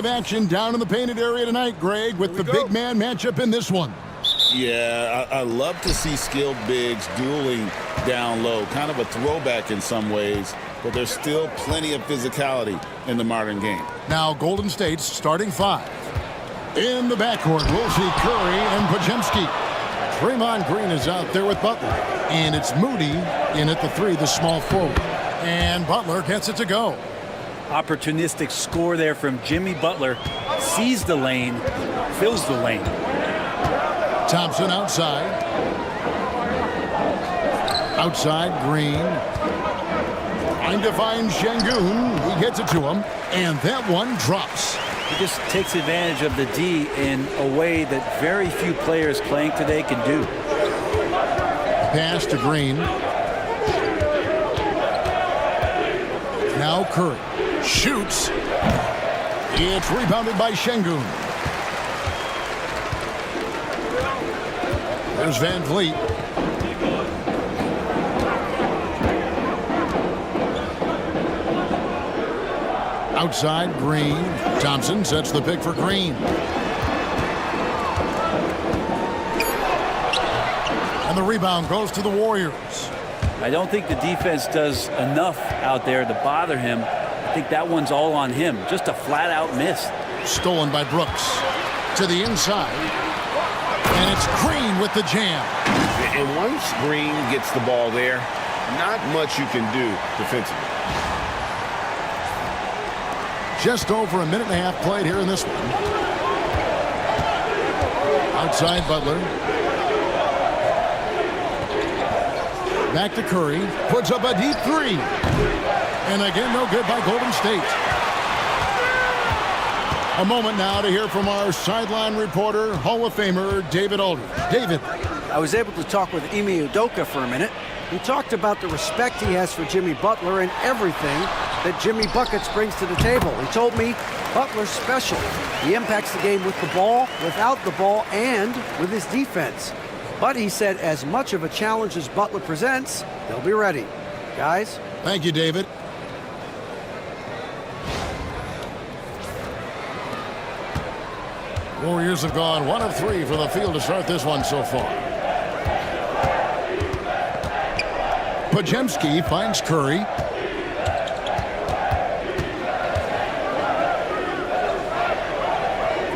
Action down in the painted area tonight, Greg, with the big man matchup in this one. Yeah, I love to see skilled bigs dueling down low. Kind of a throwback in some ways, but there's still plenty of physicality in the modern game. Now Golden State's starting five. In the backcourt, we'll see Curry and Podziemski. Draymond Green is out there with Butler. And it's Moody in at the three, the small forward. And Butler gets it to go. Opportunistic score there from Jimmy Butler. Sees the lane, fills the lane. Thompson outside. Outside, Green. Trying to find Şengün. He gets it to him. And that one drops. He just takes advantage of the D in a way that very few players playing today can do. Pass to Green. Now Curry. Shoots. It's rebounded by Şengün. There's Van Vliet. Outside, Green. Thompson sets the pick for Green. And the rebound goes to the Warriors. I don't think the defense does enough out there to bother him. I think that one's all on him. Just a flat-out miss. Stolen by Brooks. To the inside. And it's Green with the jam. And once Green gets the ball there, not much you can do defensively. Just over a minute and a half played here in this one. Outside Butler. Back to Curry. Puts up a deep three. And again, no good by Golden State. A moment now to hear from our sideline reporter, Hall of Famer David Aldridge. David. I was able to talk with Ime Udoka for a minute. He talked about the respect he has for Jimmy Butler and everything that Jimmy Buckets brings to the table. He told me Butler's special. He impacts the game with the ball, without the ball, and with his defense. But he said as much of a challenge as Butler presents, they'll be ready. Guys? Thank you, David. Warriors have gone 1 of 3 from the field to start this one so far. Podziemski finds Curry.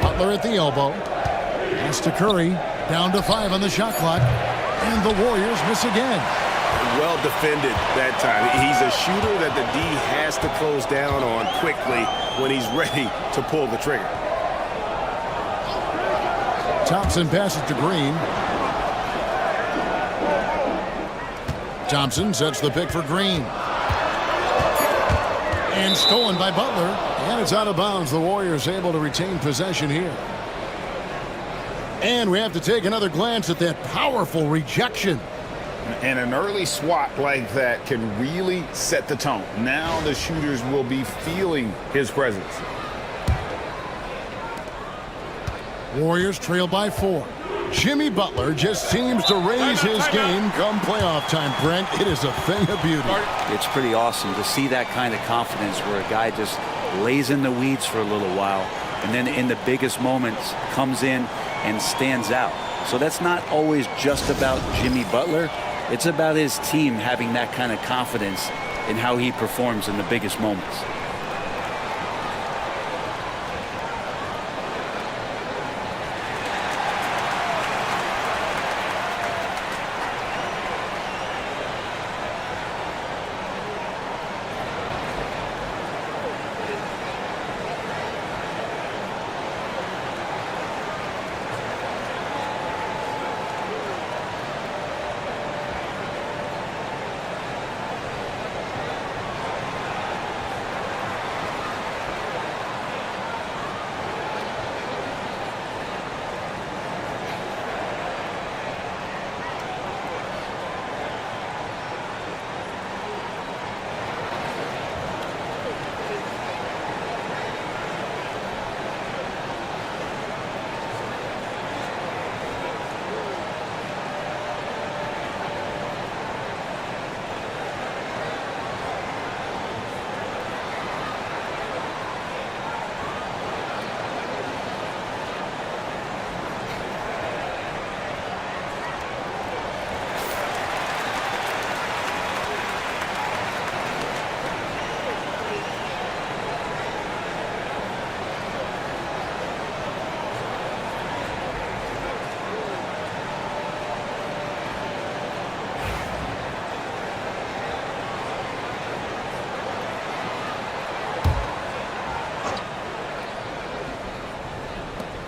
Butler at the elbow. Pass to Curry. Down to 5 on the shot clock. And the Warriors miss again. Well defended that time. He's a shooter that the D has to close down on quickly when he's ready to pull the trigger. Thompson passes to Green. Thompson sets the pick for Green. And stolen by Butler. And it's out of bounds. The Warriors able to retain possession here. And we have to take another glance at that powerful rejection. And an early swat like that can really set the tone. Now the shooters will be feeling his presence. Warriors trail by 4. Jimmy Butler just seems to raise his game come playoff time, Brent. It is a thing of beauty. It's pretty awesome to see that kind of confidence where a guy just lays in the weeds for a little while and then in the biggest moments comes in and stands out. So that's not always just about Jimmy Butler. It's about his team having that kind of confidence in how he performs in the biggest moments.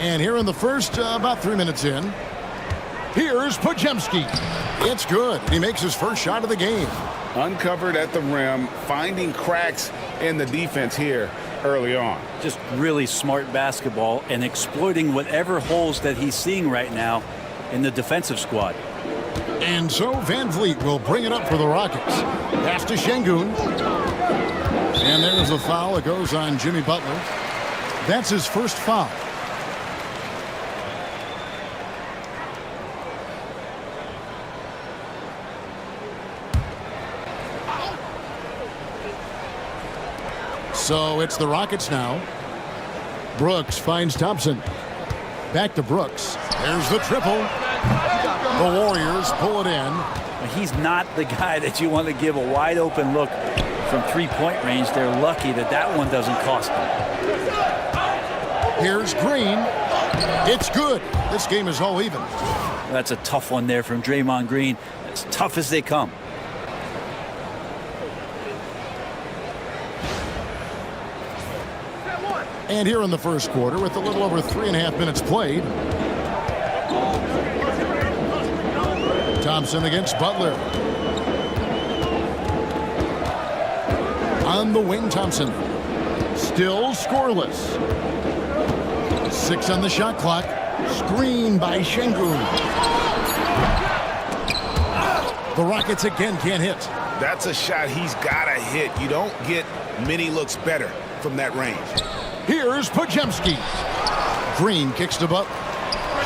And here in the first, about 3 minutes in, here's Podziemski. It's good. He makes his first shot of the game. Uncovered at the rim, finding cracks in the defense here early on. Just really smart basketball and exploiting whatever holes that he's seeing right now in the defensive squad. And so Van Vliet will bring it up for the Rockets. Pass to Şengün. And there's a foul. It goes on Jimmy Butler. That's his first foul. So it's the Rockets now. Brooks finds Thompson. Back to Brooks. There's the triple. The Warriors pull it in. He's not the guy that you want to give a wide open look from three-point range. They're lucky that that one doesn't cost them. Here's Green. It's good. This game is all even. That's a tough one there from Draymond Green. As tough as they come. And here in the first quarter, with a little over 3.5 minutes played, Thompson against Butler. On the wing, Thompson. Still scoreless. 6 on the shot clock. Screen by Şengün. The Rockets again can't hit. That's a shot he's got to hit. You don't get many looks better from that range. Here's Podziemski. Green kicks to Butler.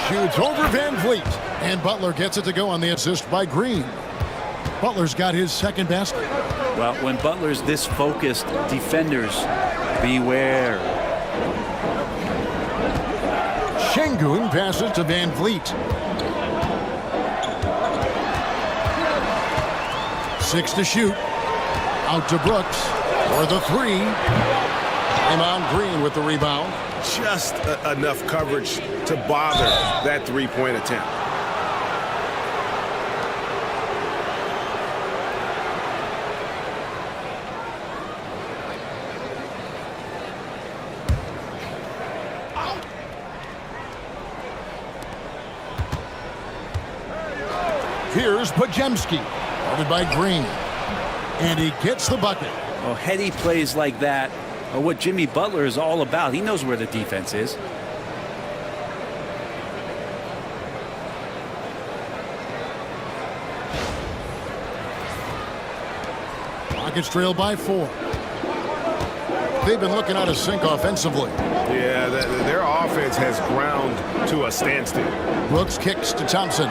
Shoots over Van Vliet. And Butler gets it to go on the assist by Green. Butler's got his second basket. Well, when Butler's this focused, defenders beware. Şengün passes to Van Vliet. 6 to shoot. Out to Brooks for the 3. Draymond Green with the rebound. Just enough coverage to bother that three-point attempt. Here's Podziemski, guarded by Green. And he gets the bucket. Well, heady plays like that are what Jimmy Butler is all about. He knows where the defense is. Rockets trail by 4. They've been looking out of sync offensively. Yeah, their offense has ground to a standstill. Brooks kicks to Thompson.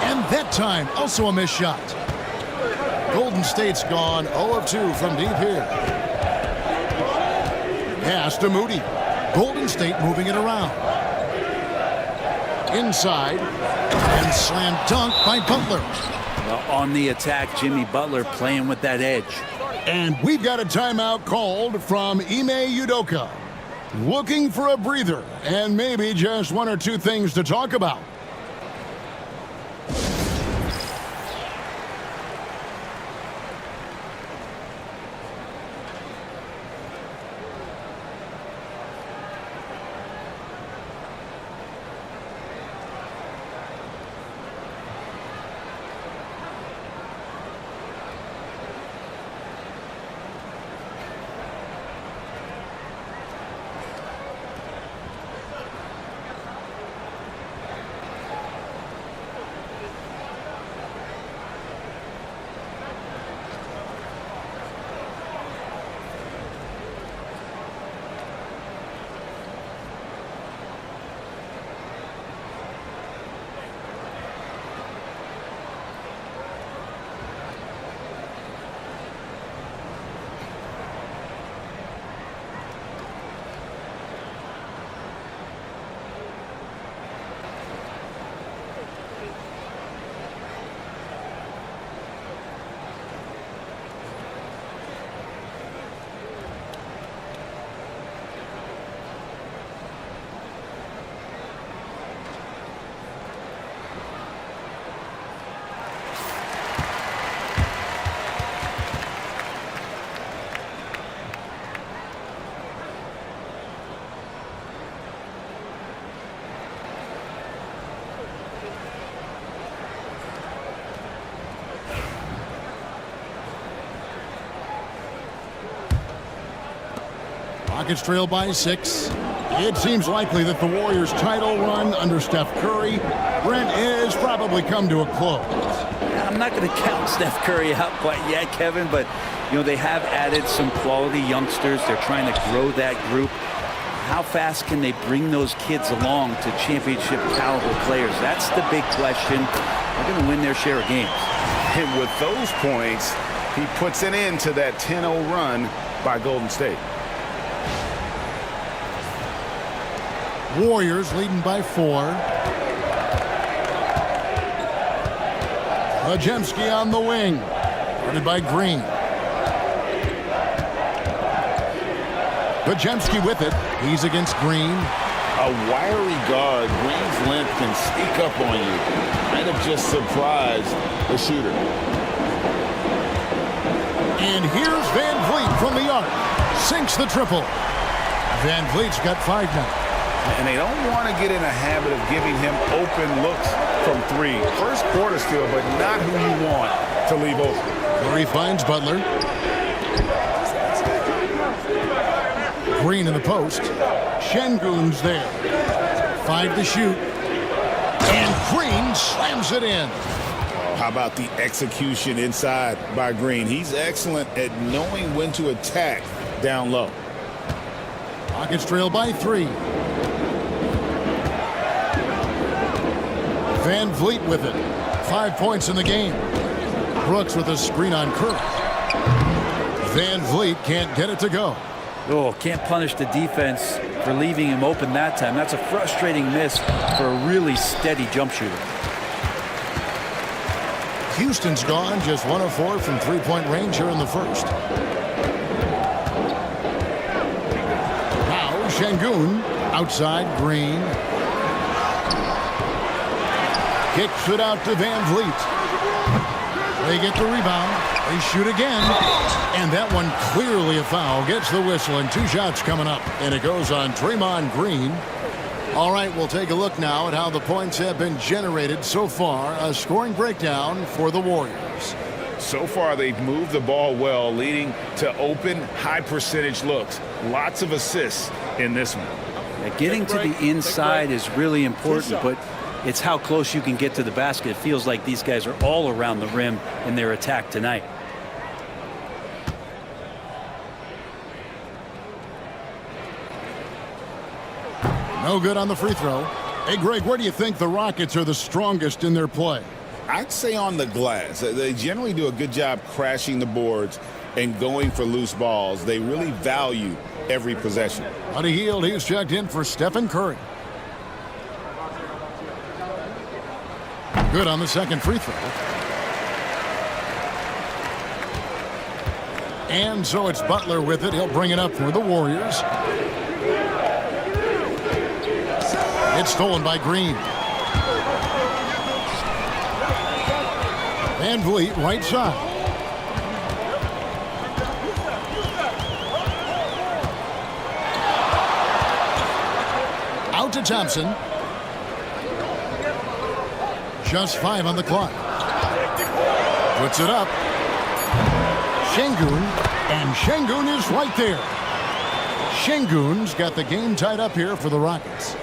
And that time, also a missed shot. Golden State's gone 0 of 2 from deep here. Pass to Moody. Golden State moving it around. Inside. And slam dunk by Butler. Well, on the attack, Jimmy Butler playing with that edge. And we've got a timeout called from Ime Udoka. Looking for a breather and maybe just 1 or 2 things to talk about. Rockets trail by 6. It seems likely that the Warriors' title run under Steph Curry, Brent, has probably come to a close. I'm not going to count Steph Curry out quite yet, Kevin, but they have added some quality youngsters. They're trying to grow that group. How fast can they bring those kids along to championship caliber players? That's the big question. They're going to win their share of games. And with those points, he puts an end to that 10-0 run by Golden State. Warriors leading by 4. Podziemski on the wing. Guarded by Green. Podziemski with it. He's against Green. A wiry guard, Green's length can sneak up on you. Might have just surprised the shooter. And here's Van Vliet from the arc. Sinks the triple. Van Vliet's got 5 now. And they don't want to get in a habit of giving him open looks from 3. First quarter still, but not who you want to leave open. Curry finds Butler. Green in the post. Şengün's there. 5 to shoot. And Green slams it in. How about the execution inside by Green? He's excellent at knowing when to attack down low. Rockets trail by 3. Van Vliet with it. 5 points in the game. Brooks with a screen on Curry. Van Vliet can't get it to go. Oh, can't punish the defense for leaving him open that time. That's a frustrating miss for a really steady jump shooter. Houston's gone just 1 of 4 from 3-point range here in the first. Now Şengün outside Green. Kicks it out to Van Vliet. They get the rebound. They shoot again. And that one clearly a foul. Gets the whistle and 2 shots coming up. And it goes on Draymond Green. All right, we'll take a look now at how the points have been generated so far. A scoring breakdown for the Warriors. So far, they've moved the ball well, leading to open, high-percentage looks. Lots of assists in this one. Getting to the inside is really important, but it's how close you can get to the basket. It feels like these guys are all around the rim in their attack tonight. No good on the free throw. Hey, Greg, where do you think the Rockets are the strongest in their play? I'd say on the glass. They generally do a good job crashing the boards and going for loose balls. They really value every possession. Buddy Hield, he's checked in for Stephen Curry. Good on the second free throw. And so it's Butler with it. He'll bring it up for the Warriors. It's stolen by Green. Van Vliet, right side. Out to Thompson. Just 5 on the clock. Puts it up. Şengün, and Şengün is right there. Şengün's got the game tied up here for the Rockets.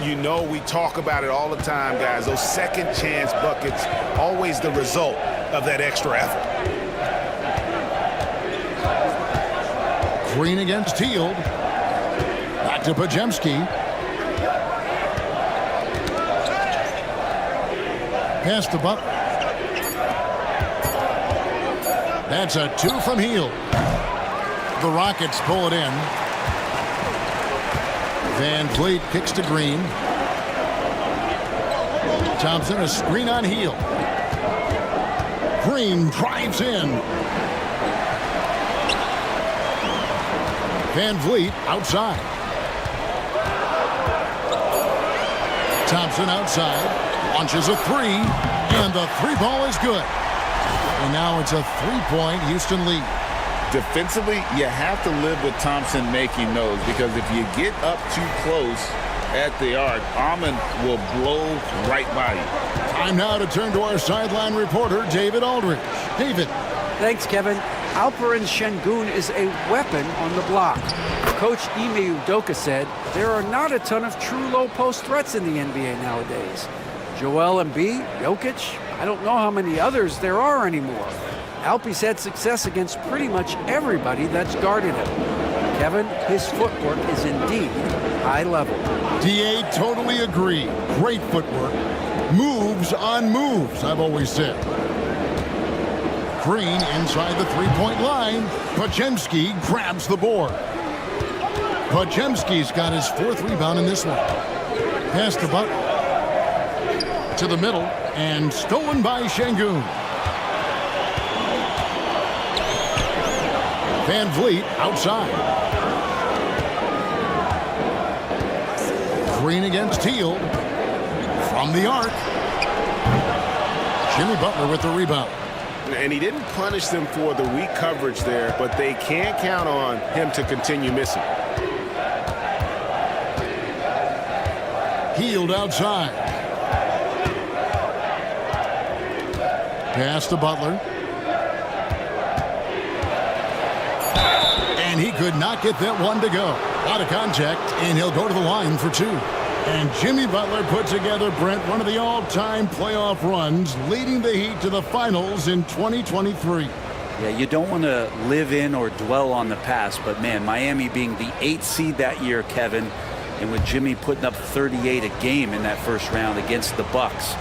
You know, we talk about it all the time, guys. Those second chance buckets, always the result of that extra effort. Green against Hield. Back to Podziemski. Pass to Butler. That's a 2 from Hield. The Rockets pull it in. Van Vliet kicks to Green. Thompson, a screen on Hield. Green drives in. Van Vliet outside. Thompson outside. Launches a 3, and the 3 ball is good. And now it's a 3-point Houston lead. Defensively, you have to live with Thompson making those, because if you get up too close at the arc, Ahmed will blow right by you. Time now to turn to our sideline reporter, David Aldridge. David. Thanks, Kevin. Alperen Şengün is a weapon on the block. Coach Ime Udoka said there are not a ton of true low-post threats in the NBA nowadays. Joel Embiid, Jokic, I don't know how many others there are anymore. Alpe's had success against pretty much everybody that's guarded him. Kevin, his footwork is indeed high level. DA, totally agree. Great footwork. Moves on moves, I've always said. Green inside the three-point line. Podziemski grabs the board. Podziemski's got his 4th rebound in this one. Pass to Butler. To the middle, and stolen by Şengün. Van Vliet outside. Green against Teal. From the arc. Jimmy Butler with the rebound. And he didn't punish them for the weak coverage there, but they can't count on him to continue missing. Healed outside. Pass to Butler. And he could not get that one to go. Out of contact, and he'll go to the line for 2. And Jimmy Butler put together, Brent, one of the all-time playoff runs, leading the Heat to the finals in 2023. Yeah, you don't want to live in or dwell on the past, but man, Miami being the 8th seed that year, Kevin, and with Jimmy putting up 38 a game in that first round against the Bucks.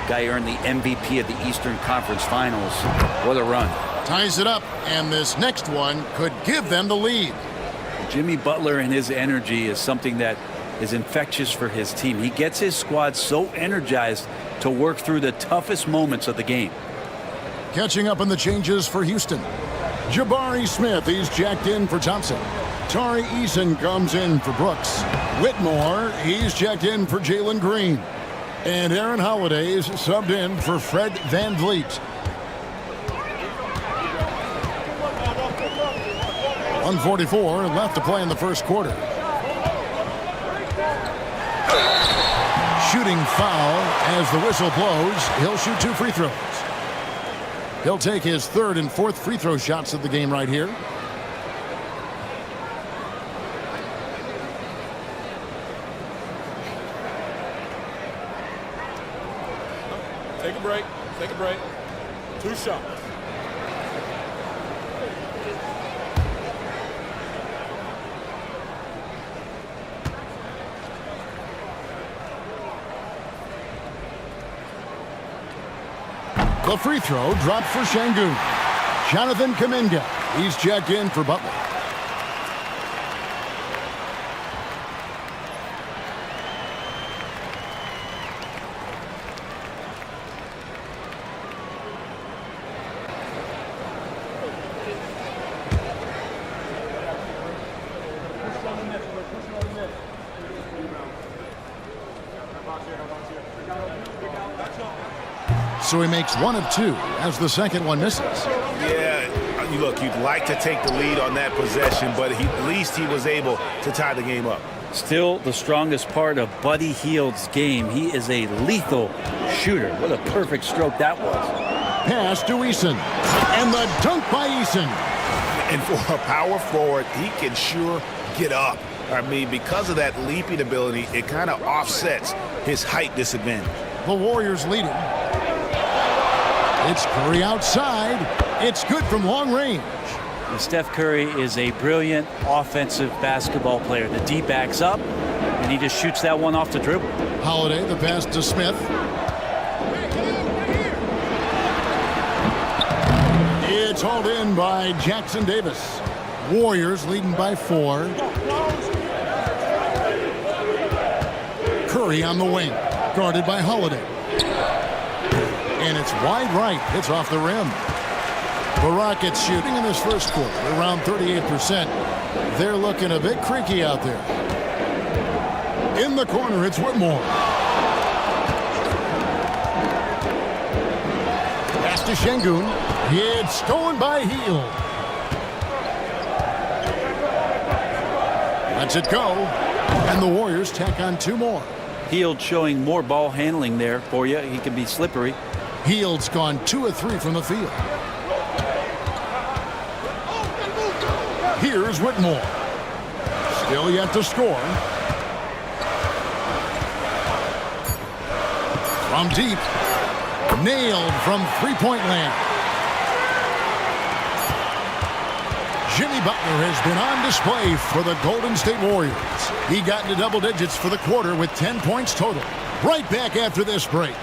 Guy earned the MVP of the Eastern Conference Finals. What a run. Ties it up, and this next one could give them the lead. Jimmy Butler and his energy is something that is infectious for his team. He gets his squad so energized to work through the toughest moments of the game. Catching up on the changes for Houston. Jabari Smith, he's jacked in for Thompson. Tari Eason comes in for Brooks. Whitmore, he's checked in for Jalen Green. And Aaron Holiday is subbed in for Fred Van Vliet. 1:44 left to play in the first quarter. Shooting foul as the whistle blows. He'll shoot 2 free throws. He'll take his 3rd and 4th free throw shots of the game right here. Take a break. Take a break. 2 shots. The free throw dropped for Şengün. Jonathan Kuminga, he's checked in for Butler. So he makes 1 of 2 as the second one misses. Yeah, look, you'd like to take the lead on that possession, but at least he was able to tie the game up. Still the strongest part of Buddy Hield's game. He is a lethal shooter. What a perfect stroke that was. Pass to Eason. And the dunk by Eason. And for a power forward, he can sure get up. I mean, because of that leaping ability, it kind of offsets his height disadvantage. The Warriors lead him. It's Curry outside. It's good from long range. And Steph Curry is a brilliant offensive basketball player. The D backs up, and he just shoots that one off the dribble. Holiday, the pass to Smith. It's hauled in by Jackson Davis. Warriors leading by 4. Curry on the wing, guarded by Holiday. And it's wide right. Hits off the rim. The Rockets shooting in this first quarter around 38%. They're looking a bit creaky out there. In the corner, it's Whitmore. Pass to Şengün. It's stolen by Hield. Lets it go. And the Warriors tack on 2 more. Hield showing more ball handling there for you. He can be slippery. Hield's gone 2 of 3 from the field. Here's Whitmore. Still yet to score. From deep. Nailed from three-point land. Jimmy Butler has been on display for the Golden State Warriors. He got into double digits for the quarter with 10 points total. Right back after this break.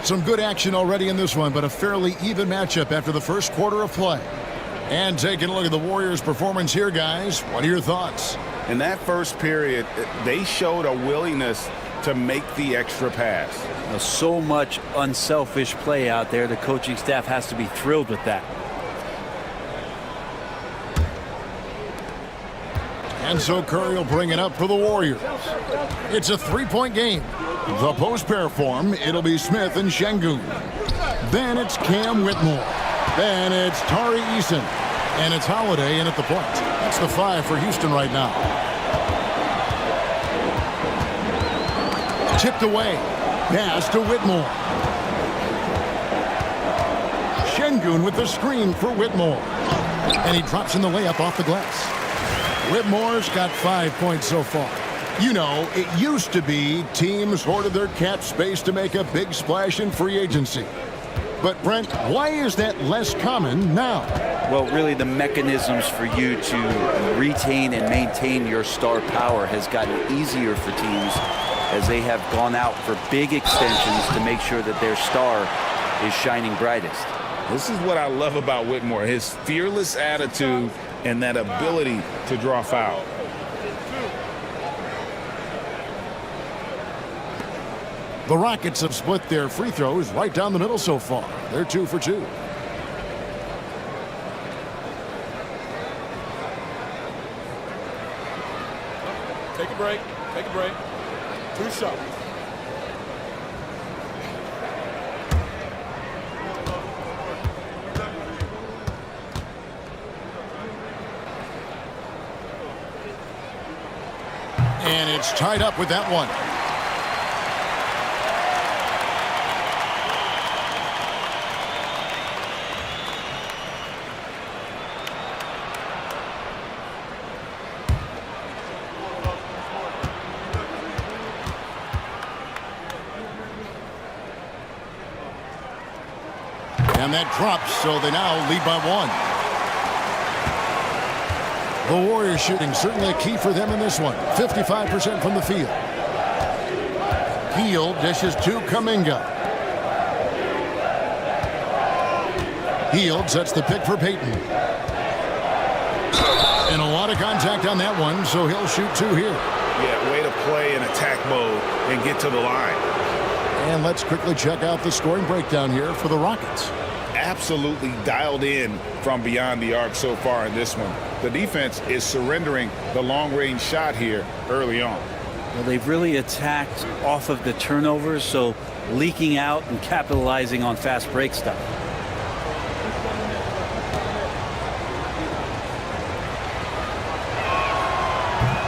Some good action already in this one, but a fairly even matchup after the first quarter of play. And taking a look at the Warriors' performance here, guys. What are your thoughts? In that first period, they showed a willingness to make the extra pass. So much unselfish play out there. The coaching staff has to be thrilled with that. And so Curry will bring it up for the Warriors. It's a three-point game. The post pair form, it'll be Smith and Şengün. Then it's Cam Whitmore. Then it's Tari Eason. And it's Holiday in at the point. That's the 5 for Houston right now. Tipped away. Pass to Whitmore. Şengün with the screen for Whitmore. And he drops in the layup off the glass. Whitmore's got 5 points so far. You know, it used to be teams hoarded their cap space to make a big splash in free agency. But, Brent, why is that less common now? Well, really, the mechanisms for you to retain and maintain your star power has gotten easier for teams as they have gone out for big extensions to make sure that their star is shining brightest. This is what I love about Whitmore, his fearless attitude and that ability to draw foul. The Rockets have split their free throws right down the middle so far. They're 2 for 2. Take a break. Take a break. 2 shots. And it's tied up with that one. And that drops, so they now lead by 1. The Warriors shooting certainly a key for them in this one. 55% from the field. Hield dishes to Kuminga. Hield sets the pick for Payton. And a lot of contact on that one, so he'll shoot 2 here. Yeah, way to play in attack mode and get to the line. And let's quickly check out the scoring breakdown here for the Rockets. Absolutely dialed in from beyond the arc so far in this one. The defense is surrendering the long-range shot here early on. Well, they've really attacked off of the turnovers, so leaking out and capitalizing on fast break stuff.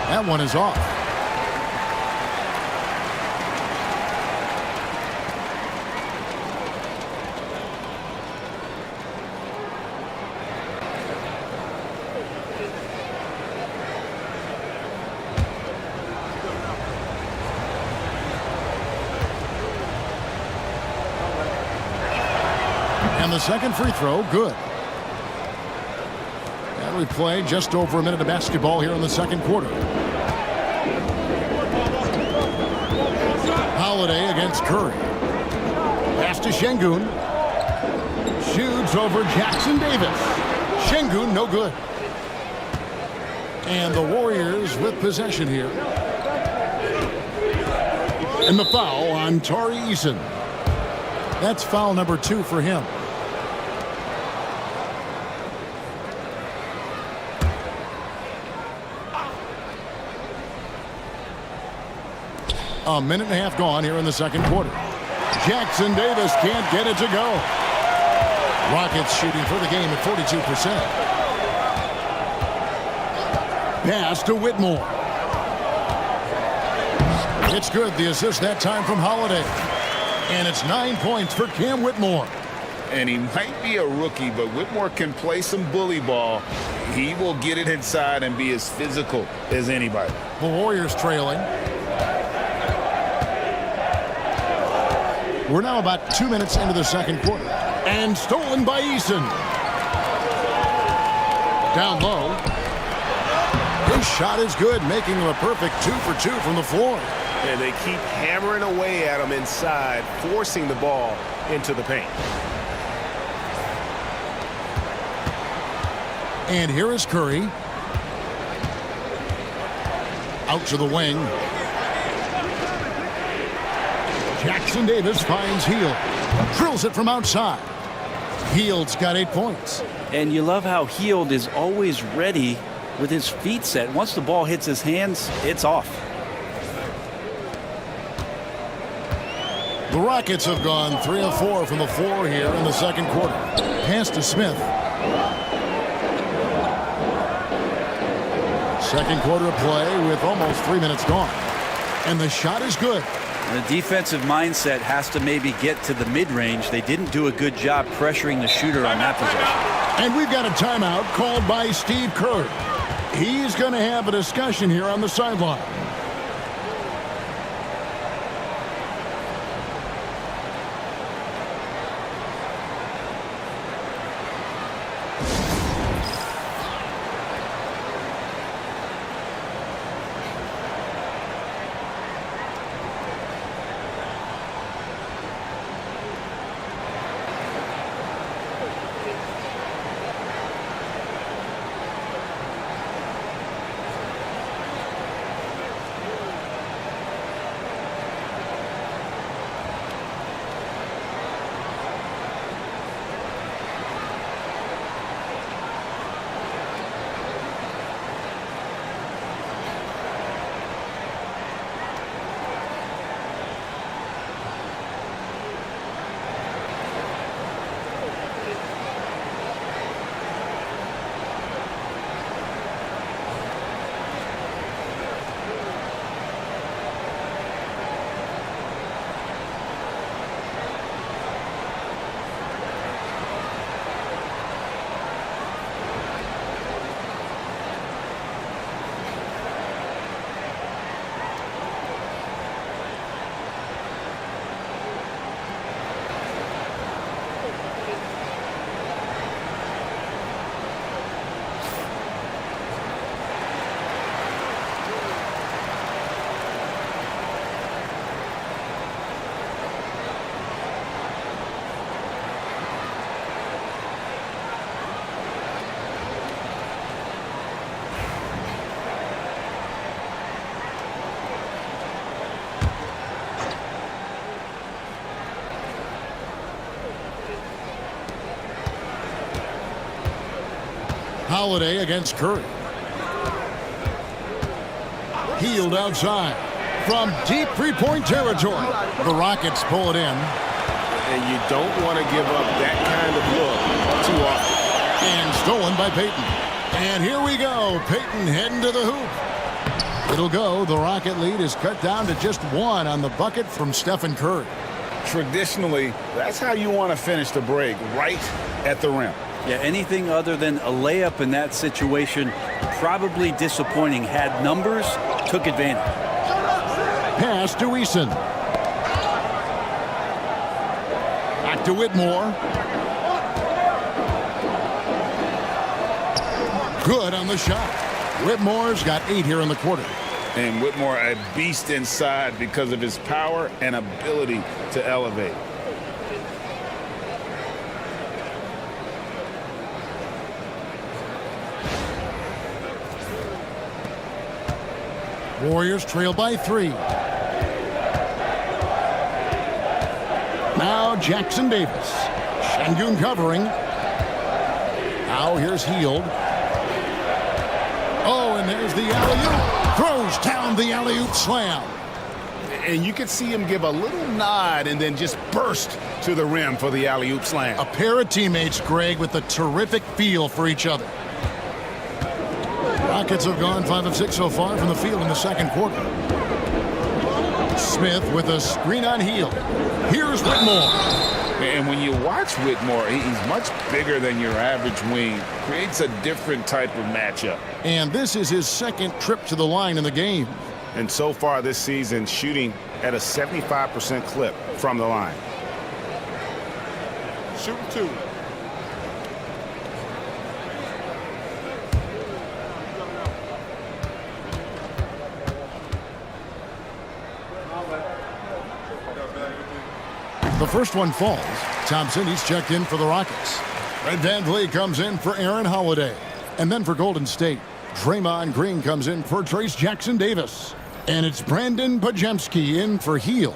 That one is off. And the second free throw, good. And we play just over a minute of basketball here in the second quarter. Holiday against Curry. Pass to Şengün. Shoots over Jackson Davis. Şengün, no good. And the Warriors with possession here. And the foul on Tari Eason. That's foul number 2 for him. A minute and a half gone here in the second quarter. Jackson Davis can't get it to go. Rockets shooting for the game at 42%. Pass to Whitmore. It's good. The assist that time from Holiday. And it's 9 points for Cam Whitmore. And he might be a rookie, but Whitmore can play some bully ball. He will get it inside and be as physical as anybody. The Warriors trailing. We're now about 2 minutes into the second quarter. And stolen by Eason. Down low. His shot is good, making him a perfect 2 for 2 from the floor. And they keep hammering away at him inside, forcing the ball into the paint. And here is Curry. Out to the wing. Jackson Davis finds Hield. Drills it from outside. Hield's got 8 points. And you love how Hield is always ready with his feet set. Once the ball hits his hands, it's off. The Rockets have gone 3 of 4 from the floor here in the second quarter. Pass to Smith. Second quarter of play with almost 3 minutes gone. And the shot is good. And the defensive mindset has to maybe get to the mid-range. They didn't do a good job pressuring the shooter on that possession. And we've got a timeout called by Steve Kerr. He's going to have a discussion here on the sideline. Holiday against Curry. Hield outside from deep three-point territory. The Rockets pull it in. And you don't want to give up that kind of look too often. And stolen by Payton. And here we go. Payton heading to the hoop. It'll go. The Rocket lead is cut down to just 1 on the bucket from Stephen Curry. Traditionally, that's how you want to finish the break, right at the rim. Yeah, anything other than a layup in that situation, probably disappointing. Had numbers, took advantage. Pass to Eason. Back to Whitmore. Good on the shot. Whitmore's got 8 here in the quarter. And Whitmore a beast inside because of his power and ability to elevate. Warriors trail by 3. Now Jackson Davis. Şengün covering. Now here's Hield. Oh, and there's the alley-oop. Throws down the alley-oop slam. And you could see him give a little nod and then just burst to the rim for the alley-oop slam. A pair of teammates, Greg, with a terrific feel for each other. Rockets have gone 5 of 6 so far from the field in the second quarter. Smith with a screen on Heel. Here's Whitmore. And when you watch Whitmore, he's much bigger than your average wing. Creates a different type of matchup. And this is his second trip to the line in the game. And so far this season, shooting at a 75% clip from the line. Shooting 2. The first one falls. Thompson, he's checked in for the Rockets. Red Van Vliet comes in for Aaron Holiday. And then for Golden State, Draymond Green comes in for Trace Jackson Davis. And it's Brandon Pajemski in for Heel.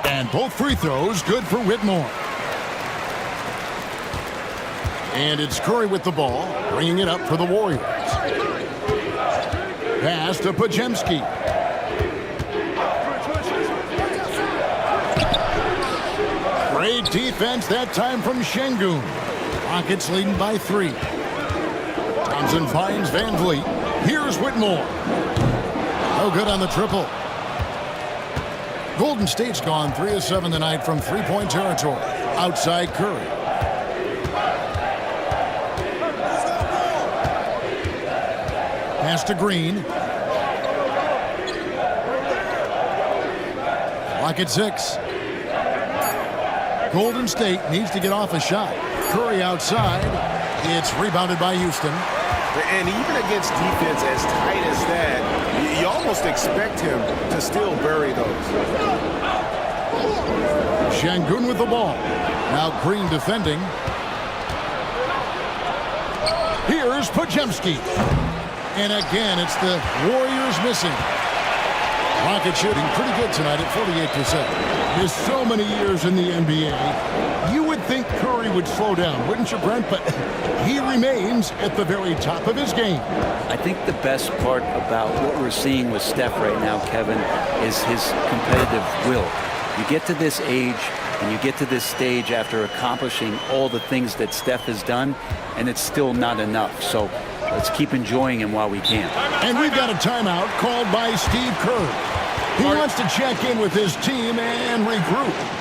And both free throws good for Whitmore. And it's Curry with the ball, bringing it up for the Warriors. Pass to Pajemski. Great defense that time from Şengün. Rockets leading by 3. Thompson finds Van Vliet. Here's Whitmore. No good on the triple. Golden State's gone 3 of 7 tonight from three-point territory. Outside Curry. Pass to Green. Clock at 6. Golden State needs to get off a shot. Curry outside. It's rebounded by Houston. And even against defense as tight as that, you almost expect him to still bury those. Şengün with the ball. Now Green defending. Here's Pajemski. And again, it's the Warriors missing. Rocket shooting pretty good tonight at 48%. There's so many years in the NBA. You would think Curry would slow down, wouldn't you, Brent? But he remains at the very top of his game. I think the best part about what we're seeing with Steph right now, Kevin, is his competitive will. You get to this age and you get to this stage after accomplishing all the things that Steph has done, and it's still not enough. So let's keep enjoying him while we can. And we've got a timeout called by Steve Kerr. He wants to check in with his team and regroup.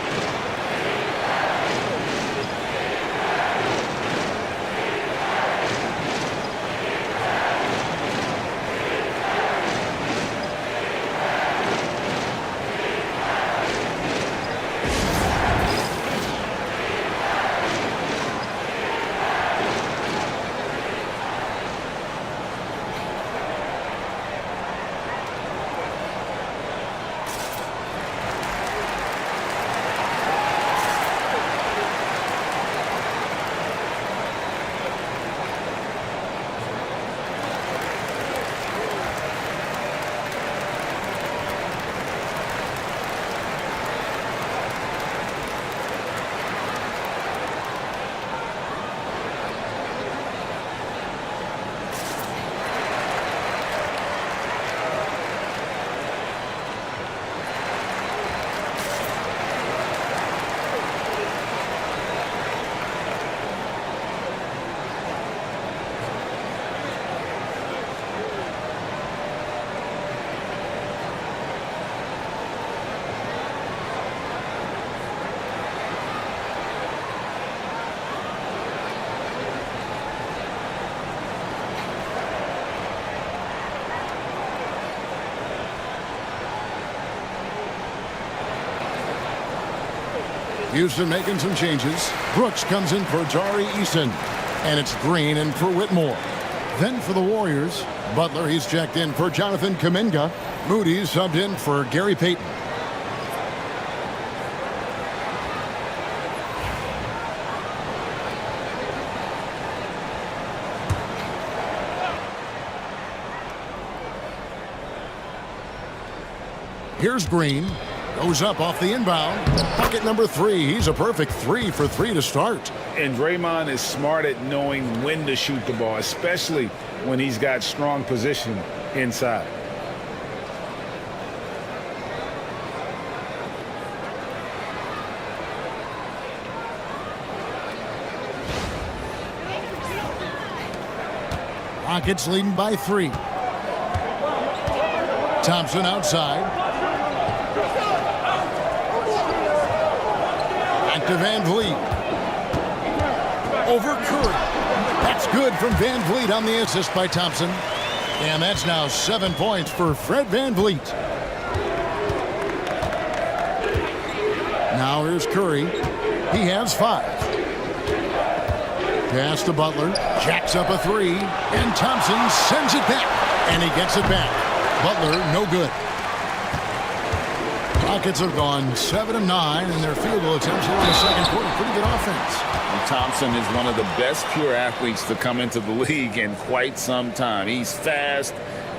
Houston making some changes. Brooks comes in for Tari Eason. And it's Green in for Whitmore. Then for the Warriors, Butler, he's checked in for Jonathan Kuminga. Moody's subbed in for Gary Payton. Here's Green. Goes up off the inbound. Bucket number 3. He's a perfect 3 for 3 to start. And Draymond is smart at knowing when to shoot the ball, especially when he's got strong position inside. Rockets leading by 3. Thompson outside. Back to Van Vliet. Over Curry. That's good from Van Vliet on the assist by Thompson. And that's now 7 points for Fred Van Vliet. Now here's Curry. He has 5. Pass to Butler. Jacks up a 3. And Thompson sends it back. And he gets it back. Butler, no good. Rockets have gone 7 of 9 in their field goal attempts here in the second quarter. Pretty good offense. And Thompson is one of the best pure athletes to come into the league in quite some time. He's fast,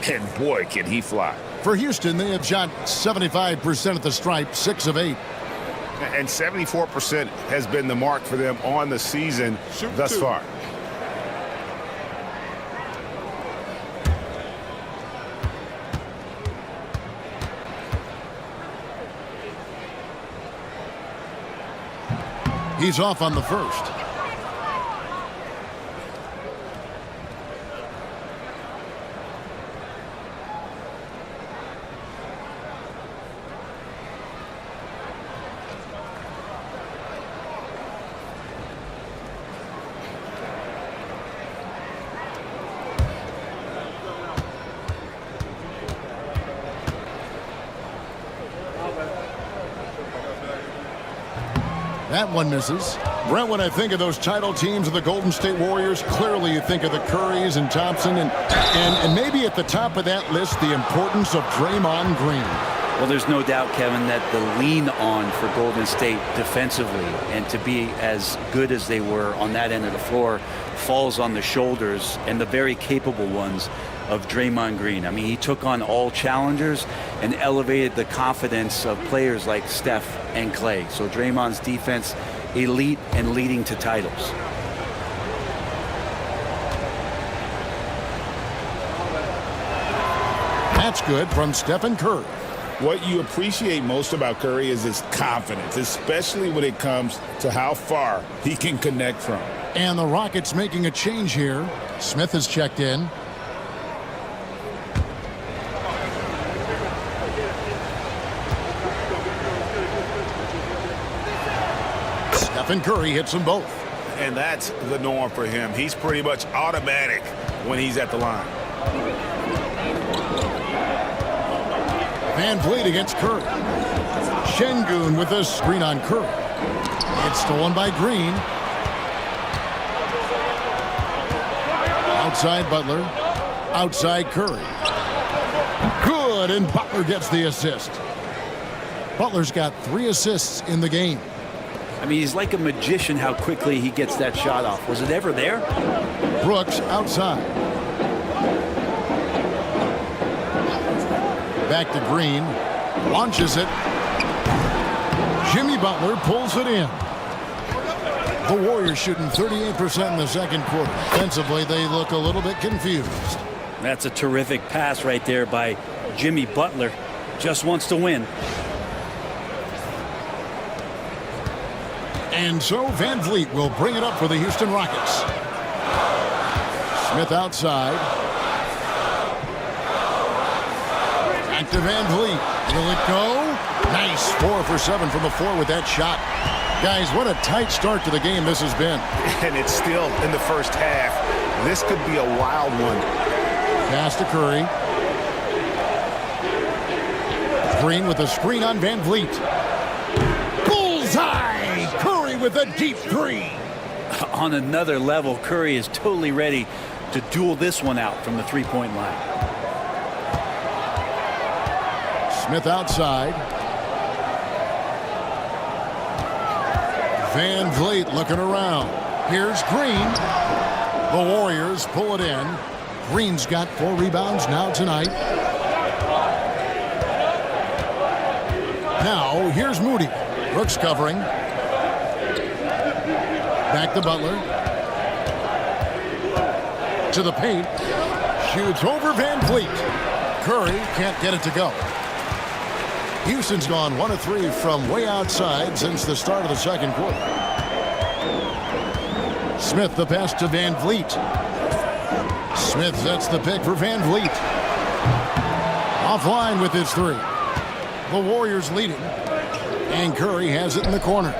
and boy, can he fly. For Houston, they have shot 75% at the stripe, 6 of 8. And 74% has been the mark for them on the season thus far. He's off on the first. That one misses. Brent, when I think of those title teams of the Golden State Warriors, clearly you think of the Currys and Thompson and maybe at the top of that list, the importance of Draymond Green. Well, there's no doubt, Kevin, that the lean on for Golden State defensively and to be as good as they were on that end of the floor falls on the shoulders, and the very capable ones, of Draymond Green. I mean, he took on all challengers and elevated the confidence of players like Steph and Clay. So Draymond's defense, elite and leading to titles. That's good from Stephen Curry. What you appreciate most about Curry is his confidence, especially when it comes to how far he can connect from. And the Rockets making a change here. Smith has checked in. Stephen Curry hits them both. And that's the norm for him. He's pretty much automatic when he's at the line. Van Vliet against Curry. Şengün with a screen on Curry. It's stolen by Green. Outside Butler. Outside Curry. Good, and Butler gets the assist. Butler's got 3 assists in the game. I mean, he's like a magician how quickly he gets that shot off. Was it ever there? Brooks outside. Back to Green. Launches it. Jimmy Butler pulls it in. The Warriors shooting 38% in the second quarter. Defensively, they look a little bit confused. That's a terrific pass right there by Jimmy Butler. Just wants to win. And so Van Vliet will bring it up for the Houston Rockets. Smith outside. Back to Van Vliet. Will it go? Nice. 4 for 7 from the floor with that shot. Guys, what a tight start to the game this has been. And it's still in the first half. This could be a wild one. Pass to Curry. Green with a screen on Van Vliet. Bullseye! Curry with a deep 3. On another level, Curry is totally ready to duel this one out from the three-point line. Smith outside. Van Vliet looking around. Here's Green. The Warriors pull it in. Green's got 4 rebounds now tonight. Now, here's Moody. Brooks covering. Back to Butler. To the paint. Shoots over Van Vliet. Curry can't get it to go. Houston's gone 1 of 3 from way outside since the start of the second quarter. Smith the pass to Van Vliet. Smith sets the pick for Van Vliet. Offline with his 3. The Warriors leading. And Curry has it in the corner.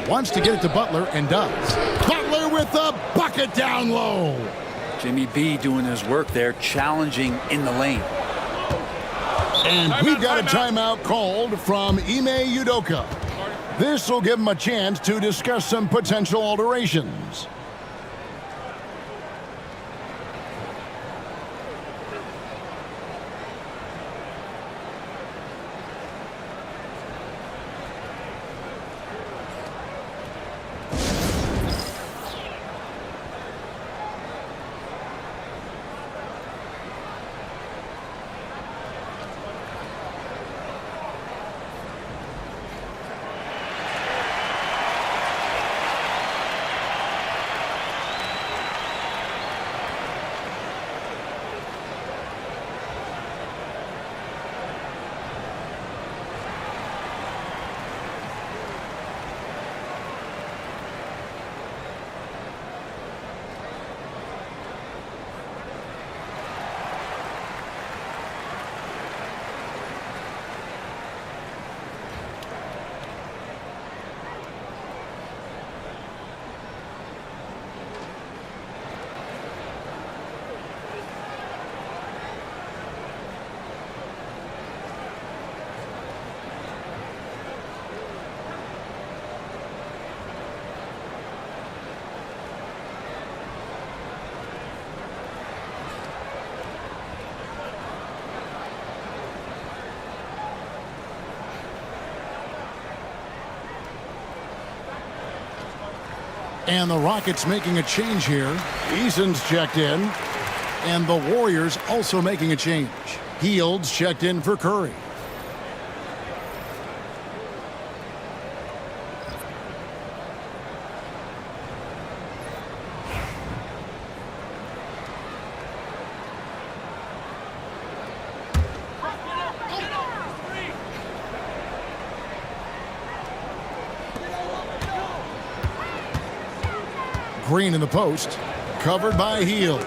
Wants to get it to Butler and does. Butler with the bucket down low. Jimmy B doing his work there, challenging in the lane. And we've got a timeout called from Ime Udoka. This will give him a chance to discuss some potential alterations. And the Rockets making a change here. Eason's checked in. And the Warriors also making a change. Heald's checked in for Curry. Green in the post, covered by Hield.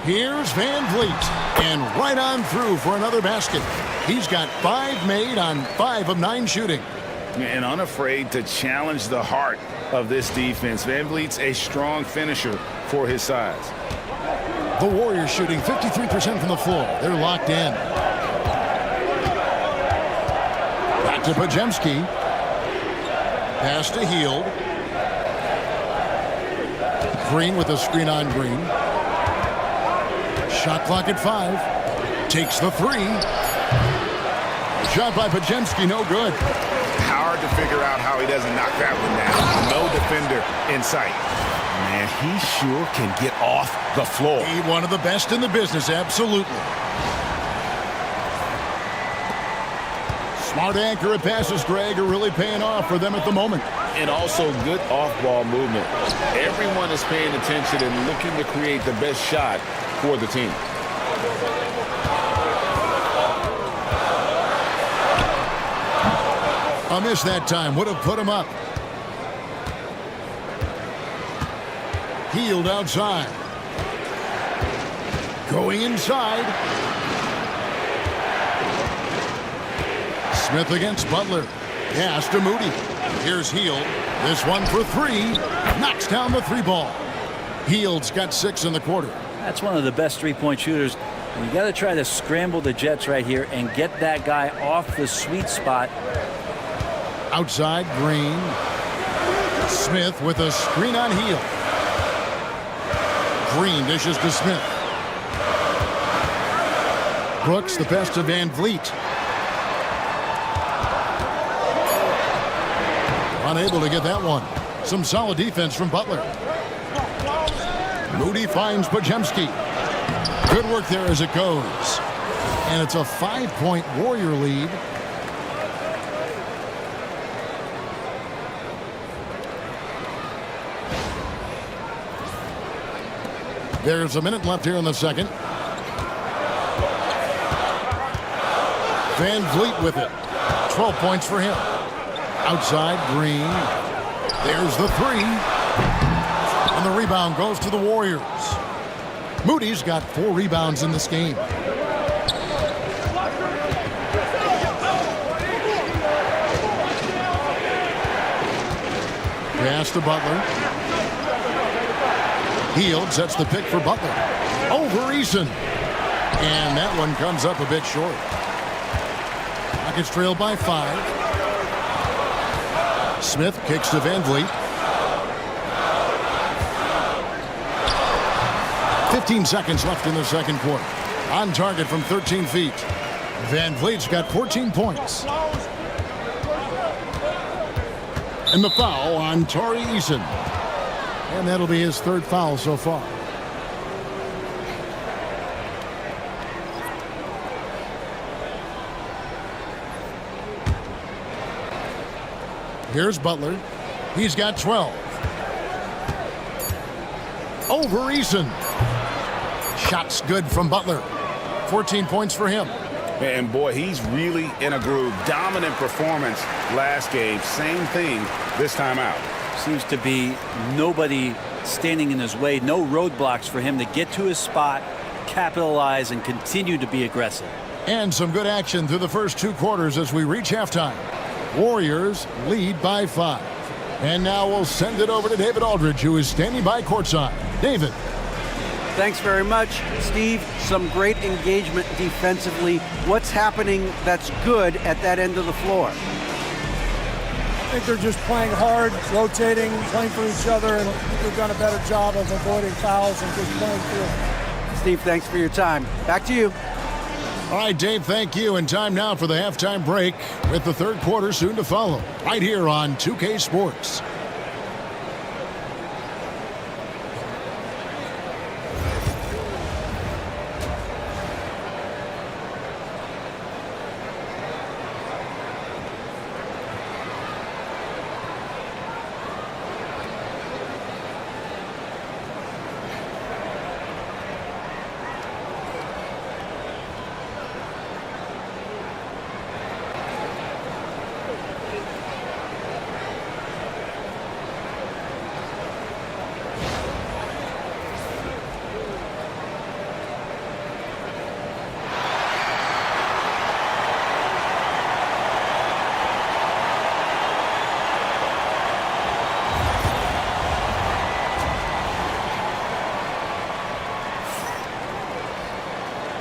Here's Van Vliet, and right on through for another basket. He's got 5 made on 5 of 9 shooting. And unafraid to challenge the heart of this defense. Van Vliet's a strong finisher for his size. The Warriors shooting 53% from the floor. They're locked in. Back to Podziemski. Pass to Hield. Green with a screen on Green. Shot clock at 5. Takes the 3. Shot by Podziemski, no good. Hard to figure out how he doesn't knock that one down. No defender in sight. Man, he sure can get off the floor. He's one of the best in the business, absolutely. Smart accurate passes, Greg, are really paying off for them at the moment. And also good off-ball movement. Everyone is paying attention and looking to create the best shot for the team. A miss that time would have put him up. Hield outside. Going inside. Smith against Butler. Pass to Moody. Here's Hield. This one for 3. Knocks down the 3 ball. Hield's got 6 in the quarter. That's one of the best three-point shooters. And you got to try to scramble the Jets right here and get that guy off the sweet spot. Outside, Green. Smith with a screen on Hield. Green dishes to Smith. Brooks the pass to Van Vliet. Unable to get that one. Some solid defense from Butler. Moody finds Podziemski. Good work there as it goes. And it's a 5-point Warrior lead. There's a minute left here in the second. Van Vliet with it. 12 points for him. Outside, Green. There's the three. And the rebound goes to the Warriors. Moody's got 4 rebounds in this game. Pass to Butler. Hield sets the pick for Butler. Over Eason. And that one comes up a bit short. Rockets trail by 5. Smith kicks to Van Vliet. 15 seconds left in the second quarter. On target from 13 feet. Van Vliet's got 14 points. And the foul on Tari Eason. And that'll be his 3rd foul so far. Here's Butler. He's got 12. Over Eason. Shots good from Butler. 14 points for him. And boy, he's really in a groove. Dominant performance last game. Same thing this time out. Seems to be nobody standing in his way. No roadblocks for him to get to his spot, capitalize, and continue to be aggressive. And some good action through the first 2 quarters as we reach halftime. Warriors lead by 5. And now we'll send it over to David Aldridge, who is standing by courtside. David. Thanks very much, Steve. Some great engagement defensively. What's happening that's good at that end of the floor? I think they're just playing hard, rotating, playing for each other, and they've done a better job of avoiding fouls and just playing through. Steve, thanks for your time. Back to you. All right, Dave, thank you. And time now for the halftime break with the 3rd quarter soon to follow right here on 2K Sports.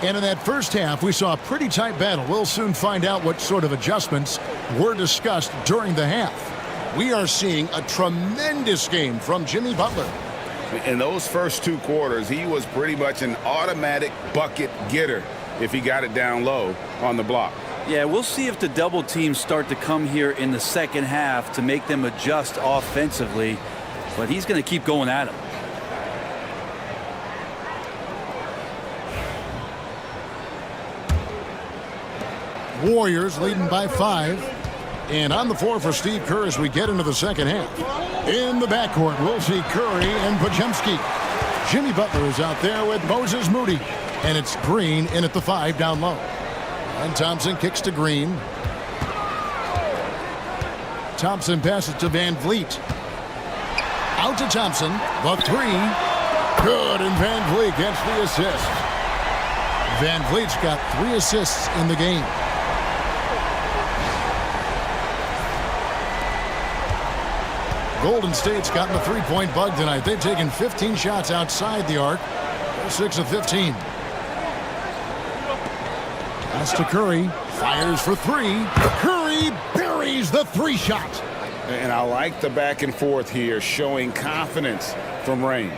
And in that first half, we saw a pretty tight battle. We'll soon find out what sort of adjustments were discussed during the half. We are seeing a tremendous game from Jimmy Butler. In those first 2 quarters, he was pretty much an automatic bucket getter if he got it down low on the block. Yeah, we'll see if the double teams start to come here in the second half to make them adjust offensively. But he's going to keep going at him. Warriors leading by 5. And on the floor for Steve Kerr as we get into the second half. In the backcourt, we'll see Curry and Podziemski. Jimmy Butler is out there with Moses Moody. And it's Green in at the 5 down low. And Thompson kicks to Green. Thompson passes to Van Vliet. Out to Thompson. The 3. Good, and Van Vliet gets the assist. Van Vliet's got 3 assists in the game. Golden State's gotten the 3-point bug tonight. They've taken 15 shots outside the arc. They're 6 of 15. Pass to Curry. Fires for 3. Curry buries the 3-shot. And I like the back and forth here, showing confidence from range.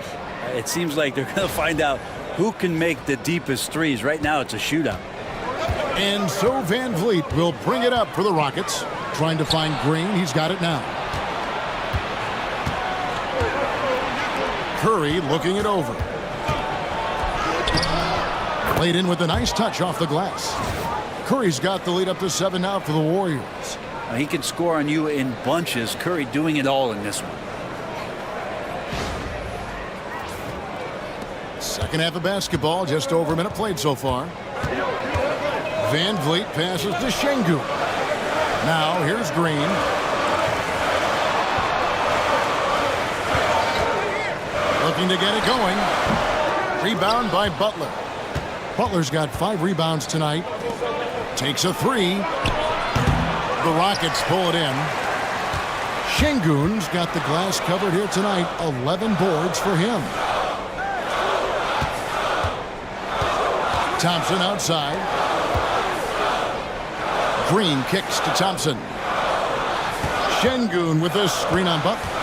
It seems like they're going to find out who can make the deepest threes. Right now, it's a shootout. And so Van Vliet will bring it up for the Rockets. Trying to find Green. He's got it now. Curry looking it over. Laid in with a nice touch off the glass. Curry's got the lead up to 7 now for the Warriors. He can score on you in bunches. Curry doing it all in this one. Second half of basketball, just over a minute played so far. Van Vliet passes to Şengün. Now here's Green. Looking to get it going. Rebound by Butler. Butler's got 5 rebounds tonight. Takes a 3. The Rockets pull it in. Şengün's got the glass covered here tonight. 11 boards for him. Thompson outside. Green kicks to Thompson. Şengün with a screen on Butler.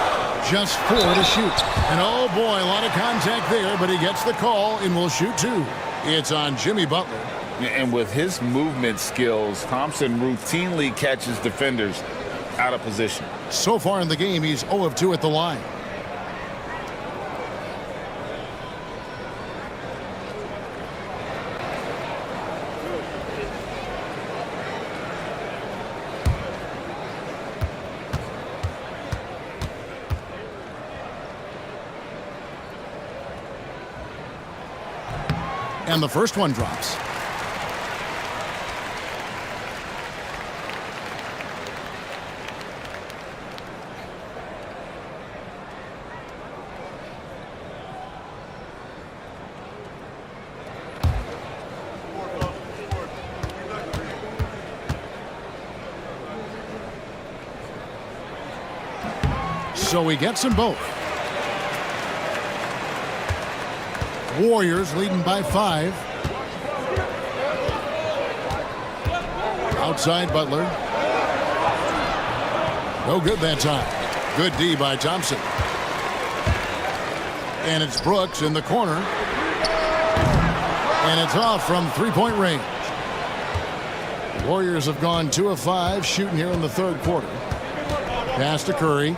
Just 4 to shoot. And oh boy, a lot of contact there, but he gets the call and will shoot 2. It's on Jimmy Butler. And with his movement skills, Thompson routinely catches defenders out of position. So far in the game, he's 0 of 2 at the line. And the first one drops. So he gets them both. Warriors leading by 5. Outside Butler. No good that time. Good D by Thompson. And it's Brooks in the corner. And it's off from 3-point range. Warriors have gone 2 of 5 shooting here in the third quarter. Pass to Curry.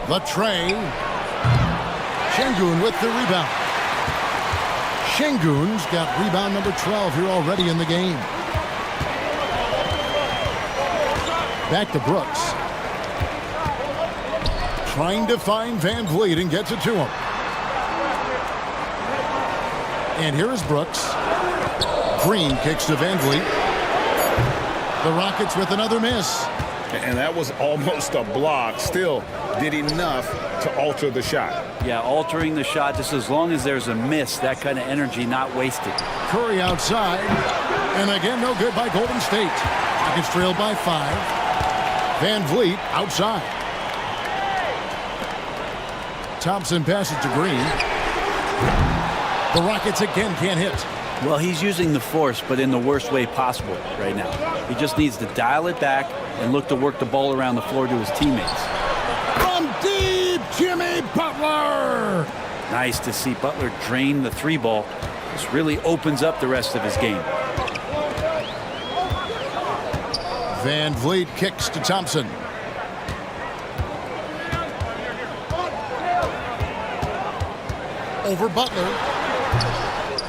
The tray. Şengün with the rebound. Şengün's got rebound number 12 here already in the game. Back to Brooks. Trying to find Van Vliet and gets it to him. And here is Brooks. Green kicks to Van Vliet. The Rockets with another miss. And that was almost a block. Still did enough to alter the shot. Yeah, altering the shot just as long as there's a miss, that kind of energy not wasted. Curry outside. And again, no good by Golden State. Rockets trailed by 5. Van Vliet outside. Thompson passes to Green. The Rockets again can't hit. Well, he's using the force, but in the worst way possible right now. He just needs to dial it back and look to work the ball around the floor to his teammates. From deep, Jimmy Butler. Nice to see Butler drain the 3-ball. This really opens up the rest of his game. Van Vliet kicks to Thompson. Over Butler.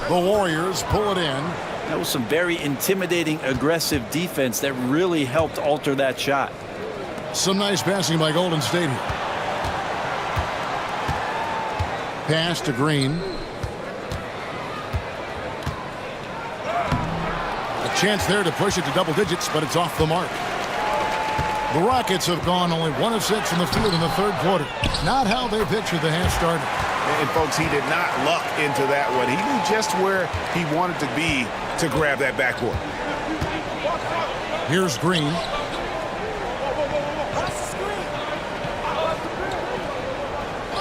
The Warriors pull it in. That was some very intimidating, aggressive defense that really helped alter that shot. Some nice passing by Golden State here. Pass to Green. A chance there to push it to double digits, but it's off the mark. The Rockets have gone only 1 of 6 in the field in the third quarter. Not how they pictured the half started. And folks, he did not luck into that one. He knew just where he wanted to be to grab that backboard. Here's Green.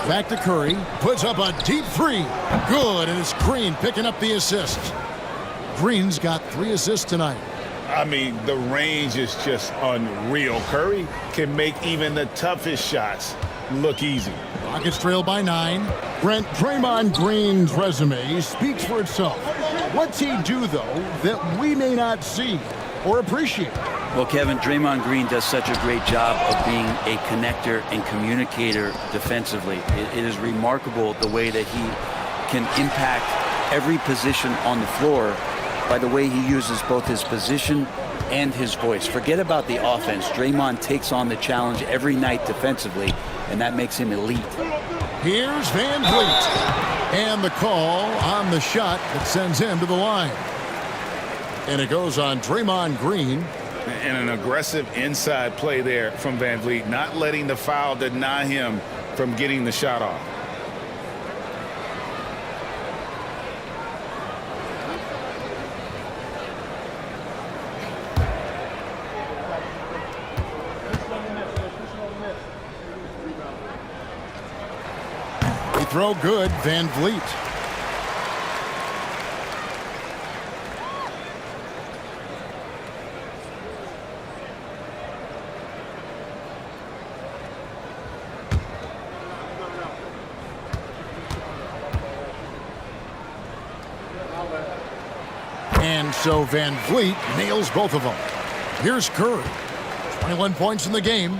Back to Curry. Puts up a deep 3. Good, and it's Green picking up the assist. Green's got 3 assists tonight. I mean, the range is just unreal. Curry can make even the toughest shots look easy. Rockets trail by 9. Brent, Draymond Green's resume speaks for itself. What's he do, though, that we may not see or appreciate? Well, Kevin, Draymond Green does such a great job of being a connector and communicator defensively. It is remarkable the way that he can impact every position on the floor by the way he uses both his position and his voice. Forget about the offense. Draymond takes on the challenge every night defensively, and that makes him elite. Here's Van Vliet. And the call on the shot that sends him to the line. And it goes on Draymond Green. And an aggressive inside play there from Van Vliet, not letting the foul deny him from getting the shot off. They throw good, Van Vliet. And so Van Vliet nails both of them. Here's Curry. 21 points in the game.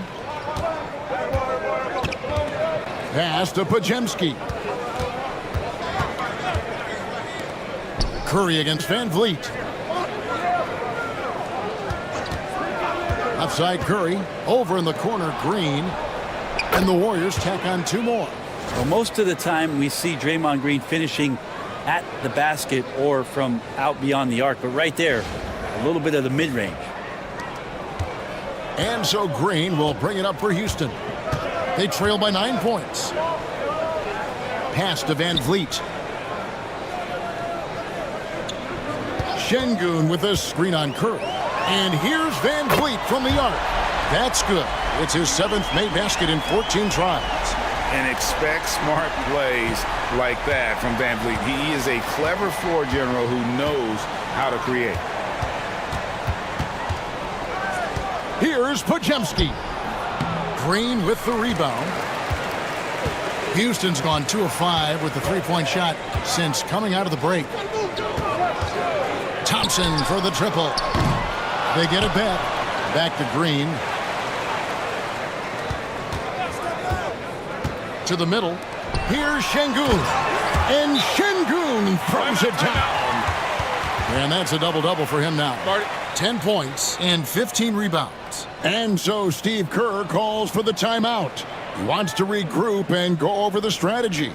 Pass to Podziemski. Curry against Van Vliet. Outside Curry. Over in the corner, Green. And the Warriors tack on 2 more. Well, most of the time we see Draymond Green finishing at the basket or from out beyond the arc, but right there, a little bit of the mid-range. And so Green will bring it up for Houston. They trail by 9 points. Pass to Van Vliet. Şengün with a screen on Curry. And here's Van Vliet from the arc. That's good. It's his 7th made basket in 14 tries. And expect smart plays like that from Van Vliet. He is a clever floor general who knows how to create. Here's Podziemski. Green with the rebound. Houston's gone 2 of 5 with the 3-point shot since coming out of the break. Thompson for the triple. They get it back. Back to Green. To the middle. Here's Şengün. And Şengün throws it down. And that's a double-double for him now. 10 points and 15 rebounds. And so Steve Kerr calls for the timeout. He wants to regroup and go over the strategy.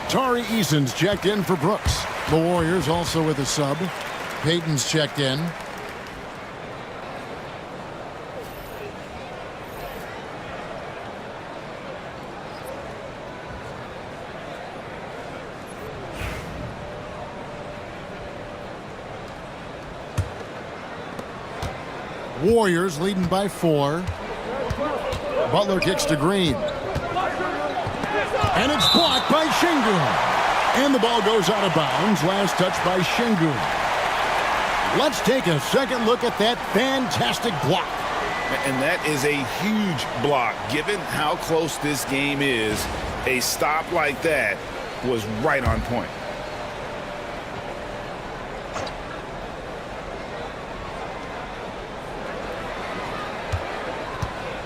Tari Eason's checked in for Brooks. The Warriors also with a sub. Payton's checked in. Warriors leading by 4. Butler kicks to Green. And it's blocked by Şengün. And the ball goes out of bounds. Last touch by Şengün. Let's take a second look at that fantastic block. And that is a huge block. Given how close this game is, a stop like that was right on point.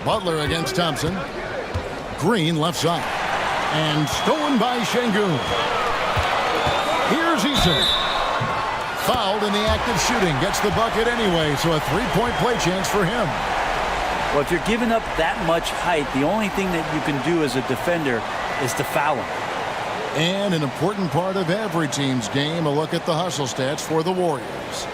Butler against Thompson. Green left side. And stolen by Şengün. Here's Eason. Fouled in the act of shooting. Gets the bucket anyway, so a three-point play chance for him. Well, if you're giving up that much height, the only thing that you can do as a defender is to foul him. And an important part of every team's game, a look at the hustle stats for the Warriors.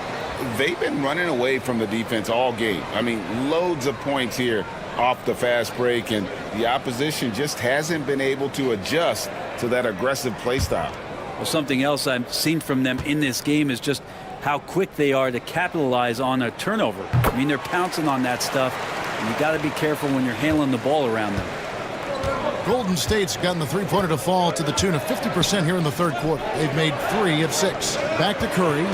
They've been running away from the defense all game. I mean, loads of points here off the fast break, and the opposition just hasn't been able to adjust to that aggressive play style. Well, something else I've seen from them in this game is just how quick they are to capitalize on a turnover. I mean, they're pouncing on that stuff, and you got to be careful when you're handling the ball around them. Golden State's gotten the three-pointer to fall to the tune of 50% here in the third quarter. They've made 3 of 6. Back to Curry.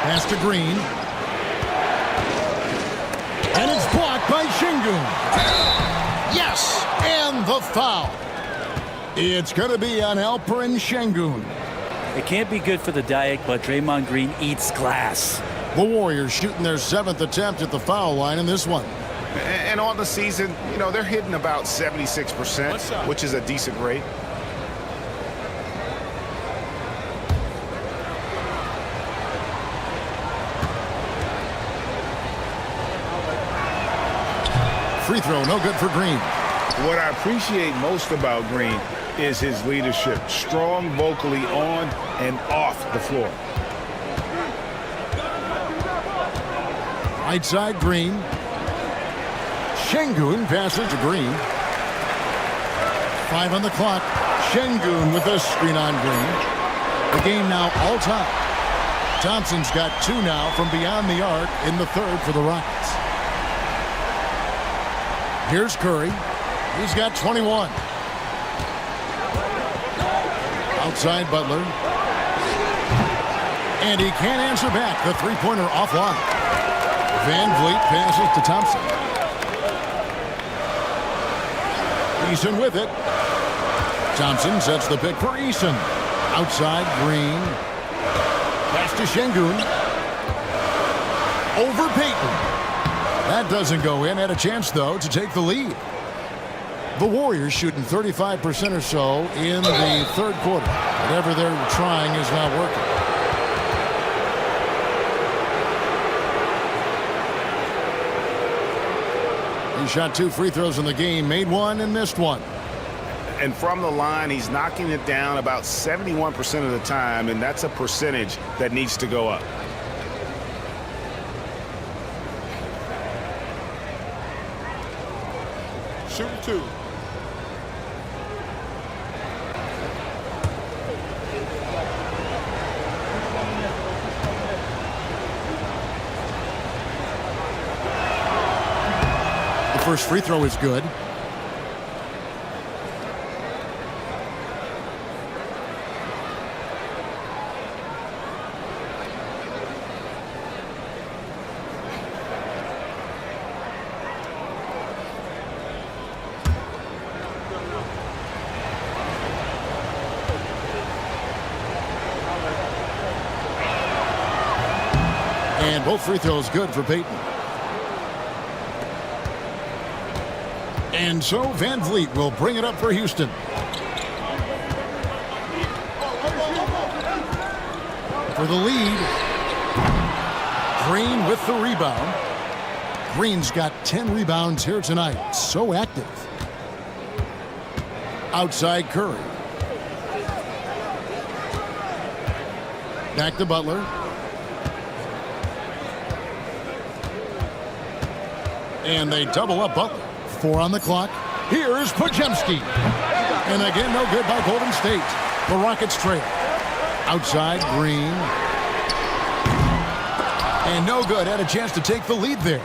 Pass to Green. And it's blocked by Şengün. Yes, and the foul. It's going to be on Alperen Şengün. It can't be good for the Diet, but Draymond Green eats glass. The Warriors shooting their 7th attempt at the foul line in this one. And on the season, you know, they're hitting about 76%, which is a decent rate. Free throw, no good for Green. What I appreciate most about Green is his leadership. Strong vocally on and off the floor. Right side, Green. Şengün passes to Green. 5 on the clock. Şengün with a screen on Green. The game now all time. Thompson's got 2 now from beyond the arc in the third for the Rockets. Here's Curry. He's got 21. Outside Butler. And he can't answer back. The three-pointer offline. Van Vliet passes to Thompson. Eason with it. Thompson sets the pick for Eason. Outside Green. Pass to Şengün. Over Payton. That doesn't go in. Had a chance, though, to take the lead. The Warriors shooting 35% or so in the third quarter. Whatever they're trying is not working. He shot 2 free throws in the game, made 1 and missed 1. And from the line, he's knocking it down about 71% of the time, and that's a percentage that needs to go up. Shooting 2. The first free throw is good. And both free throws good for Payton. And so Van Vliet will bring it up for Houston. For the lead. Green with the rebound. Green's got 10 rebounds here tonight. So active. Outside Curry. Back to Butler. And they double up Butler. 4 on the clock. Here is Podziemski. And again, no good by Golden State. The Rockets trail. Outside, Green. And no good. Had a chance to take the lead there.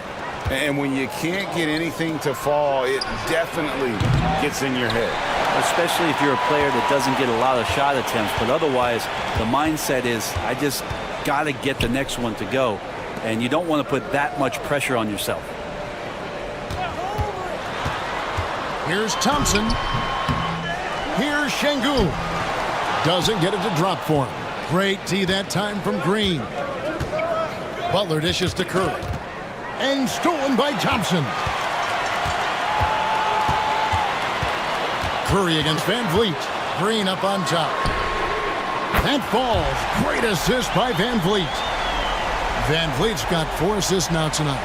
And when you can't get anything to fall, it definitely gets in your head. Especially if you're a player that doesn't get a lot of shot attempts. But otherwise, the mindset is, I just got to get the next one to go. And you don't want to put that much pressure on yourself. Here's Thompson. Here's Şengün. Doesn't get it to drop for him. Great tee that time from Green. Butler dishes to Curry. And stolen by Thompson. Curry against Van Vliet. Green up on top. That falls. Great assist by Van Vliet. Van Vliet's got 4 assists now tonight.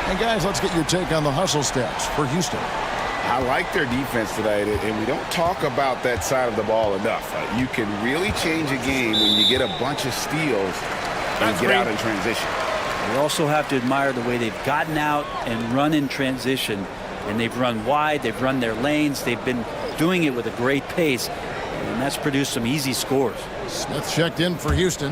And guys, let's get your take on the hustle stats for Houston. I like their defense tonight, and we don't talk about that side of the ball enough. You can really change a game when you get a bunch of steals and get out in transition. You also have to admire the way they've gotten out and run in transition. And they've run wide, they've run their lanes, they've been doing it with a great pace, and that's produced some easy scores. Smith checked in for Houston.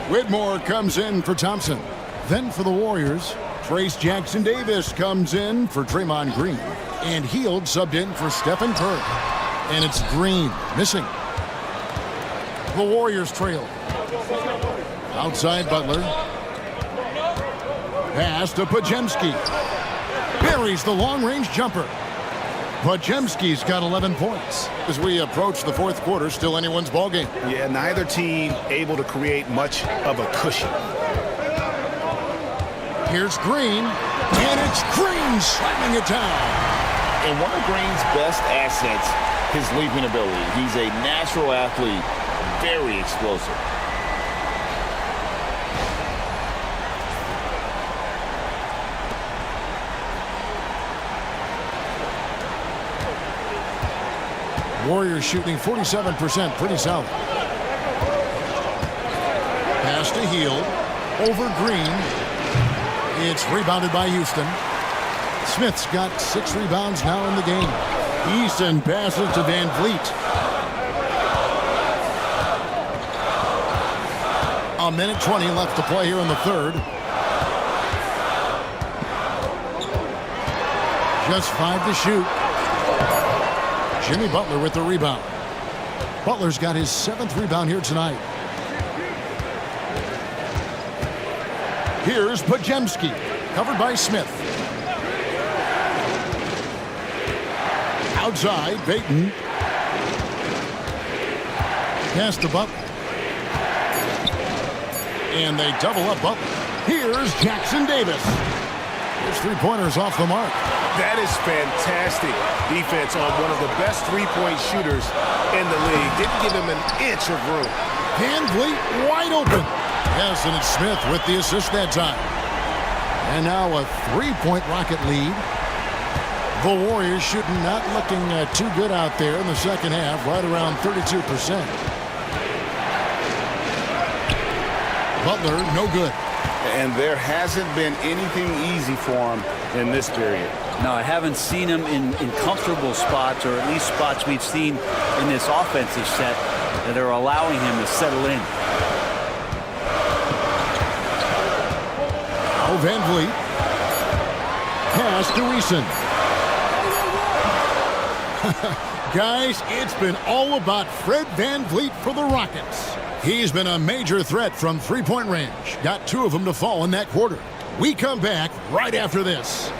Whitmore comes in for Thompson. Then for the Warriors, Trace Jackson-Davis comes in for Draymond Green. And Hield subbed in for Stephen Curry. And it's Green missing. The Warriors trail. Outside Butler. Pass to Podziemski. Buries the long-range jumper. Podziemski's got 11 points. As we approach the fourth quarter, still anyone's ballgame. Yeah, neither team able to create much of a cushion. Here's Green, and it's Green slamming it down. And one of Green's best assets, his leaping ability. He's a natural athlete, very explosive. Warriors shooting 47%, pretty solid. Pass to Hield, over Green. It's rebounded by Houston. Smith's got 6 rebounds now in the game. Eason passes to Van Vliet. A minute 20 left to play here in the third. Just 5 to shoot. Jimmy Butler with the rebound. Butler's got his 7th rebound here tonight. Here's Podziemski, covered by Smith. Outside, Payton. Pass to Butler. And they double up Butler. Here's Jackson-Davis. His three-pointers off the mark. That is fantastic defense on one of the best three-point shooters in the league. Didn't give him an inch of room. Van Vliet wide open. Yes, and it's Smith with the assist that time. And now a 3-point Rocket lead. The Warriors shooting not looking too good out there in the second half, right around 32%. Butler, no good. And there hasn't been anything easy for him in this period. No, I haven't seen him in comfortable spots, or at least spots we've seen in this offensive set that are allowing him to settle in. Oh, Van Vliet. Pass to Eason. Guys, it's been all about Fred Van Vliet for the Rockets. He's been a major threat from three-point range. Got 2 of them to fall in that quarter. We come back right after this.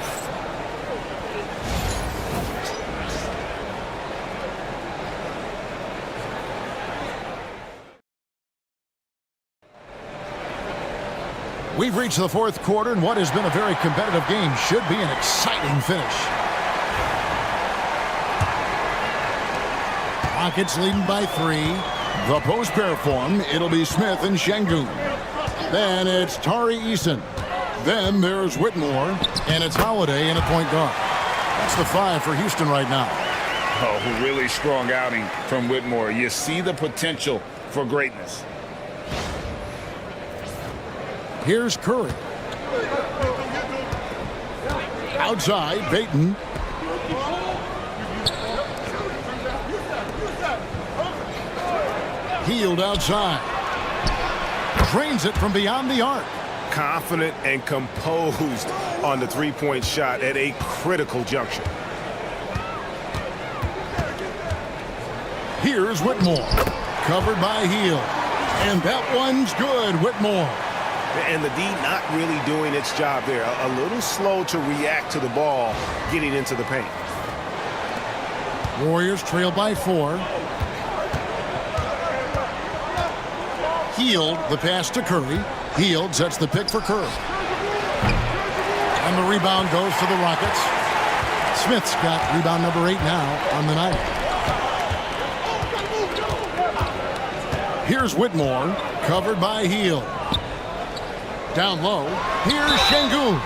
We've reached the fourth quarter, and what has been a very competitive game should be an exciting finish. Rockets leading by 3. The post pair form, it'll be Smith and Şengün. Then it's Tari Eason. Then there's Whitmore, and it's Holiday in at point guard. That's the 5 for Houston right now. Oh, really strong outing from Whitmore. You see the potential for greatness. Here's Curry. Outside, Payton. Hield outside. Drains it from beyond the arc. Confident and composed on the three-point shot at a critical juncture. Here's Whitmore. Covered by Hield. And that one's good, Whitmore. And the D not really doing its job there. A little slow to react to the ball getting into the paint. Warriors trail by 4. Hield, the pass to Curry. Hield sets the pick for Curry. And the rebound goes to the Rockets. Smith's got rebound number 8 now on the night. Here's Whitmore, covered by Heel. Down low, here's Şengün.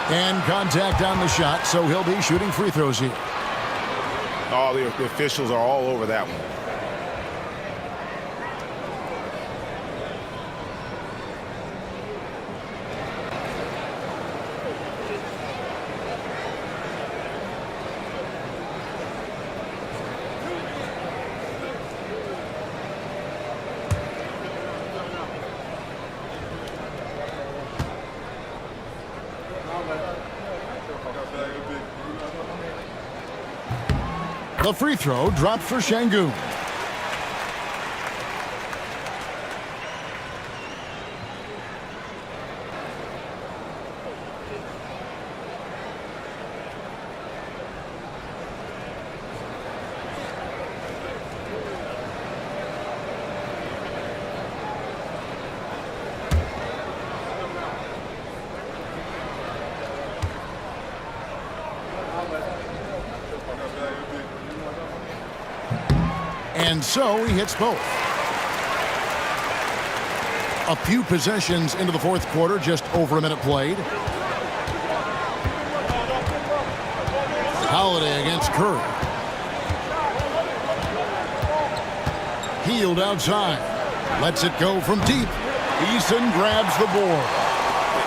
And contact on the shot, so he'll be shooting free throws here. Oh, the officials are all over that one. The free throw dropped for Şengün. And so he hits both. A few possessions into the fourth quarter, just over a minute played. Holiday against Curry. Healed outside. Lets it go from deep. Eason grabs the board.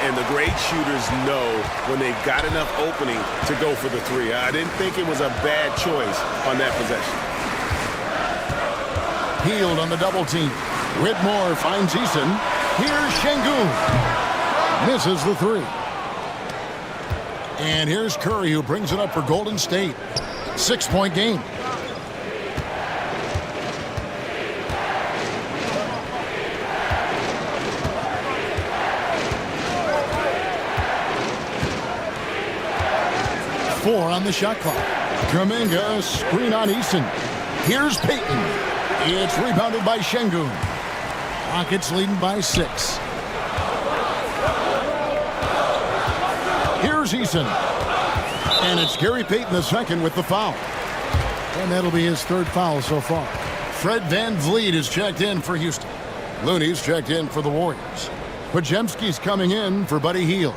And the great shooters know when they've got enough opening to go for the three. I didn't think it was a bad choice on that possession. Healed on the double team. Whitmore finds Eason. Here's Şengün. Misses the three. And here's Curry, who brings it up for Golden State. 6-point game. Four on the shot clock. Kuminga, screen on Eason. Here's Payton. It's rebounded by Şengün. Rockets leading by 6. Here's Eason. And it's Gary Payton II with the foul. And that'll be his third foul so far. Fred VanVleet is checked in for Houston. Looney's checked in for the Warriors. Podziemski's coming in for Buddy Hield.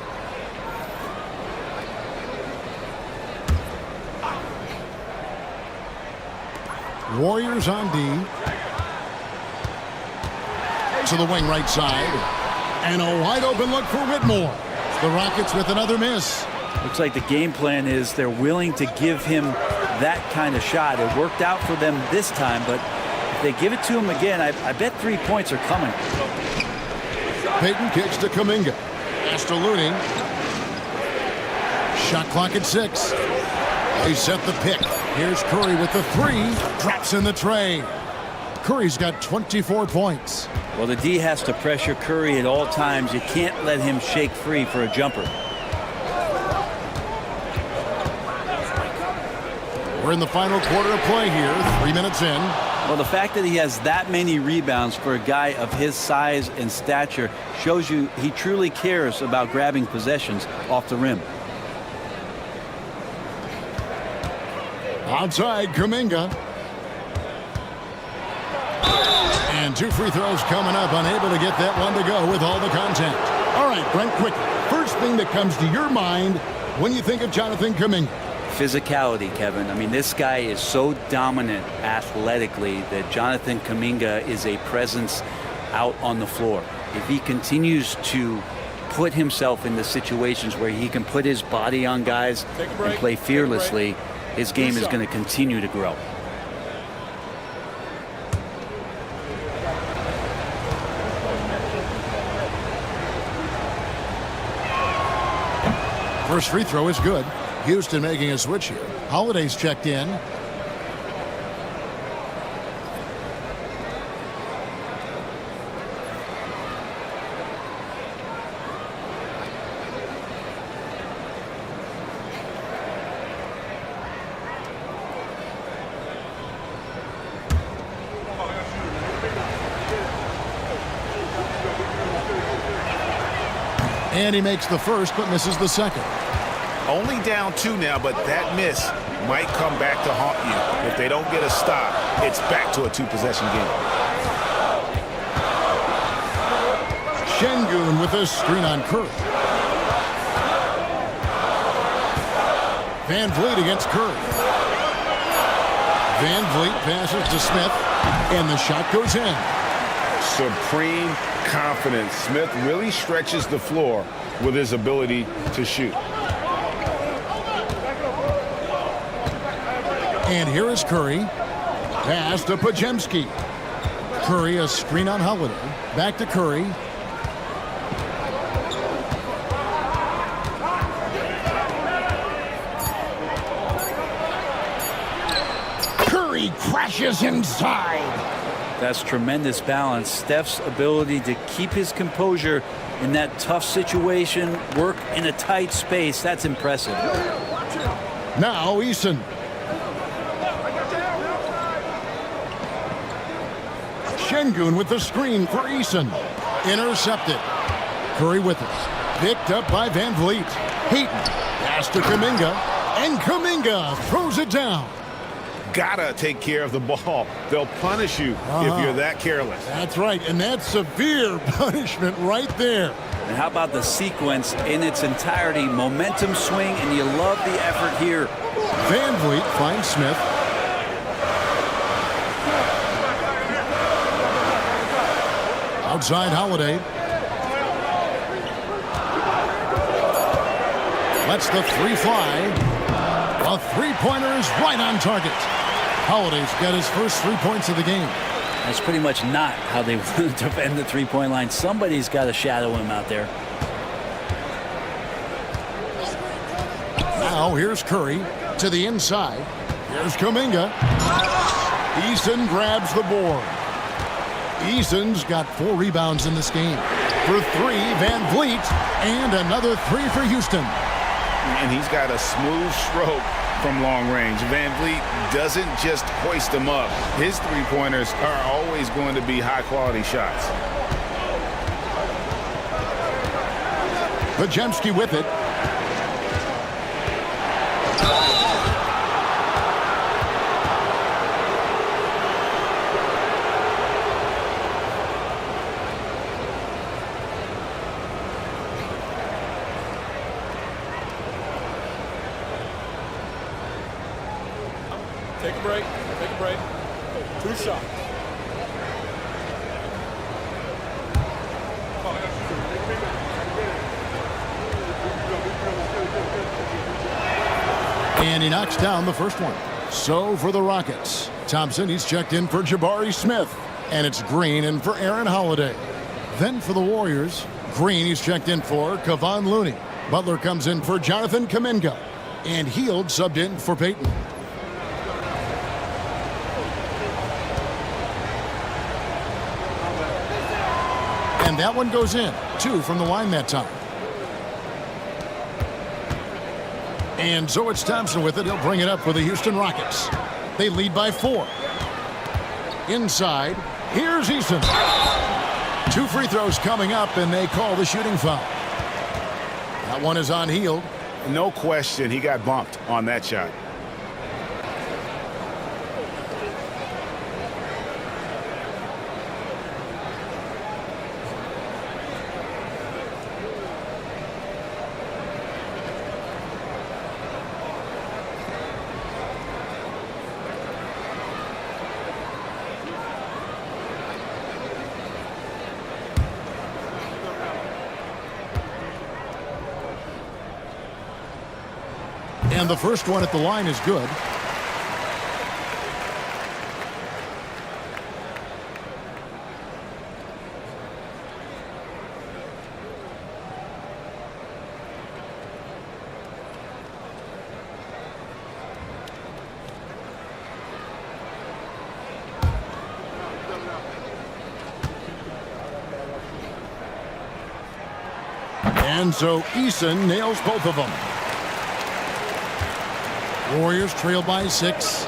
Warriors on D. To the wing right side. And a wide open look for Whitmore. The Rockets with another miss. Looks like the game plan is they're willing to give him that kind of shot. It worked out for them this time, but if they give it to him again, I bet 3 points are coming. Payton kicks to Kuminga. Pass to Looney. Shot clock at 6. They set the pick. Here's Curry with the three. Drops in the tray. Curry's got 24 points. Well, the D has to pressure Curry at all times. You can't let him shake free for a jumper. We're in the final quarter of play here. 3 minutes in. Well, the fact that he has that many rebounds for a guy of his size and stature shows you he truly cares about grabbing possessions off the rim. Outside, Kuminga. And 2 free throws coming up. Unable to get that one to go with all the contact. All right, Brent, quick. First thing that comes to your mind when you think of Jonathan Kuminga. Physicality, Kevin. I mean, this guy is so dominant athletically that Jonathan Kuminga is a presence out on the floor. If he continues to put himself in the situations where he can put his body on guys and play fearlessly, his game is going to continue to grow. First free throw is good. Houston making a switch here. Holiday's checked in. And he makes the first, but misses the second. Only down 2 now, but that miss might come back to haunt you. If they don't get a stop, it's back to a 2-possession game. Şengün with a screen on Curry. Van Vliet against Curry. Van Vliet passes to Smith, and the shot goes in. Supreme confidence. Smith really stretches the floor with his ability to shoot. And here is Curry. Pass to Podziemski. Curry, a screen on Holiday. Back to Curry. Curry crashes inside. That's tremendous balance. Steph's ability to keep his composure in that tough situation, work in a tight space, that's impressive. Now Eason. Şengün with the screen for Eason. Intercepted. Curry with it. Picked up by Van Vliet. Hayton. Pass to Kuminga. And Kuminga throws it down. Gotta take care of the ball. They'll punish you if you're that careless. That's right, and that's severe punishment right there. And how about the sequence in its entirety? Momentum swing, and you love the effort here. Van Vliet finds Smith. Outside Holiday. Lets the three fly. A three-pointer is right on target. Holiday's got his first 3 points of the game. That's pretty much not how they want to defend the three-point line. Somebody's got to shadow him out there. Now here's Curry to the inside. Here's Kuminga. Eason grabs the board. Eason's got 4 rebounds in this game. For 3, Van Vliet, and another 3 for Houston. And he's got a smooth stroke from long range. Van Vliet doesn't just hoist them up. His three-pointers are always going to be high-quality shots. Podziemski with it. Take a break. Take a break. 2 shots. And he knocks down the first one. So for the Rockets, Thompson, he's checked in for Jabari Smith. And it's Green in for Aaron Holiday. Then for the Warriors, Green, he's checked in for Kevon Looney. Butler comes in for Jonathan Kuminga. And Hield subbed in for Payton. And that one goes in. 2 from the line that time. And so it's Thompson with it. He'll bring it up for the Houston Rockets. They lead by 4. Inside, here's Eason. 2 free throws coming up, and they call the shooting foul. That one is on Hield. No question, he got bumped on that shot. And the first one at the line is good. And so Eason nails both of them. Warriors trail by 6.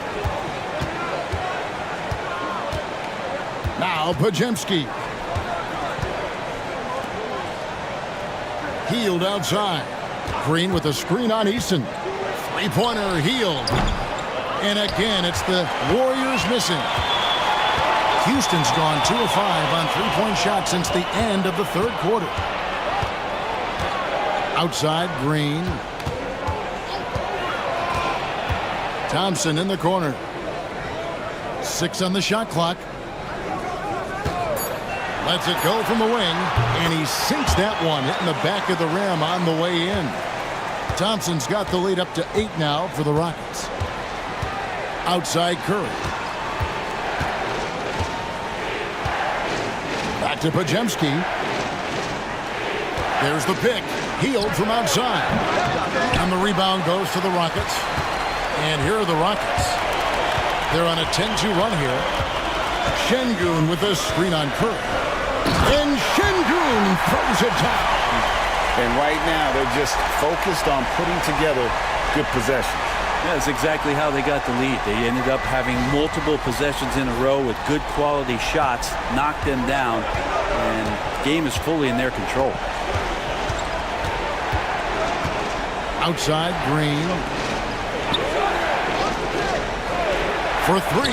Now Podziemski. Hield outside. Green with a screen on Eason. Three-pointer Hield. And again, it's the Warriors missing. Houston's gone 2 of 5 on three-point shots since the end of the third quarter. Outside, Green. Thompson in the corner. 6 on the shot clock. Lets it go from the wing, and he sinks that one, hitting the back of the rim on the way in. Thompson's got the lead up to 8 now for the Rockets. Outside, Curry. Back to Pajemski. There's the pick. Healed from outside. And the rebound goes to the Rockets. And here are the Rockets. They're on a 10-2 run here. Şengün with a screen on Curry. And Şengün throws it down. And right now, they're just focused on putting together good possessions. That's exactly how they got the lead. They ended up having multiple possessions in a row with good quality shots, knocked them down, and the game is fully in their control. Outside, Green. For 3.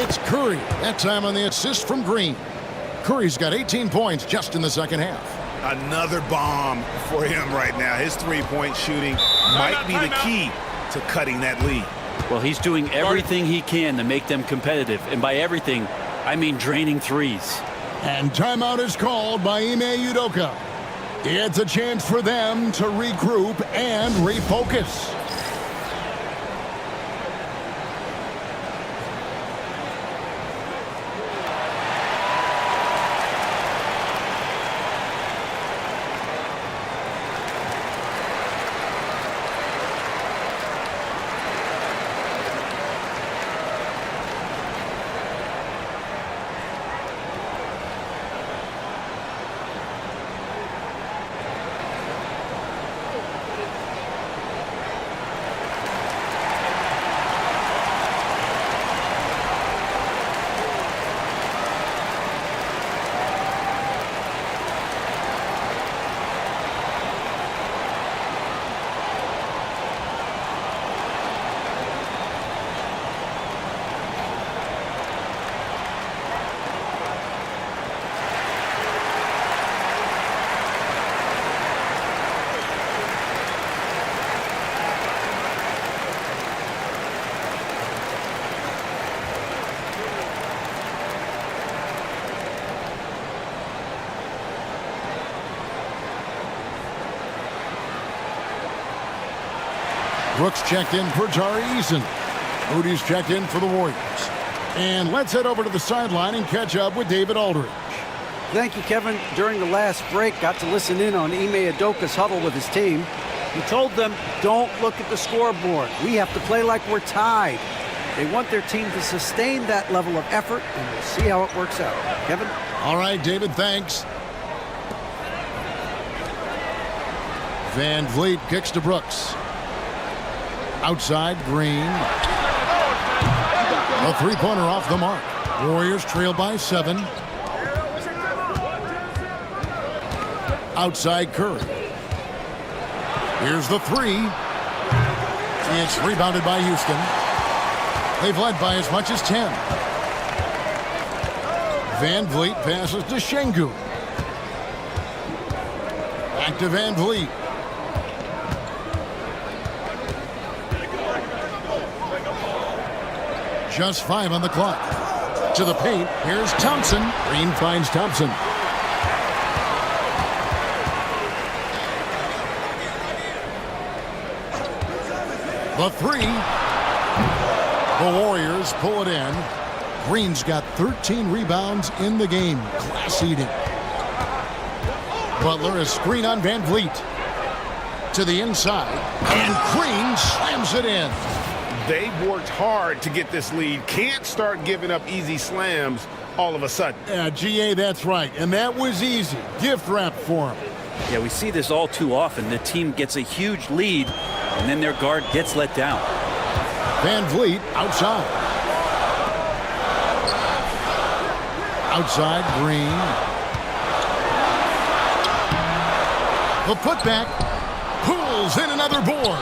It's Curry. That time on the assist from Green. Curry's got 18 points just in the second half. Another bomb for him right now. His three-point shooting might be the key to cutting that lead. Well, he's doing everything he can to make them competitive. And by everything, I mean draining threes. And timeout is called by Ime Udoka. It's a chance for them to regroup and refocus. Brooks checked in for Tari Eason. Moody's checked in for the Warriors. And let's head over to the sideline and catch up with David Aldridge. Thank you, Kevin. During the last break, got to listen in on Ime Udoka's huddle with his team. He told them, don't look at the scoreboard. We have to play like we're tied. They want their team to sustain that level of effort, and we'll see how it works out. Kevin? All right, David, thanks. Van Vliet kicks to Brooks. Outside, Green. A three-pointer off the mark. Warriors trail by 7. Outside, Curry. Here's the 3. It's rebounded by Houston. They've led by as much as 10. Van Vliet passes to Şengün. Back to Van Vliet. Just 5 on the clock. To the paint. Here's Thompson. Green finds Thompson. The 3. The Warriors pull it in. Green's got 13 rebounds in the game. Class eating. Butler, a screen on Van Vliet. To the inside. And Green slams it in. They've worked hard to get this lead. Can't start giving up easy slams all of a sudden. Yeah, GA, that's right. And that was easy. Gift wrap for him. Yeah, we see this all too often. The team gets a huge lead, and then their guard gets let down. Van Vliet outside. Outside, Green. The putback. Pulls in another board.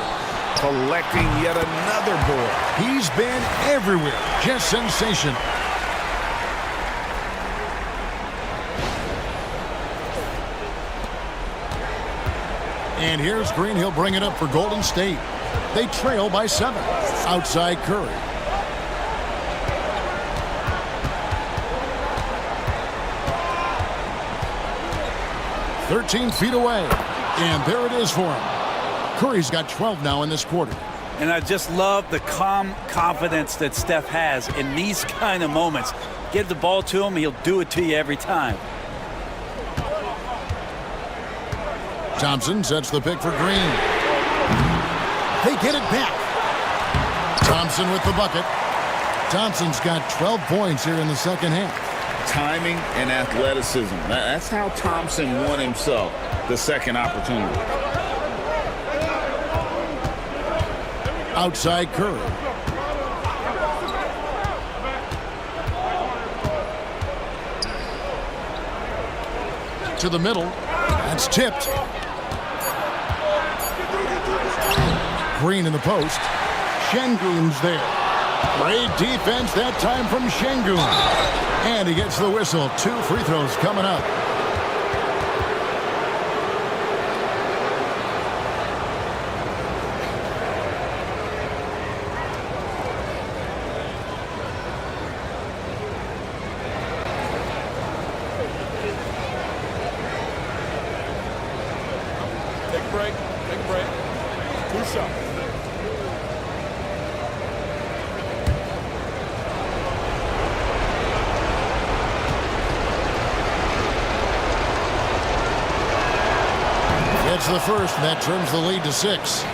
collecting yet another board. He's been everywhere. Just sensational. And here's Green. He'll bring it up for Golden State. They trail by 7. Outside Curry. "13 feet away." And there it is for him. Curry's got 12 now in this quarter. And I just love the calm confidence that Steph has in these kind of moments. Give the ball to him, he'll do it to you every time. Thompson sets the pick for Green. They get it back. Thompson with the bucket. Thompson's got 12 points here in the second half. Timing and athleticism. That's how Thompson won himself the second opportunity. Outside Curry. To the middle. That's tipped. Green in the post. Şengün's there. Great defense that time from Şengün. And he gets the whistle. 2 free throws coming up. Take a break. Take a break. 2 shots. Gets the first, and that turns the lead to 6.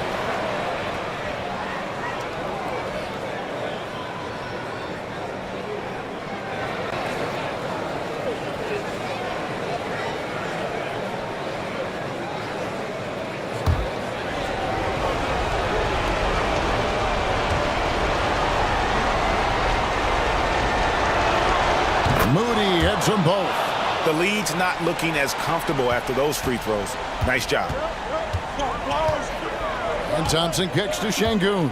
Moody hits them both. The lead's not looking as comfortable after those free throws. Nice job. And Thompson kicks to Şengün.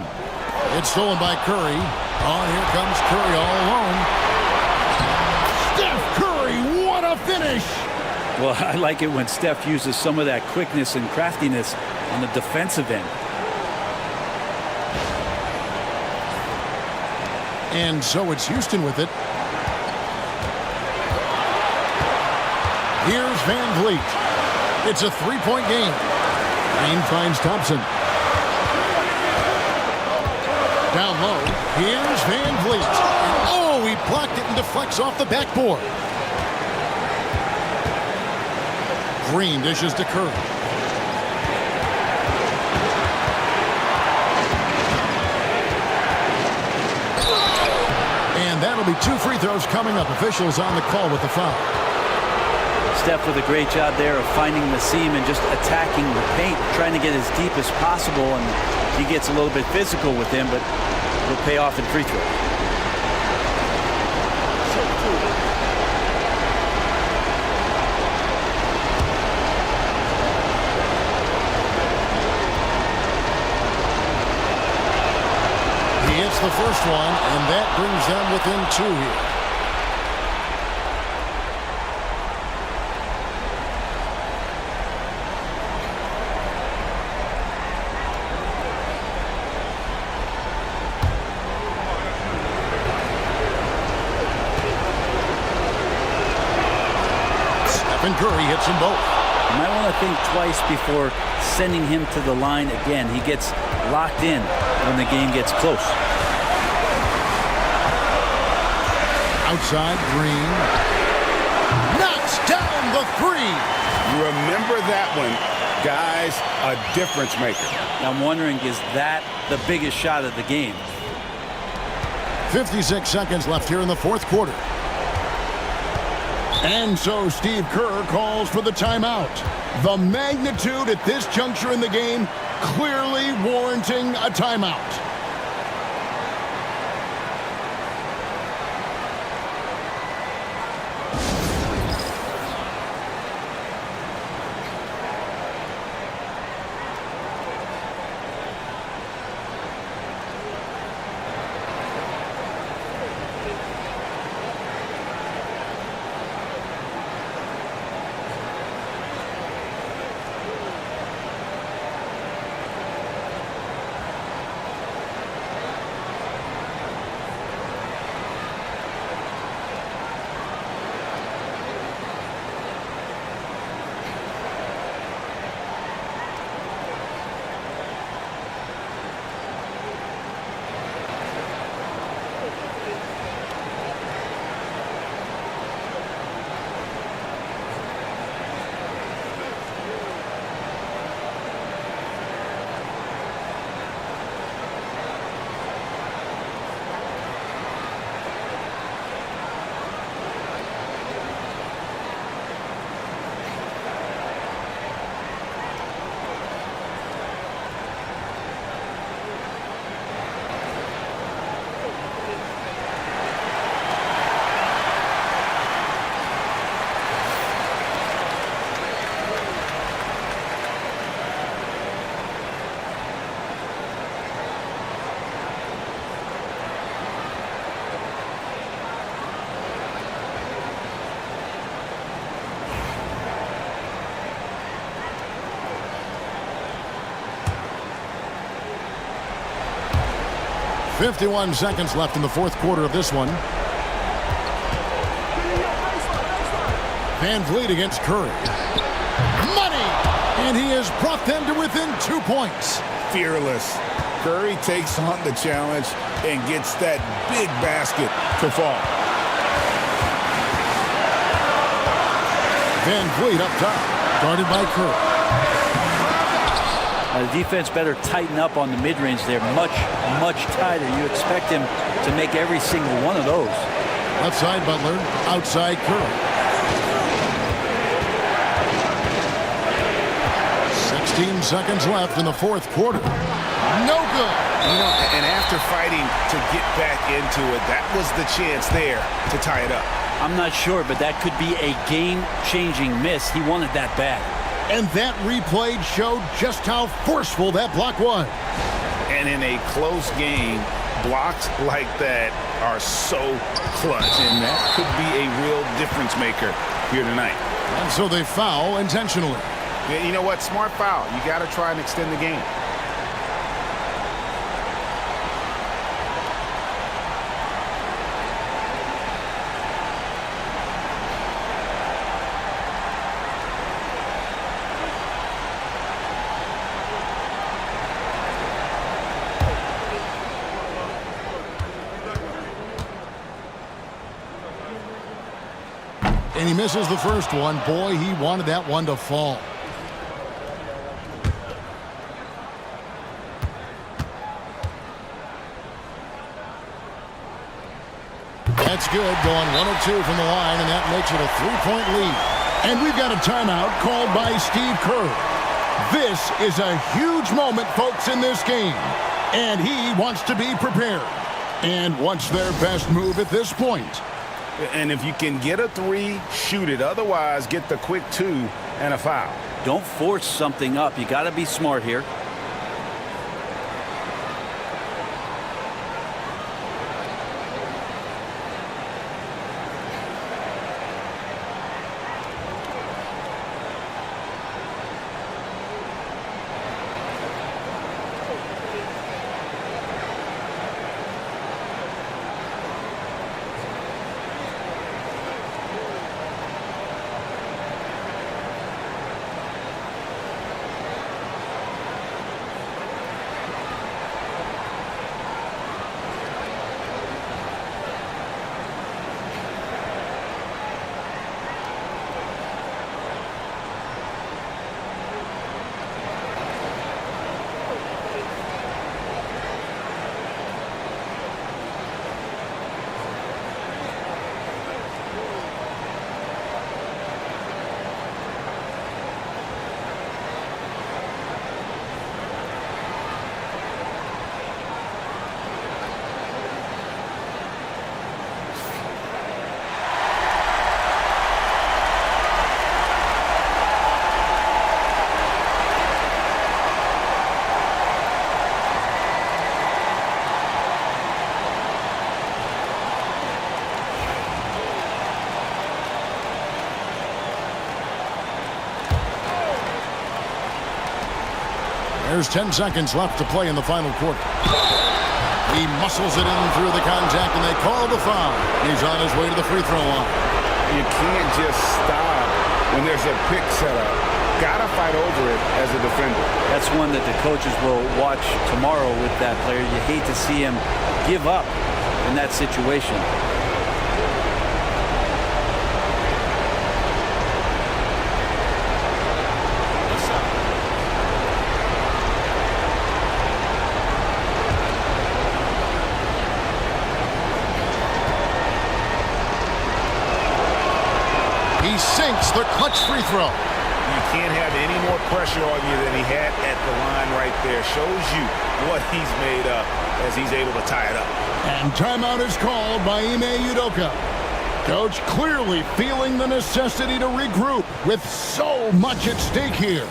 It's stolen by Curry. Oh, here comes Curry all alone. Steph Curry, what a finish! Well, I like it when Steph uses some of that quickness and craftiness on the defensive end. And so it's Houston with it. Here's Van Vliet. It's a 3-point game. Green finds Thompson. Down low. Here's Van Vliet. Oh, he blocked it and deflects off the backboard. Green dishes to Curry. And that'll be 2 free throws coming up. Officials on the call with the foul. Steph with a great job there of finding the seam and just attacking the paint, trying to get as deep as possible, and he gets a little bit physical with him, but it'll pay off in free throw. He hits the first one, and that brings them within 2 here. And Curry hits them both. You might want to think twice before sending him to the line again. He gets locked in when the game gets close. Outside, Green. Knocks down the 3. Remember that one. Guys, a difference maker. I'm wondering, is that the biggest shot of the game? 56 seconds left here in the fourth quarter. And so Steve Kerr calls for the timeout. The magnitude at this juncture in the game clearly warranting a timeout. 51 seconds left in the fourth quarter of this one. Van Vliet against Curry. Money! And he has brought them to within 2 points. Fearless. Curry takes on the challenge and gets that big basket to fall. Van Vliet up top, guarded by Curry. The defense better tighten up on the mid-range there. Much tighter. You expect him to make every single one of those. Left side Butler, outside Curry. 16 seconds left in the fourth quarter. No good. You know, and after fighting to get back into it, that was the chance there to tie it up. I'm not sure, but that could be a game-changing miss. He wanted that bad. And that replay showed just how forceful that block was. And in a close game, blocks like that are so clutch, and that could be a real difference maker here tonight. And so they foul intentionally. Yeah, you know what? Smart foul. You got to try and extend the game. And he misses the first one. Boy, he wanted that one to fall. That's good, going 1 of 2 from the line, and that makes it a 3-point lead. And we've got a timeout called by Steve Kerr. This is a huge moment, folks, in this game. And he wants to be prepared and wants their best move at this point. And if you can get a 3, shoot it. Otherwise, get the quick 2 and a foul. Don't force something up. You got to be smart here. There's 10 seconds left to play in the final quarter. He muscles it in through the contact, and they call the foul. He's on his way to the free throw line. You can't just stop when there's a pick set up. Got to fight over it as a defender. That's one that the coaches will watch tomorrow with that player. You hate to see him give up in that situation. He sinks the clutch free throw. You can't have any more pressure on you than he had at the line right there. Shows you what he's made up as he's able to tie it up. And timeout is called by Ime Udoka. Coach clearly feeling the necessity to regroup with so much at stake here.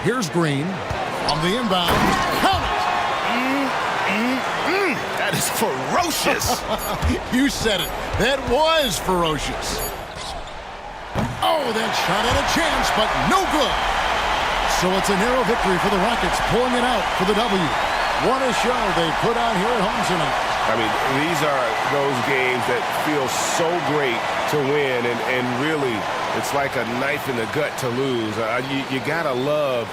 Here's Green on the inbound. Count it! That is ferocious. You said it. That was ferocious. Oh, that shot had a chance, but no good. So it's a narrow victory for the Rockets, pulling it out for the W. What a show they put on here at home tonight. I mean, these are those games that feel so great to win, and really, it's like a knife in the gut to lose. You gotta love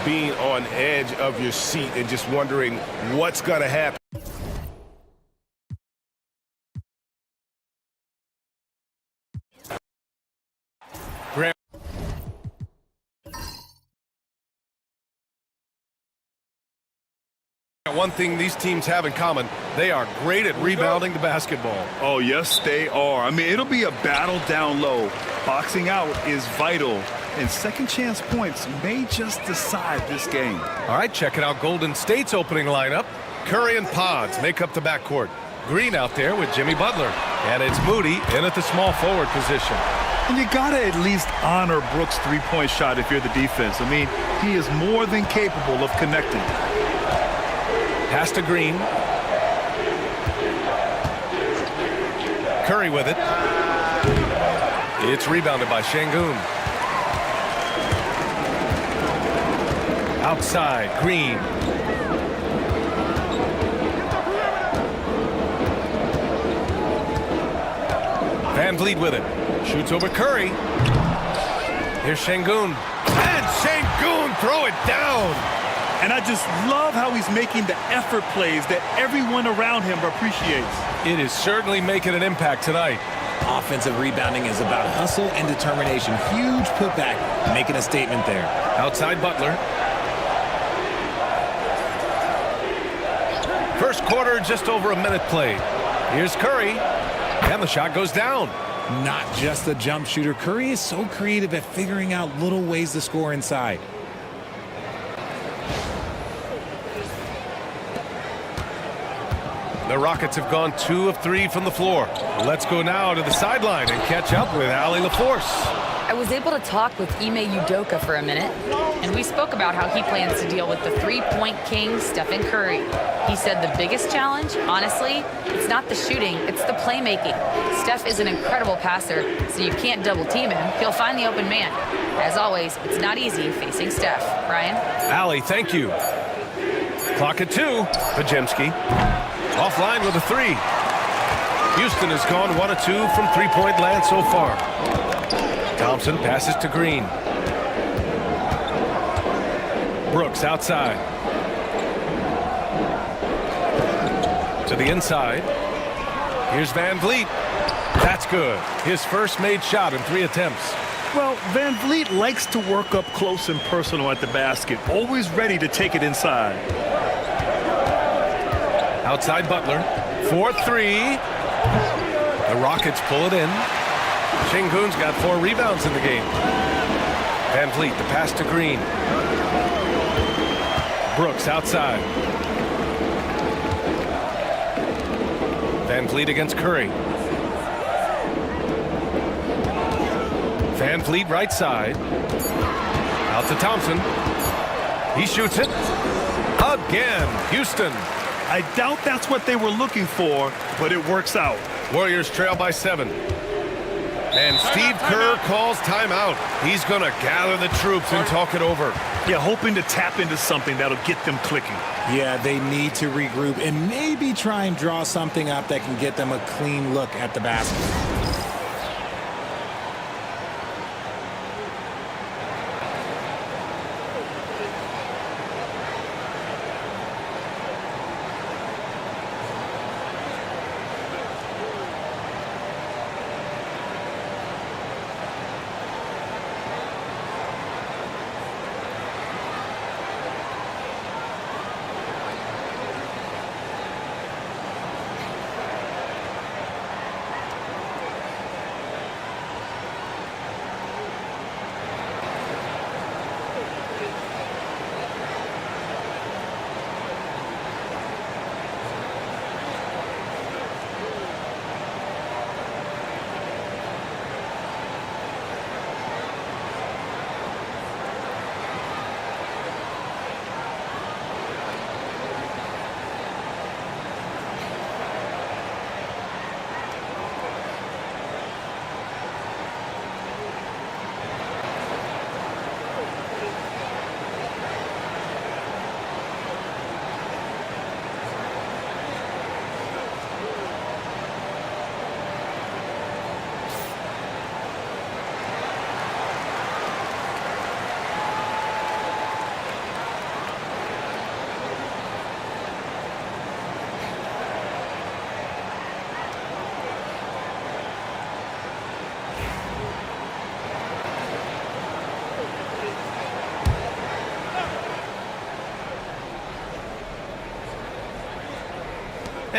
being on edge of your seat and just wondering what's gonna happen. One thing these teams have in common, they are great at rebounding the basketball. Oh, yes, they are. I mean, it'll be a battle down low. Boxing out is vital, and second chance points may just decide this game. All right, checking out Golden State's opening lineup. Curry and Pods make up the backcourt. Green out there with Jimmy Butler. And it's Moody in at the small forward position. And you got to at least honor Brooks' three-point shot if you're the defense. I mean, he is more than capable of connecting. Pass to Green. Curry with it. It's rebounded by Şengün. Outside, Green. Van Vliet with it. Shoots over Curry. Here's Şengün. And Şengün throw it down. And I just love how he's making the effort plays that everyone around him appreciates. It is certainly making an impact tonight. Offensive rebounding is about hustle and determination. Huge putback, making a statement there. Outside Butler. First quarter, just over a minute played. Here's Curry. And the shot goes down. Not just a jump shooter. Curry is so creative at figuring out little ways to score inside. The Rockets have gone 2 of 3 from the floor. Let's go now to the sideline and catch up with Allie LaForce. I was able to talk with Ime Udoka for a minute, and we spoke about how he plans to deal with the three-point king, Stephen Curry. He said the biggest challenge, honestly, it's not the shooting, it's the playmaking. Steph is an incredible passer, so you can't double-team him. He'll find the open man. As always, it's not easy facing Steph. Ryan? Allie, thank you. Clock at 2. Podziemski. Offline with a 3. Houston has gone 1 of 2 from three-point land so far. Thompson passes to Green. Brooks outside. To the inside. Here's Van Vliet. That's good. His first made shot in 3 attempts. Well, Van Vliet likes to work up close and personal at the basket, always ready to take it inside. Outside Butler. 4-3. The Rockets pull it in. Şengün's got 4 rebounds in the game. Van Vliet, the pass to Green. Brooks outside. Van Vliet against Curry. Van Vliet right side. Out to Thompson. He shoots it. Again, Houston. I doubt that's what they were looking for, but it works out. Warriors trail by 7. And Steve Kerr calls timeout. He's going to gather the troops and talk it over. Yeah, hoping to tap into something that'll get them clicking. Yeah, they need to regroup and maybe try and draw something up that can get them a clean look at the basket.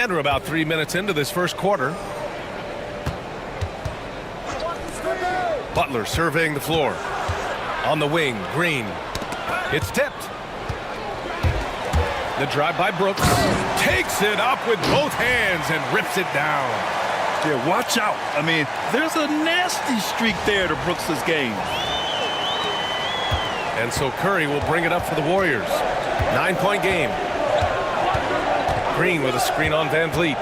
And we're about 3 minutes into this first quarter. Butler surveying the floor. On the wing, Green. It's tipped. The drive by Brooks. Takes it up with both hands and rips it down. Yeah, watch out. I mean, there's a nasty streak there to Brooks' game. And so Curry will bring it up for the Warriors. 9-point game. Green with a screen on Van Vliet.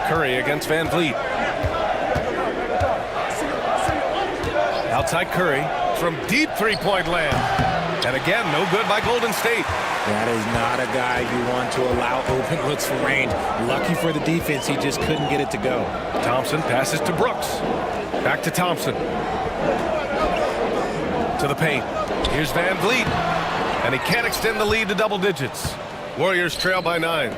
Curry against Van Vliet. Outside Curry from deep three-point land. And again, no good by Golden State. That is not a guy you want to allow open looks for range. Lucky for the defense, he just couldn't get it to go. Thompson passes to Brooks. Back to Thompson. To the paint. Here's Van Vliet. And he can't extend the lead to double digits. Warriors trail by 9.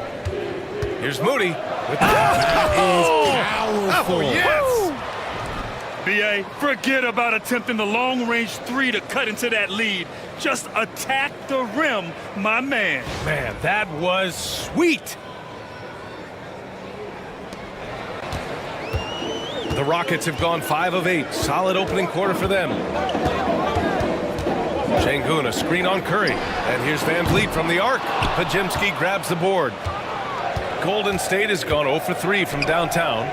Here's Moody. With that is powerful. Oh, yes! B.A., forget about attempting the long-range 3 to cut into that lead. Just attack the rim, my man. Man, that was sweet. The Rockets have gone 5 of 8. Solid opening quarter for them. Şengün, a screen on Curry. And here's Van Vliet from the arc. Podziemski grabs the board. Golden State has gone 0 for 3 from downtown.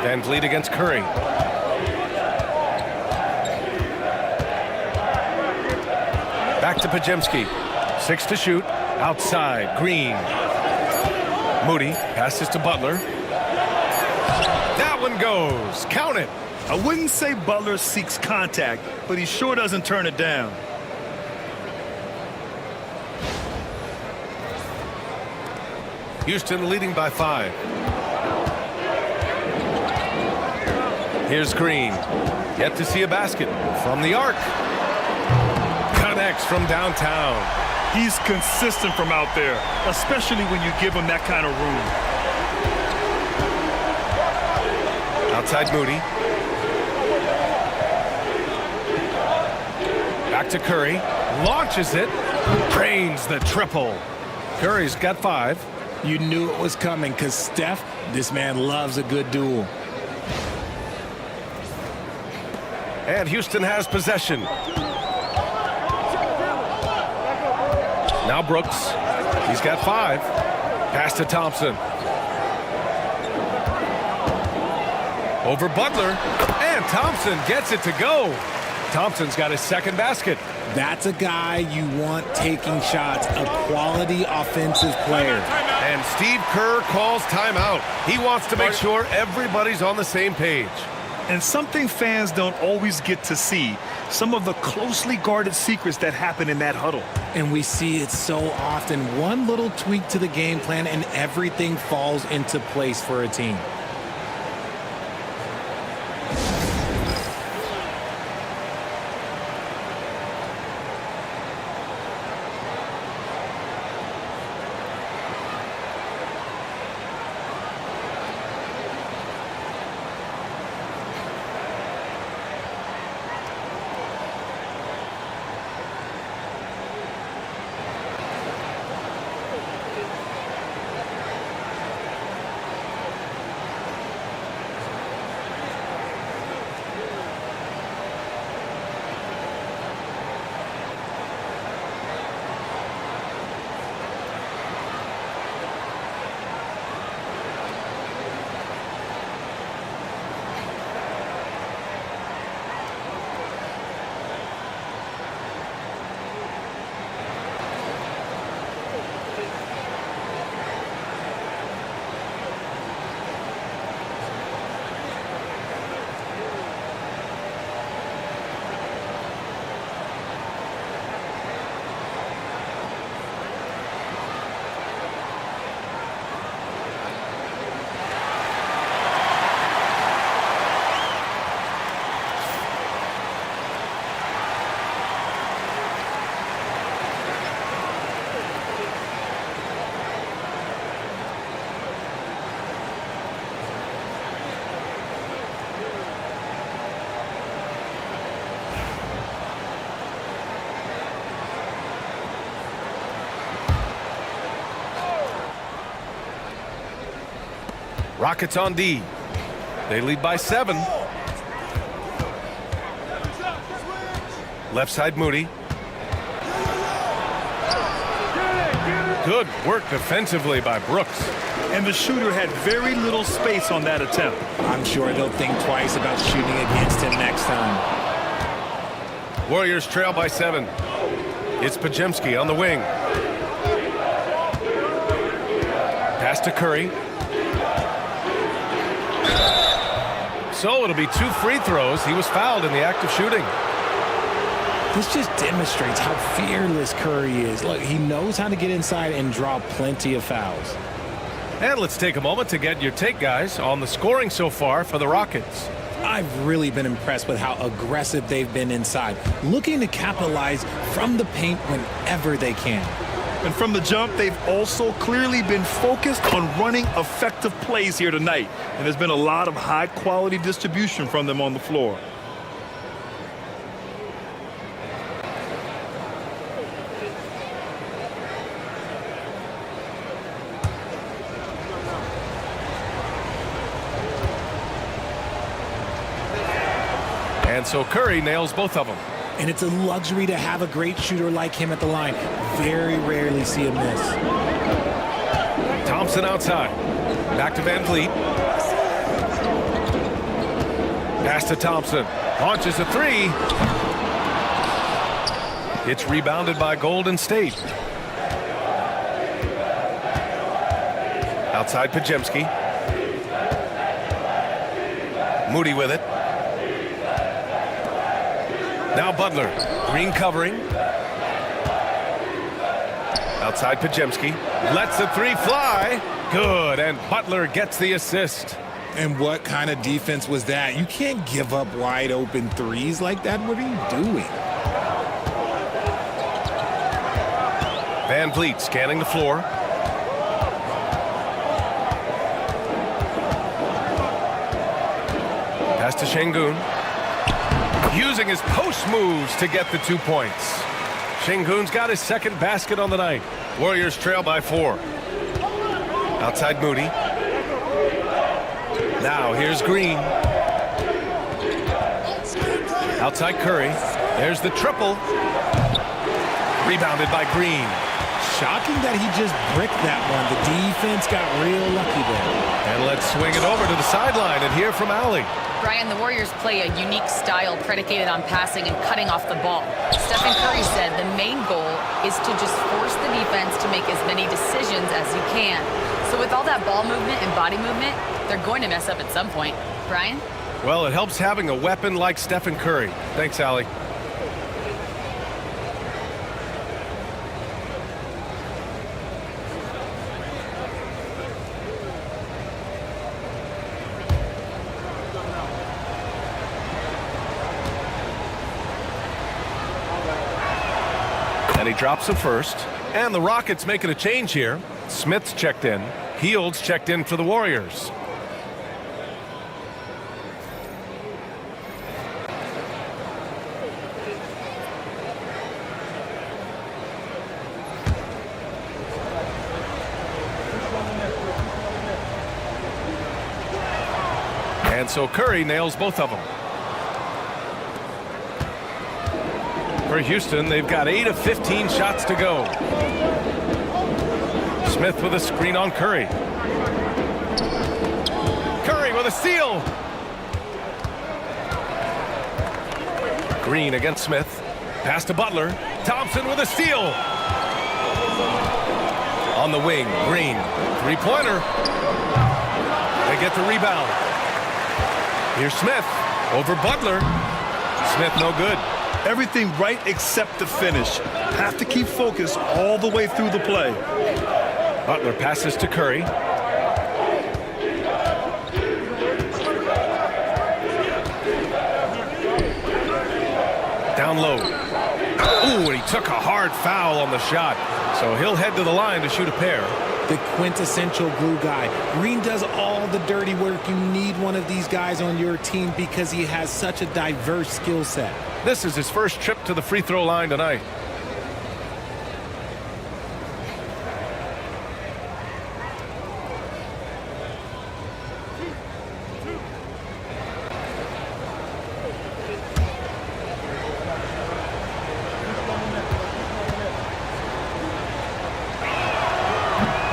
Van Vliet against Curry. Back to Podziemski. 6 to shoot. Outside. Green. Moody passes to Butler. That one goes. Count it. I wouldn't say Butler seeks contact, but he sure doesn't turn it down. Houston leading by 5. Here's Green. Yet to see a basket from the arc. Connects from downtown. He's consistent from out there, especially when you give him that kind of room. Outside Moody. Back to Curry. Launches it. Drains the triple. Curry's got 5. You knew it was coming because Steph, this man loves a good duel. And Houston has possession. Now Brooks. He's got 5. Pass to Thompson. Over Butler. And Thompson gets it to go. Thompson's got his second basket. That's a guy you want taking shots, a quality offensive player. And Steve Kerr calls timeout. He wants to make sure everybody's on the same page. And something fans don't always get to see, some of the closely guarded secrets that happen in that huddle. And we see it so often. One little tweak to the game plan and everything falls into place for a team. Rockets on D. They lead by 7. Left side Moody. Good work defensively by Brooks. And the shooter had very little space on that attempt. I'm sure they'll think twice about shooting against him next time. Warriors trail by 7. It's Podziemski on the wing. Pass to Curry. So it'll be 2 free throws. He was fouled in the act of shooting. This just demonstrates how fearless Curry is. Look, he knows how to get inside and draw plenty of fouls. And let's take a moment to get your take, guys, on the scoring so far for the Rockets. I've really been impressed with how aggressive they've been inside, looking to capitalize from the paint whenever they can. And from the jump, they've also clearly been focused on running effective plays here tonight. And there's been a lot of high-quality distribution from them on the floor. And so Curry nails both of them. And it's a luxury to have a great shooter like him at the line. Very rarely see him miss. Thompson outside. Back to Van Vliet. Pass to Thompson. Launches a 3. It's rebounded by Golden State. Outside Podziemski. Moody with it. Now Butler. Green covering. Outside Podziemski. Lets the 3 fly. Good. And Butler gets the assist. And what kind of defense was that? You can't give up wide open threes like that. What are you doing? Van Vliet scanning the floor. Pass to Şengün. Using his post moves to get the 2 points. Şengün's got his second basket on the night. Warriors trail by 4. Outside Moody. Now here's Green. Outside Curry. There's the triple. Rebounded by Green. Shocking that he just bricked that one. The defense got real lucky there. And let's swing it over to the sideline and hear from Allie. Brian, the Warriors play a unique style predicated on passing and cutting off the ball. Stephen Curry said the main goal is to just force the defense to make as many decisions as you can. So with all that ball movement and body movement, they're going to mess up at some point. Brian? Well, it helps having a weapon like Stephen Curry. Thanks, Allie. And he drops the first. And the Rockets making a change here. Smith's checked in. Heald's checked in for the Warriors. And so Curry nails both of them. For Houston, they've got 8 of 15 shots to go. Smith with a screen on Curry. Curry with a steal. Green against Smith. Pass to Butler. Thompson with a steal. On the wing, Green. 3-pointer. They get the rebound. Here's Smith over Butler. Smith no good. Everything right except the finish. Have to keep focused all the way through the play. Butler passes to Curry. Down low. Ooh, and he took a hard foul on the shot. So he'll head to the line to shoot a pair. The quintessential glue guy. Green does all the dirty work. You need one of these guys on your team because he has such a diverse skill set. This is his first trip to the free throw line tonight.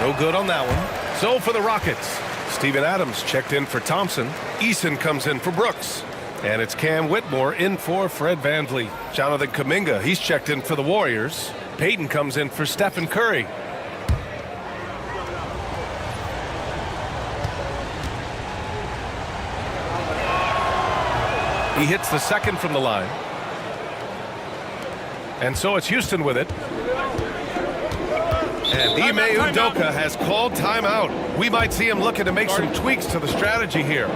No good on that one. So for the Rockets, Steven Adams checked in for Thompson. Eason comes in for Brooks. And it's Cam Whitmore in for Fred VanVleet. Jonathan Kuminga, he's checked in for the Warriors. Payton comes in for Stephen Curry. He hits the second from the line. And so it's Houston with it. And Ime Udoka has called timeout. We might see him looking to make some tweaks to the strategy here.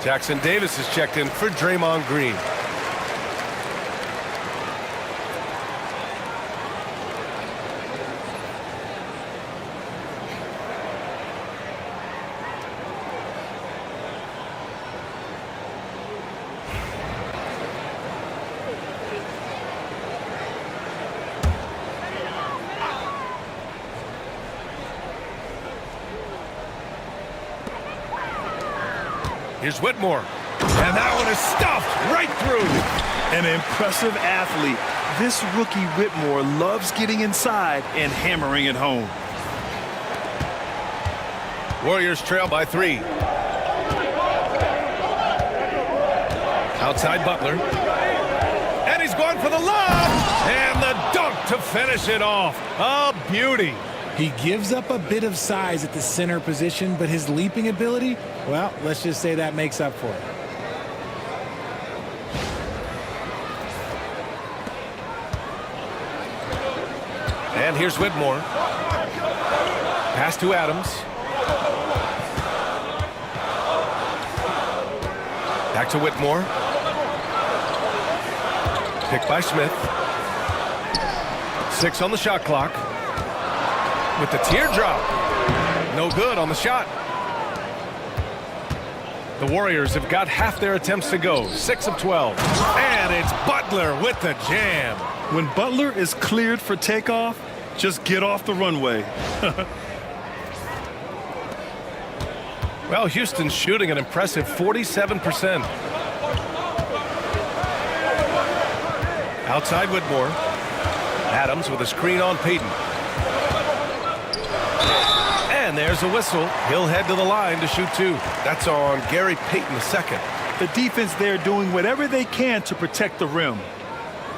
Jackson Davis is checked in for Draymond Green. Here's Whitmore. And that one is stuffed right through. An impressive athlete. This rookie Whitmore loves getting inside and hammering it home. Warriors trail by 3. Outside Butler. And he's going for the lob. And the dunk to finish it off. A beauty. He gives up a bit of size at the center position, but his leaping ability, well, let's just say that makes up for it. And here's Whitmore. Pass to Adams. Back to Whitmore. Picked by Smith. 6 on the shot clock. With the teardrop. No good on the shot. The Warriors have got half their attempts to go. 6 of 12. And it's Butler with the jam. When Butler is cleared for takeoff, just get off the runway. Well, Houston's shooting an impressive 47%. Outside Whitmore. Adams with a screen on Payton. And there's a whistle. He'll head to the line to shoot 2. That's on Gary Payton II. The defense there doing whatever they can to protect the rim.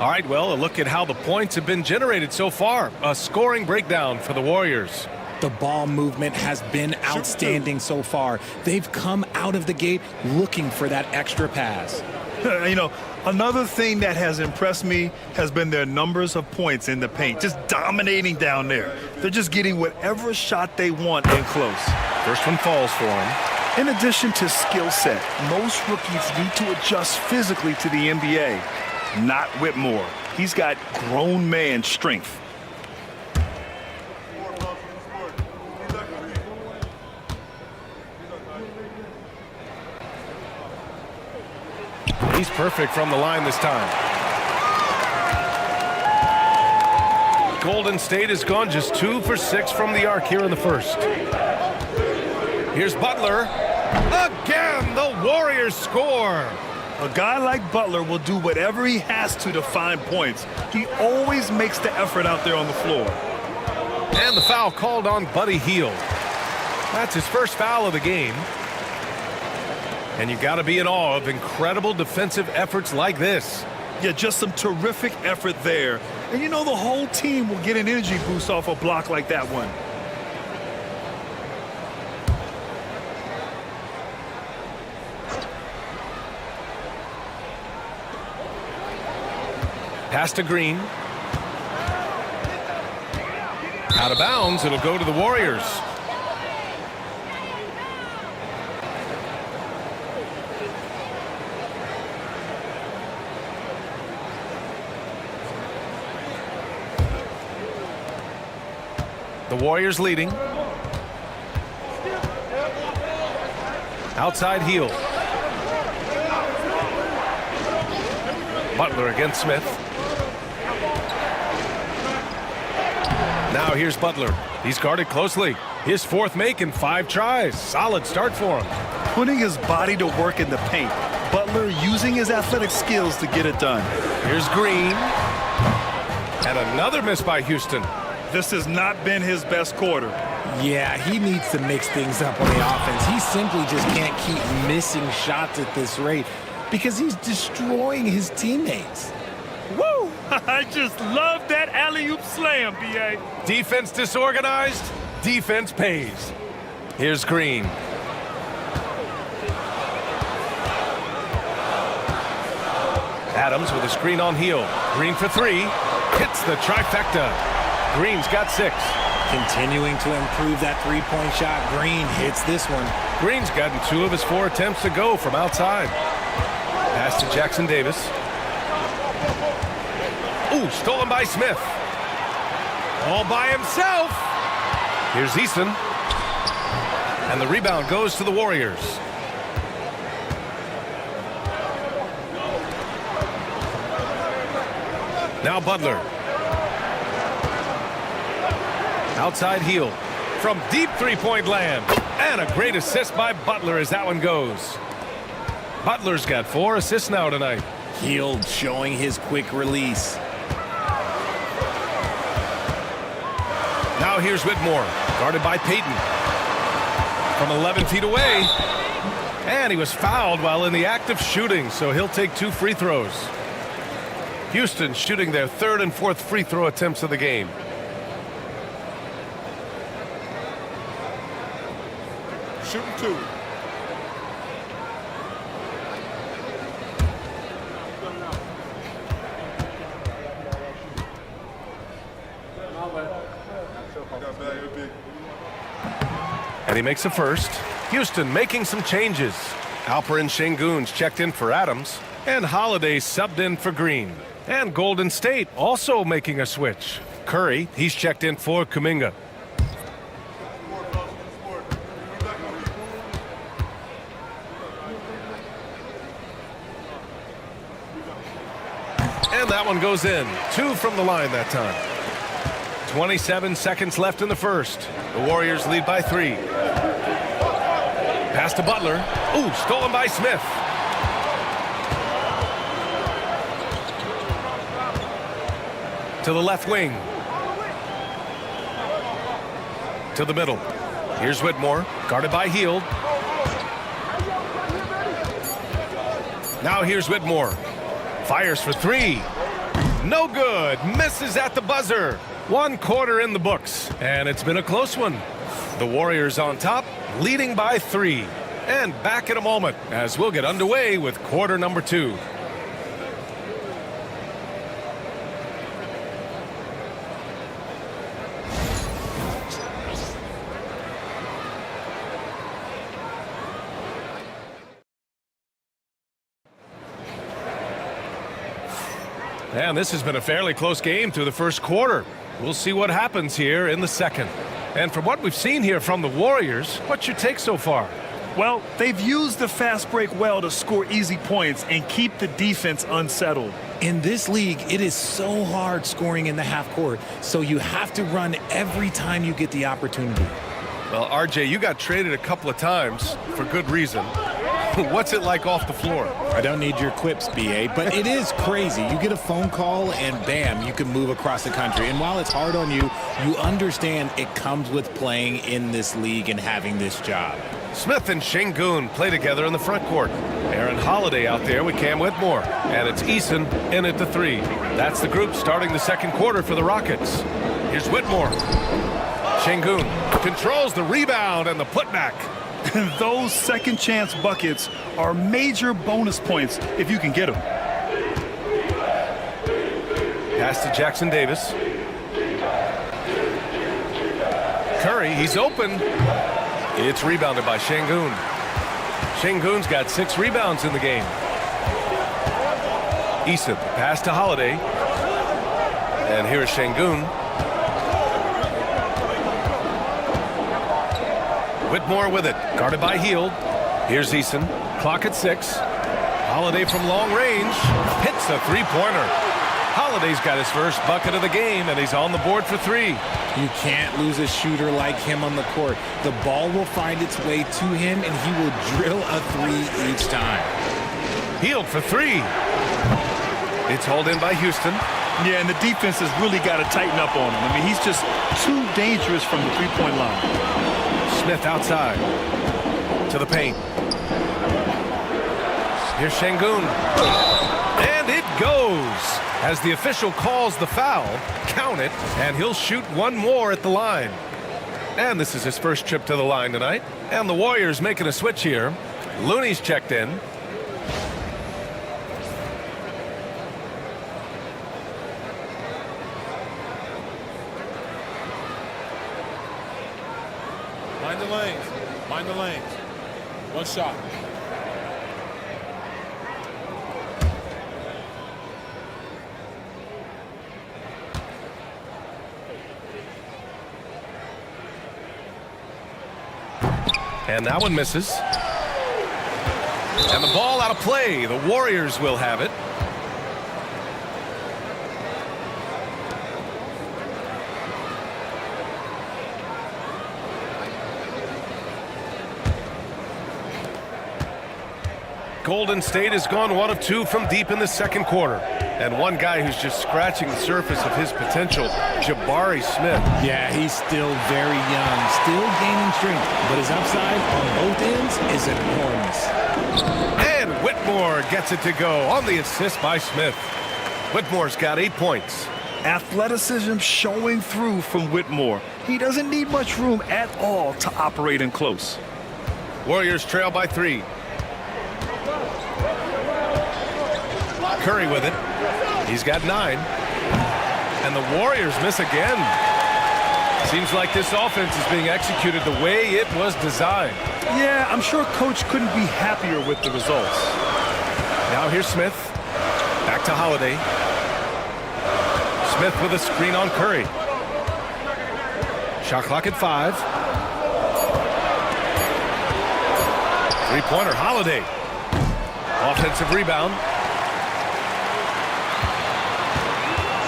All right, well, a look at how the points have been generated so far. A scoring breakdown for the Warriors. The ball movement has been outstanding so far. They've come out of the gate looking for that extra pass. You know, another thing that has impressed me has been their numbers of points in the paint, just dominating down there. They're just getting whatever shot they want in close. First one falls for them. In addition to skill set, most rookies need to adjust physically to the NBA. Not Whitmore. He's got grown man strength. He's perfect from the line this time. Golden State has gone just 2 for 6 from the arc here in the first. Here's Butler. Again, the Warriors score. A guy like Butler will do whatever he has to find points. He always makes the effort out there on the floor. And the foul called on Buddy Hield. That's his first foul of the game. And you got to be in awe of incredible defensive efforts like this. Yeah, just some terrific effort there. And you know the whole team will get an energy boost off a block like that one. Pass to Green. Out of bounds, it'll go to the Warriors. The Warriors leading. Outside heel. Butler against Smith. Now here's Butler. He's guarded closely. His fourth make in 5 tries. Solid start for him. Putting his body to work in the paint. Butler using his athletic skills to get it done. Here's Green. And another miss by Houston. This has not been his best quarter. Yeah, he needs to mix things up on the offense. He simply just can't keep missing shots at this rate because he's destroying his teammates. Woo! I just love that alley-oop slam, B.A. Defense disorganized, defense pays. Here's Green. Adams with a screen on heel. Green for 3. Hits the trifecta. Green's got 6. Continuing to improve that three-point shot. Green hits this one. Green's gotten 2 of his 4 attempts to go from outside. Pass to Jackson Davis. Ooh, stolen by Smith. All by himself. Here's Easton. And the rebound goes to the Warriors. Now Butler. Outside heel. From deep three-point land. And a great assist by Butler as that one goes. Butler's got 4 assists now tonight. Hield showing his quick release. Now here's Whitmore, guarded by Payton. From 11 feet away. And he was fouled while in the act of shooting, so he'll take 2 free throws. Houston shooting their 3rd and 4th free throw attempts of the game. Shooting 2. And he makes a first. Houston making some changes. Alperin Şengün's checked in for Adams. And Holiday subbed in for Green. And Golden State also making a switch. Curry, he's checked in for Kuminga. And that one goes in. 2 from the line that time. 27 seconds left in the first. The Warriors lead by 3. Pass to Butler. Ooh, stolen by Smith. To the left wing. To the middle. Here's Whitmore, guarded by Hield. Now here's Whitmore. Fires for 3. No good. Misses at the buzzer. 1 quarter in the books. And it's been a close one. The Warriors on top, leading by 3. And back in a moment as we'll get underway with quarter number 2. And this has been a fairly close game through the first quarter. We'll see what happens here in the second. And from what we've seen here from the Warriors, what's your take so far? Well, they've used the fast break well to score easy points and keep the defense unsettled. In this league, it is so hard scoring in the half court, so you have to run every time you get the opportunity. Well, RJ, you got traded a couple of times for good reason. What's it like off the floor? I don't need your quips, BA, but it is crazy. You get a phone call and bam, you can move across the country. And while it's hard on you, you understand it comes with playing in this league and having this job. Smith and Şengün play together in the front court. Aaron Holiday out there with Cam Whitmore. And it's Eason in at the 3. That's the group starting the second quarter for the Rockets. Here's Whitmore. Şengün controls the rebound and the putback. Those second chance buckets are major bonus points if you can get them. Pass to Jackson Davis. Curry, he's open. It's rebounded by Şengün. Şengün's got 6 rebounds in the game. Eason, pass to Holiday. And here's Şengün. Whitmore with it, guarded by Hield. Here's Eason, clock at 6. Holiday from long range, hits a three-pointer. Holiday's got his first bucket of the game, and he's on the board for 3. You can't lose a shooter like him on the court. The ball will find its way to him, and he will drill a 3 each time. Hield for 3. It's hauled in by Houston. Yeah, and the defense has really got to tighten up on him. I mean, he's just too dangerous from the three-point line. Smith outside to the paint. Here's Şengün. And it goes. As the official calls the foul, count it, and he'll shoot one more at the line. And this is his first trip to the line tonight. And the Warriors making a switch here. Looney's checked in. Mind the lanes. Mind the lanes. One shot. And that one misses. And the ball out of play. The Warriors will have it. Golden State has gone 1 of 2 from deep in the second quarter. And one guy who's just scratching the surface of his potential, Jabari Smith. Yeah, he's still very young, still gaining strength, but his upside on both ends is enormous. And Whitmore gets it to go on the assist by Smith. Whitmore's got 8 points. Athleticism showing through from Whitmore. He doesn't need much room at all to operate in close. Warriors trail by 3. Curry with it. He's got 9. And the Warriors miss again. Seems like this offense is being executed the way it was designed. Yeah, I'm sure Coach couldn't be happier with the results. Now here's Smith. Back to Holiday. Smith with a screen on Curry. Shot clock at 5. Three-pointer, Holiday. Offensive rebound.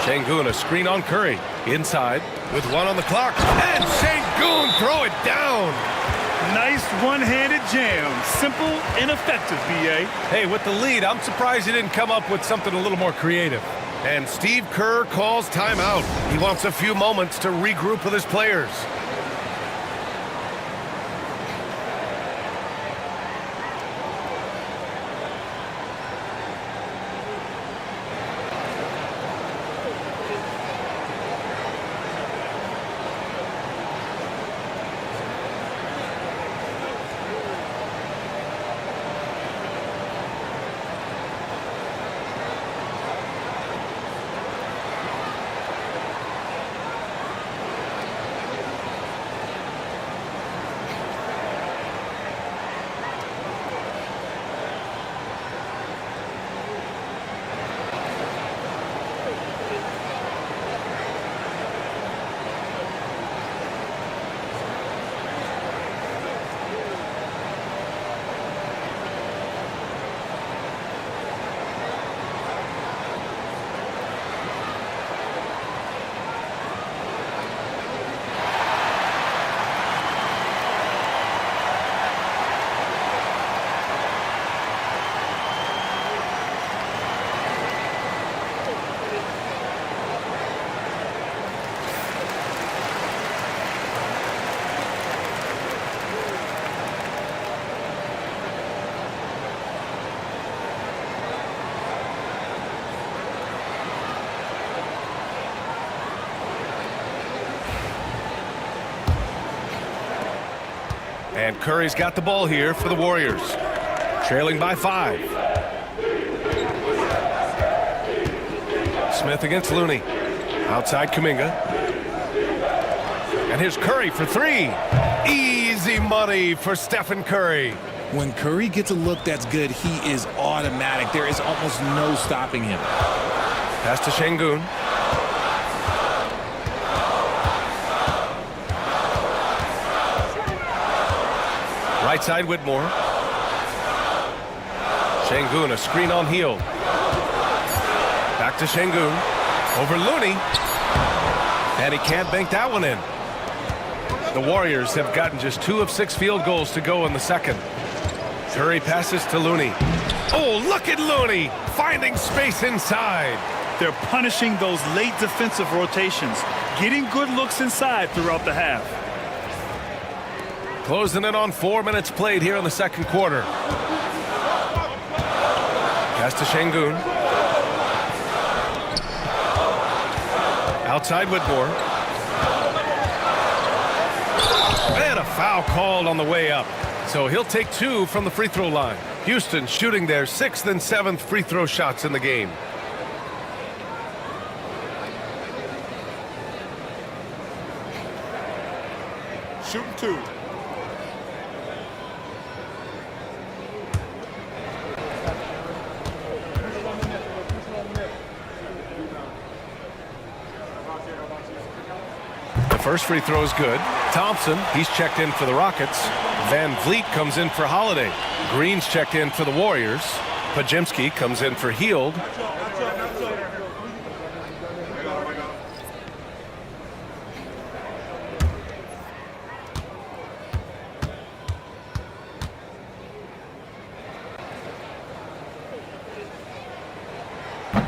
Şengün, a screen on Curry. Inside with 1 on the clock. And Şengün throw it down. Nice one-handed jam. Simple and effective, B.A. Hey, with the lead, I'm surprised he didn't come up with something a little more creative. And Steve Kerr calls timeout. He wants a few moments to regroup with his players. And Curry's got the ball here for the Warriors. Trailing by 5. Smith against Looney. Outside Kuminga. And here's Curry for 3. Easy money for Stephen Curry. When Curry gets a look that's good, he is automatic. There is almost no stopping him. Pass to Şengün. Right side Whitmore. Şengün, a screen on Hield. Back to Şengün. Over Looney. And he can't bank that one in. The Warriors have gotten just 2 of 6 field goals to go in the second. Curry passes to Looney. Oh, look at Looney finding space inside. They're punishing those late defensive rotations, getting good looks inside throughout the half. Closing in on 4 minutes played here in the second quarter. Pass to Şengün. Outside Whitmore. And a foul called on the way up. So he'll take 2 from the free throw line. Houston shooting their 6th and 7th free throw shots in the game. Shooting 2. The first free throw is good. Thompson, he's checked in for the Rockets. Van Vliet comes in for Holiday. Green's checked in for the Warriors. Podziemski comes in for Hield.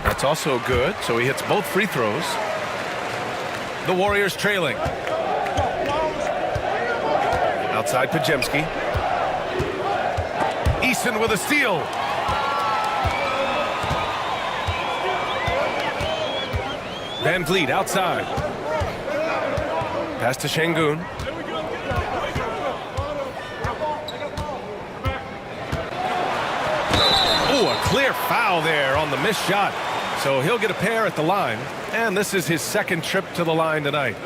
That's also good, so he hits both free throws. The Warriors trailing. Outside Podziemski. Eason with a steal. Van Vliet outside. Pass to Şengün. Oh, a clear foul there on the missed shot. So he'll get a pair at the line. And this is his second trip to the line tonight.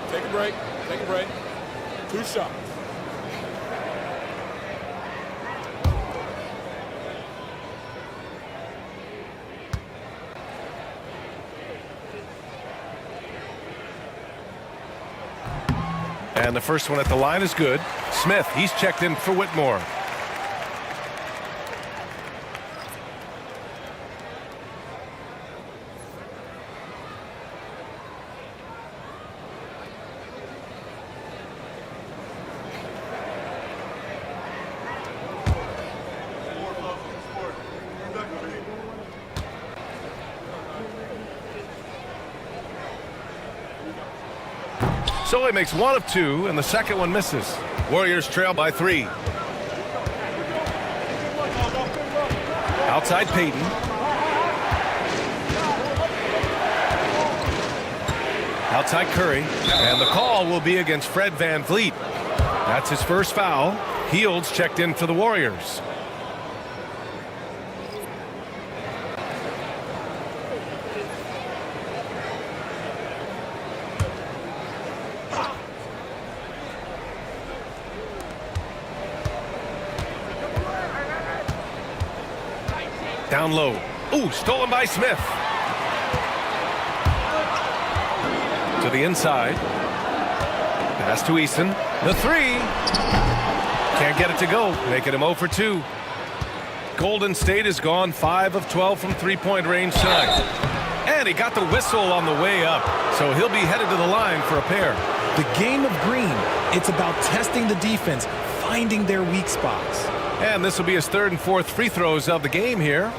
Take a break. Take a break. 2 shots. And the first one at the line is good. Smith, he's checked in for Whitmore. So he makes 1 of 2, and the second one misses. Warriors trail by 3. Outside Payton. Outside Curry. And the call will be against Fred Van Vliet. That's his first foul. Hield's checked in for the Warriors. Down low. Ooh, stolen by Smith. To the inside. Pass to Eason. The 3. Can't get it to go. Making him 0 for 2. Golden State has gone 5 of 12 from three-point range tonight. And he got the whistle on the way up. So he'll be headed to the line for a pair. The game of green, it's about testing the defense, finding their weak spots. And this will be his 3rd and 4th free throws of the game here.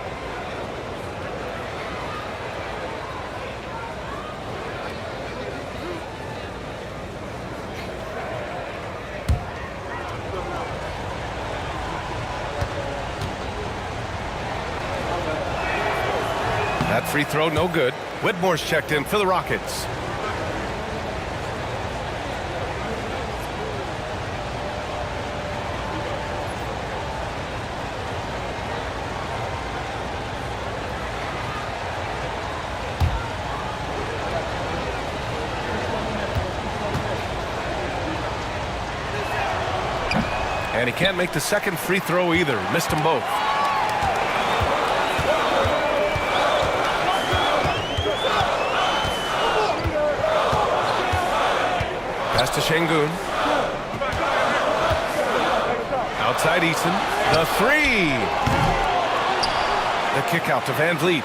That free throw no good. Whitmore's checked in for the Rockets. And he can't make the second free throw either. Missed them both. Pass to Şengün. Outside Eason. The three. The kick out to Van Vliet.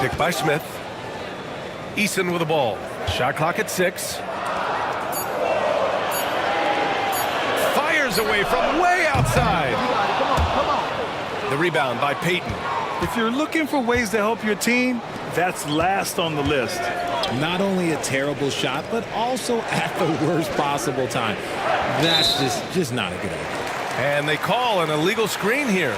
Picked by Smith. Eason with the ball. Shot clock at 6. Away from way outside. The rebound by Payton. If you're looking for ways to help your team, that's last on the list. Not only a terrible shot, but also at the worst possible time. That's just not a good idea. And they call an illegal screen here.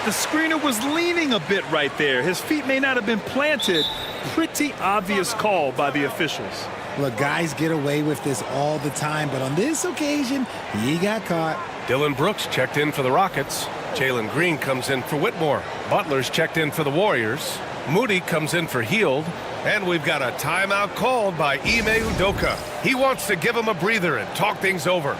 The screener was leaning a bit right there. His feet may not have been planted. Pretty obvious call by the officials. Look, guys get away with this all the time, but on this occasion, he got caught. Dillon Brooks checked in for the Rockets. Jalen Green comes in for Whitmore. Butler's checked in for the Warriors. Moody comes in for Hield. And we've got a timeout called by Ime Udoka. He wants to give him a breather and talk things over.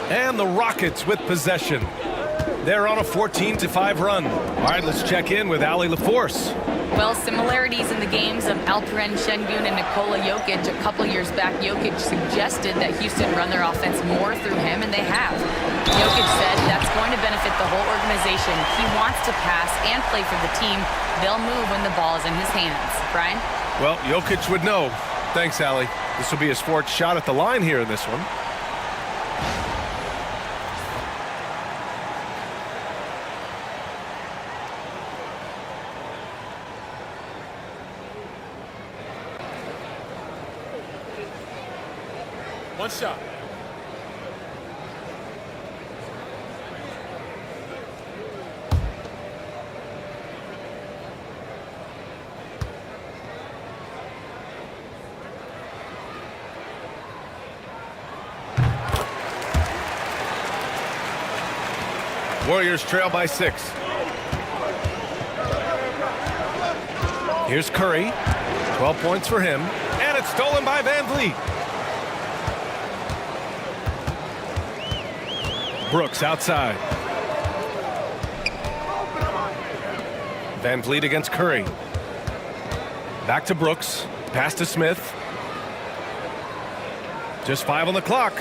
And the Rockets with possession. They're on a 14-5 run. All right, let's check in with Allie LaForce. Well, similarities in the games of Alperen Şengün and Nikola Jokic. A couple years back, Jokic suggested that Houston run their offense more through him, and they have. Jokic said that's going to benefit the whole organization. He wants to pass and play for the team. They'll move when the ball is in his hands. Brian? Well, Jokic would know. Thanks, Allie. This will be his fourth shot at the line here in this one. One shot. Warriors trail by 6. Here's Curry. 12 points for him. And it's stolen by Van Vliet. Brooks outside. Van Vliet against Curry. Back to Brooks. Pass to Smith. Just 5 on the clock.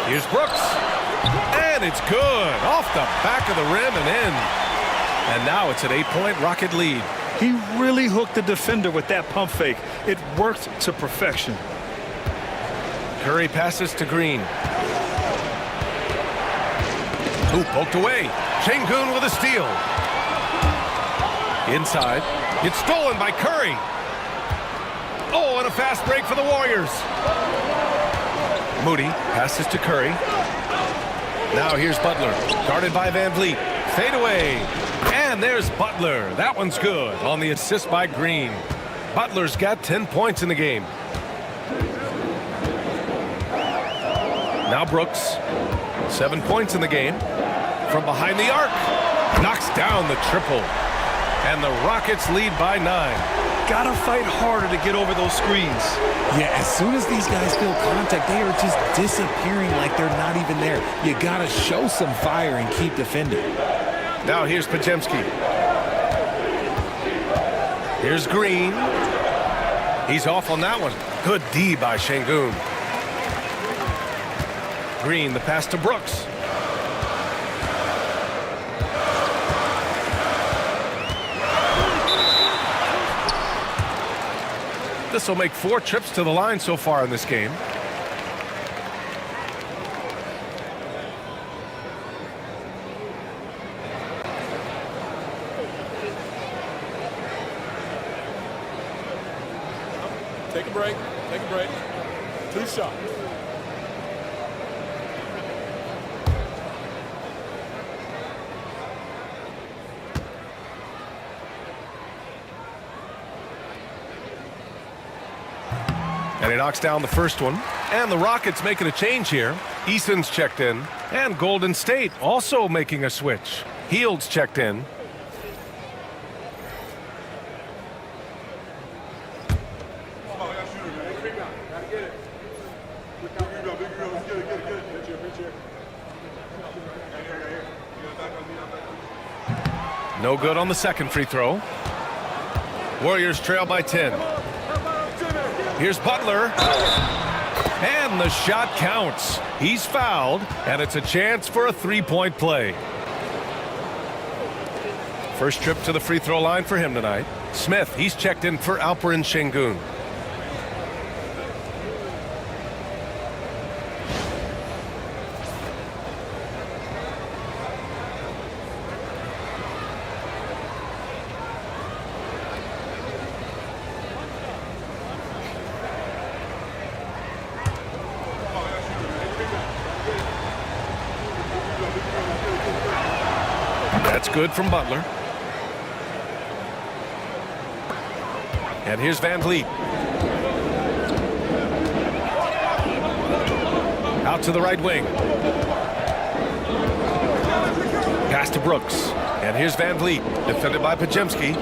Here's Brooks. And it's good. Off the back of the rim and in. And now it's an 8-point Rocket lead. He really hooked the defender with that pump fake. It worked to perfection. Curry passes to Green. Ooh, poked away. Şengün with a steal. Inside. It's stolen by Curry. Oh, and a fast break for the Warriors. Moody passes to Curry. Now here's Butler, guarded by Van Vliet. Fade away. And there's Butler. That one's good on the assist by Green. Butler's got 10 points in the game. Now Brooks, 7 points in the game. From behind the arc, knocks down the triple. And the Rockets lead by 9. Gotta fight harder to get over those screens. Yeah, as soon as these guys feel contact, they are just disappearing like they're not even there. You gotta show some fire and keep defending. Now here's Podziemski. Here's Green. He's off on that one. Good D by Şengün. Green, the pass to Brooks. This will make 4 trips to the line so far in this game. Take a break. Take a break. 2 shots. And he knocks down the first one. And the Rockets making a change here. Eason's checked in. And Golden State also making a switch. Hield's checked in. No good on the second free throw. Warriors trail by 10. Here's Butler. And the shot counts. He's fouled, and it's a chance for a three-point play. First trip to the free throw line for him tonight. Smith, he's checked in for Alperen Şengün. That's good from Butler. And here's Van Vliet. Out to the right wing. Pass to Brooks. And here's Van Vliet, defended by Podziemski.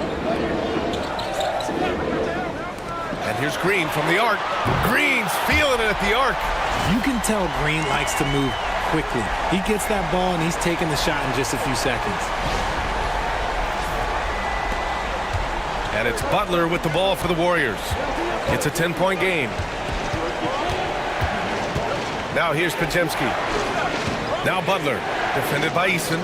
And here's Green from the arc. Green's feeling it at the arc. You can tell Green likes to move quickly. He gets that ball and he's taking the shot in just a few seconds. And it's Butler with the ball for the Warriors. It's a 10-point game. Now here's Podziemski. Now Butler, defended by Eason.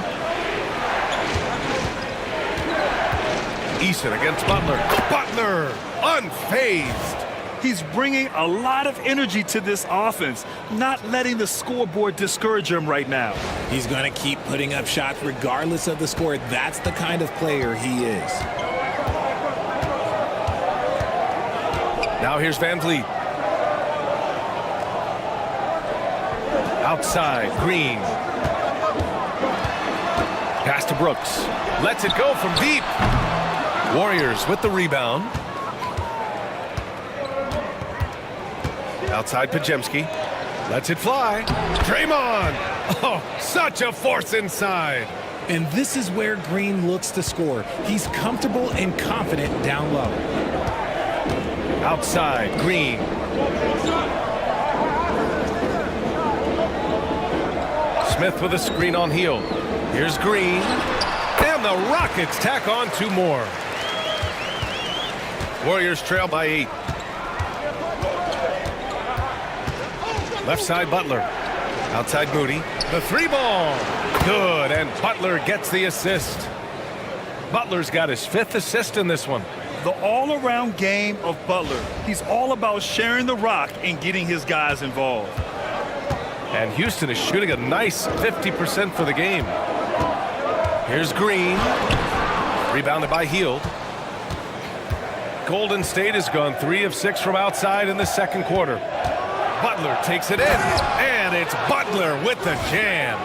Eason against Butler. Butler, unfazed. He's bringing a lot of energy to this offense, not letting the scoreboard discourage him right now. He's going to keep putting up shots regardless of the score. That's the kind of player he is. Now here's Van Vliet. Outside, Green. Pass to Brooks. Lets it go from deep. Warriors with the rebound. Outside Podziemski. Lets it fly. Draymond. Oh, such a force inside. And this is where Green looks to score. He's comfortable and confident down low. Outside, Green. Smith with a screen on Hield. Here's Green. And the Rockets tack on 2 more. Warriors trail by 8. Left side, Butler. Outside, Moody. The 3-ball. Good, and Butler gets the assist. Butler's got his 5th assist in this one. the all-around game of Butler. He's all about sharing the rock and getting his guys involved. And Houston is shooting a nice 50% for the game. Here's Green. Rebounded by Hield. Golden State has gone 3 of 6 from outside in the second quarter. Butler takes it in, and it's Butler with the jam.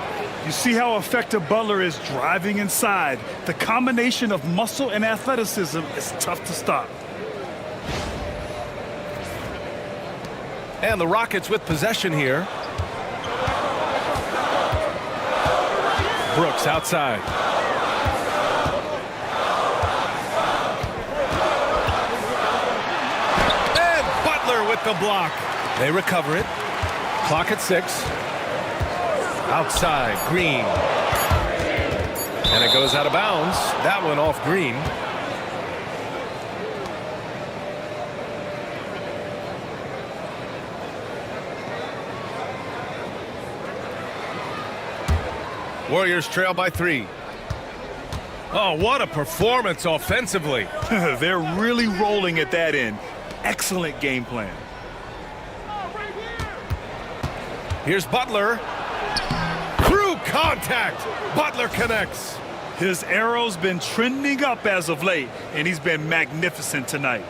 You see how effective Butler is driving inside. The combination of muscle and athleticism is tough to stop. And the Rockets with possession here. Brooks outside. And Butler with the block. They recover it. Clock at 6. Outside, Green. And it goes out of bounds. That one off Green. Warriors trail by 3. Oh, what a performance offensively. They're really rolling at that end. Excellent game plan. Here's Butler. Through contact, Butler connects. His arrow's been trending up as of late, and he's been magnificent tonight.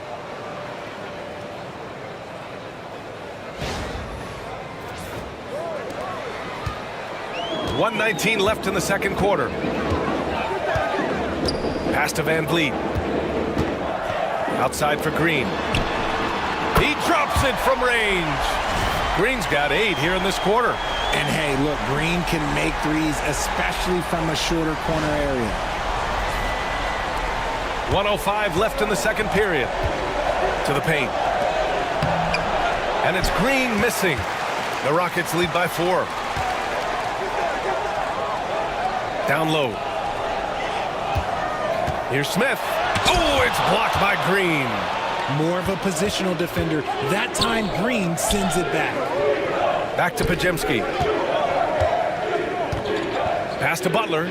.119 left in the second quarter. Pass to Van Vliet. Outside for Green. He drops it from range. Green's got 8 here in this quarter. And hey, look, Green can make threes, especially from a shorter corner area. 1:05 left in the second period. To the paint. And it's Green missing. The Rockets lead by 4. Down low. Here's Smith. Oh, it's blocked by Green. More of a positional defender. That time, Green sends it back. Back to Podziemski. Pass to Butler.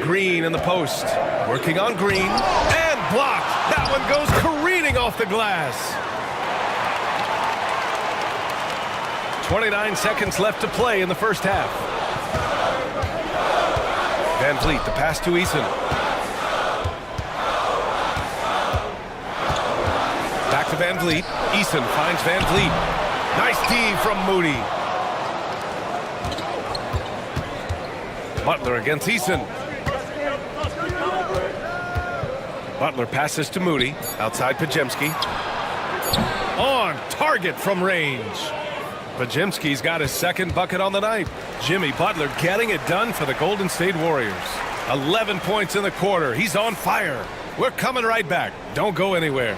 Green in the post. Working on Green. And blocked. That one goes careening off the glass. 29 seconds left to play in the first half. Van Vliet, the pass to Eason. Back to Van Vliet. Eason finds Van Vliet. Nice D from Moody. Butler against Eason. Butler passes to Moody. Outside Podziemski. On target from range. Podziemski's got his second bucket on the night. Jimmy Butler getting it done for the Golden State Warriors. 11 points in the quarter. He's on fire. We're coming right back. Don't go anywhere.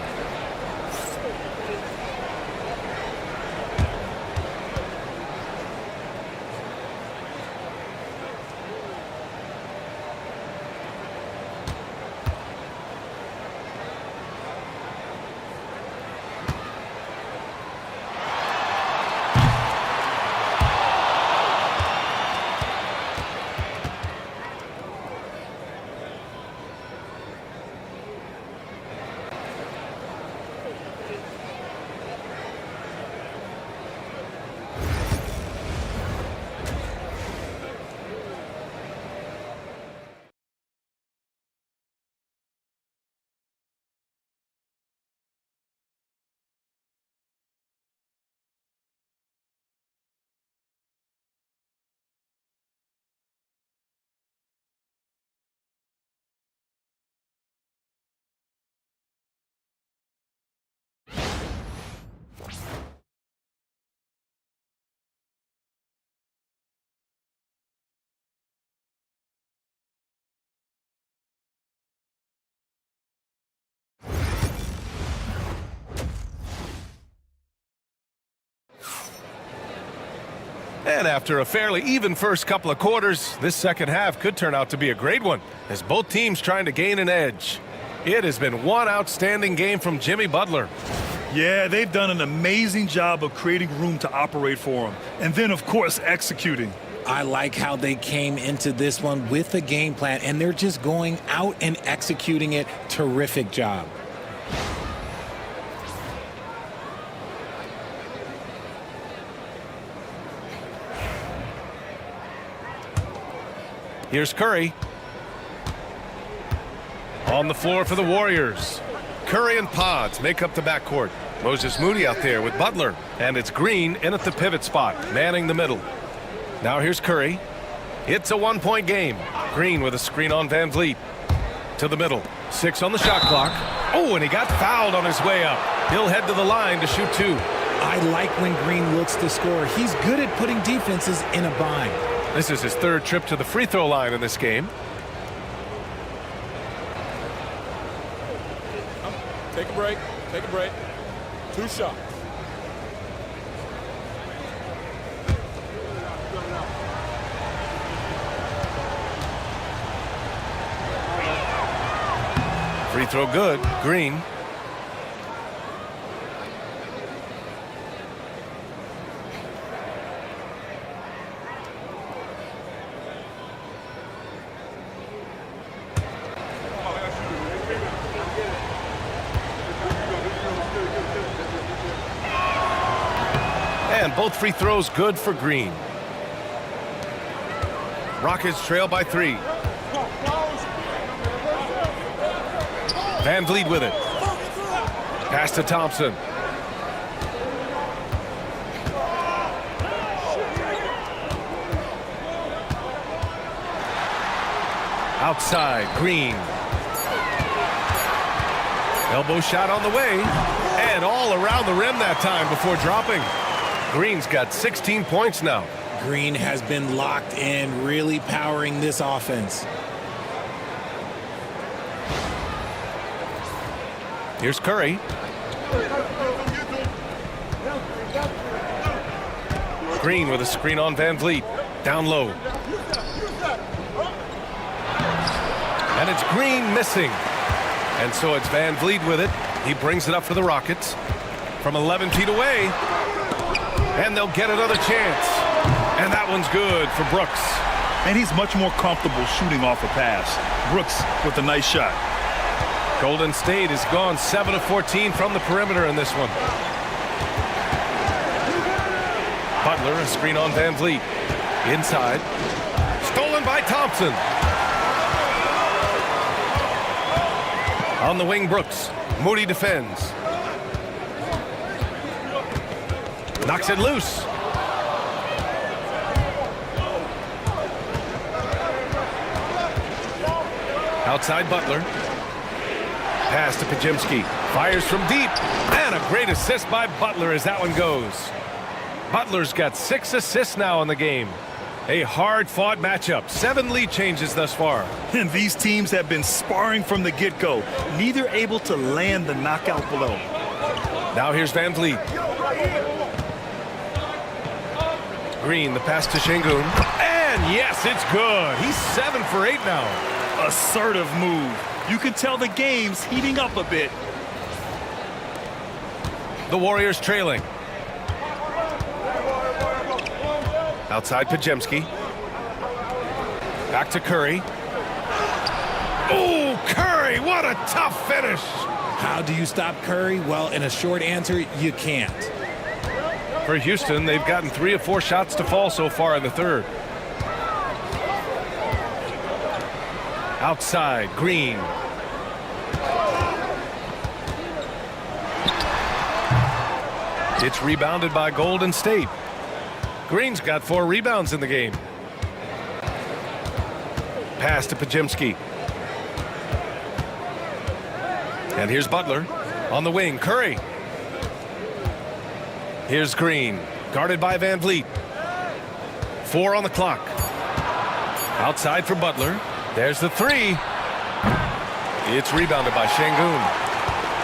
And after a fairly even first couple of quarters, this second half could turn out to be a great one, as both teams trying to gain an edge. It has been one outstanding game from Jimmy Butler. Yeah, they've done an amazing job of creating room to operate for him. And then, of course, executing. I like how they came into this one with a game plan, and they're just going out and executing it. Terrific job. Here's Curry. On the floor for the Warriors. Curry and Pods make up the backcourt. Moses Moody out there with Butler. And it's Green in at the pivot spot, manning the middle. Now here's Curry. It's a one-point game. Green with a screen on Van Vliet. To the middle. 6 on the shot clock. Oh, and he got fouled on his way up. He'll head to the line to shoot 2. I like when Green looks to score. He's good at putting defenses in a bind. This is his 3rd trip to the free throw line in this game. Take a break. Take a break. 2 shots. Free throw good. Green. And both free throws good for Green. Rockets trail by 3. Van Vliet with it. Pass to Thompson. Outside, Green. Elbow shot on the way. And all around the rim that time before dropping. Green's got 16 points now. Green has been locked in, really powering this offense. Here's Curry. Green with a screen on Van Vliet. Down low. And it's Green missing. And so it's Van Vliet with it. He brings it up for the Rockets. From 11 feet away. And they'll get another chance. And that one's good for Brooks. And he's much more comfortable shooting off a pass. Brooks with a nice shot. Golden State has gone 7 of 14 from the perimeter in this one. Butler, a screen on Van Vliet. Inside. Stolen by Thompson. On the wing, Brooks. Moody defends. Knocks it loose. Outside Butler. Pass to Pajemski. Fires from deep. And a great assist by Butler as that one goes. Butler's got 6 assists now in the game. A hard-fought matchup. 7 lead changes thus far. And these teams have been sparring from the get-go. Neither able to land the knockout blow. Now here's Van Vliet. Green, the pass to Şengün. And yes, it's good. He's 7 for 8 now. Assertive move. You can tell the game's heating up a bit. The Warriors trailing. Outside Pajemski. Back to Curry. Oh, Curry, what a tough finish. How do you stop Curry? Well, in a short answer, you can't. For Houston, they've gotten 3 of 4 shots to fall so far in the third. Outside, Green. It's rebounded by Golden State. Green's got 4 rebounds in the game. Pass to Pajemski. And here's Butler on the wing. Curry. Here's Green, guarded by Van Vliet. 4 on the clock. Outside for Butler. There's the 3. It's rebounded by Şengün.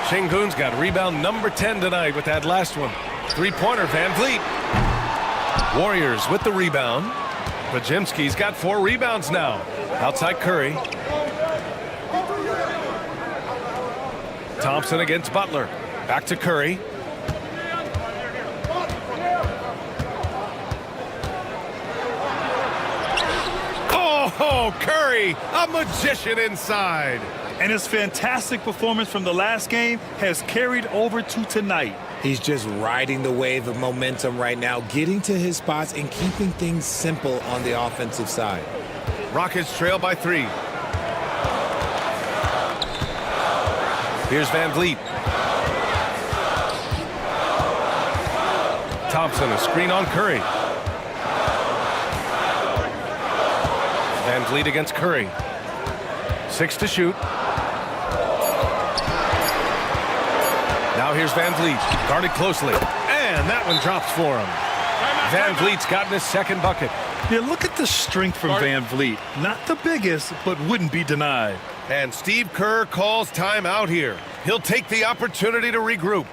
Şengün's got rebound number 10 tonight with that last one. 3-pointer, Van Vliet. Warriors with the rebound. Pajemski's got 4 rebounds now. Outside Curry. Thompson against Butler. Back to Curry. Oh, Curry, a magician inside. And his fantastic performance from the last game has carried over to tonight. He's just riding the wave of momentum right now, getting to his spots and keeping things simple on the offensive side. Rockets trail by 3. Here's Van Vliet. Thompson, a screen on Curry. Van Vliet against Curry. 6 to shoot. Now here's Van Vliet, guarded closely. And that one drops for him. Van Vliet's gotten his second bucket. Yeah, look at the strength from Van Vliet. Not the biggest, but wouldn't be denied. And Steve Kerr calls timeout here. He'll take the opportunity to regroup.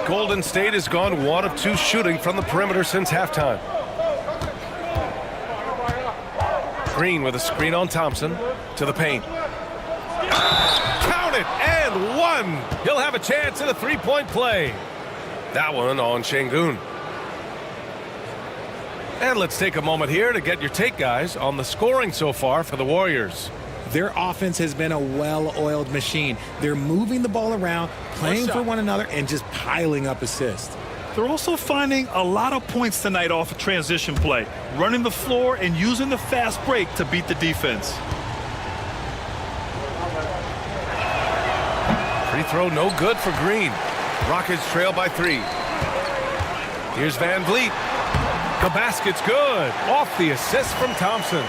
Golden State has gone 1 of 2 shooting from the perimeter since halftime. Green with a screen on Thompson to the paint. Count it, and 1. He'll have a chance at a 3-point play. That one on Şengün. And let's take a moment here to get your take, guys, on the scoring so far for the Warriors. Their offense has been a well-oiled machine. They're moving the ball around, playing for one another, and just piling up assists. They're also finding a lot of points tonight off of transition play, running the floor and using the fast break to beat the defense. Free throw no good for Green. Rockets trail by 3. Here's Van Vliet. The basket's good. Off the assist from Thompson.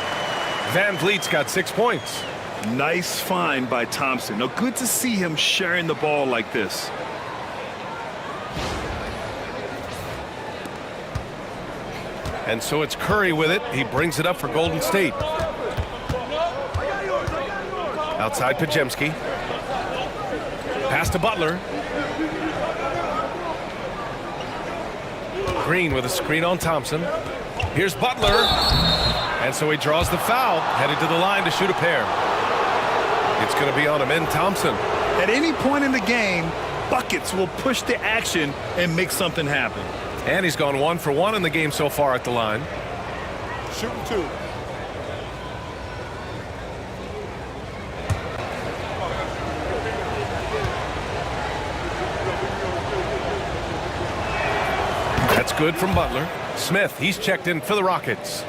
Van Vliet's got 6 points. Nice find by Thompson. Now, good to see him sharing the ball like this. And so it's Curry with it. He brings it up for Golden State. Outside Podziemski. Pass to Butler. Green with a screen on Thompson. Here's Butler. And so he draws the foul, headed to the line to shoot a pair. It's going to be on Amen Thompson. At any point in the game, buckets will push the action and make something happen. And he's gone 1 for 1 in the game so far at the line. Shooting 2. That's good from Butler. Smith, he's checked in for the Rockets.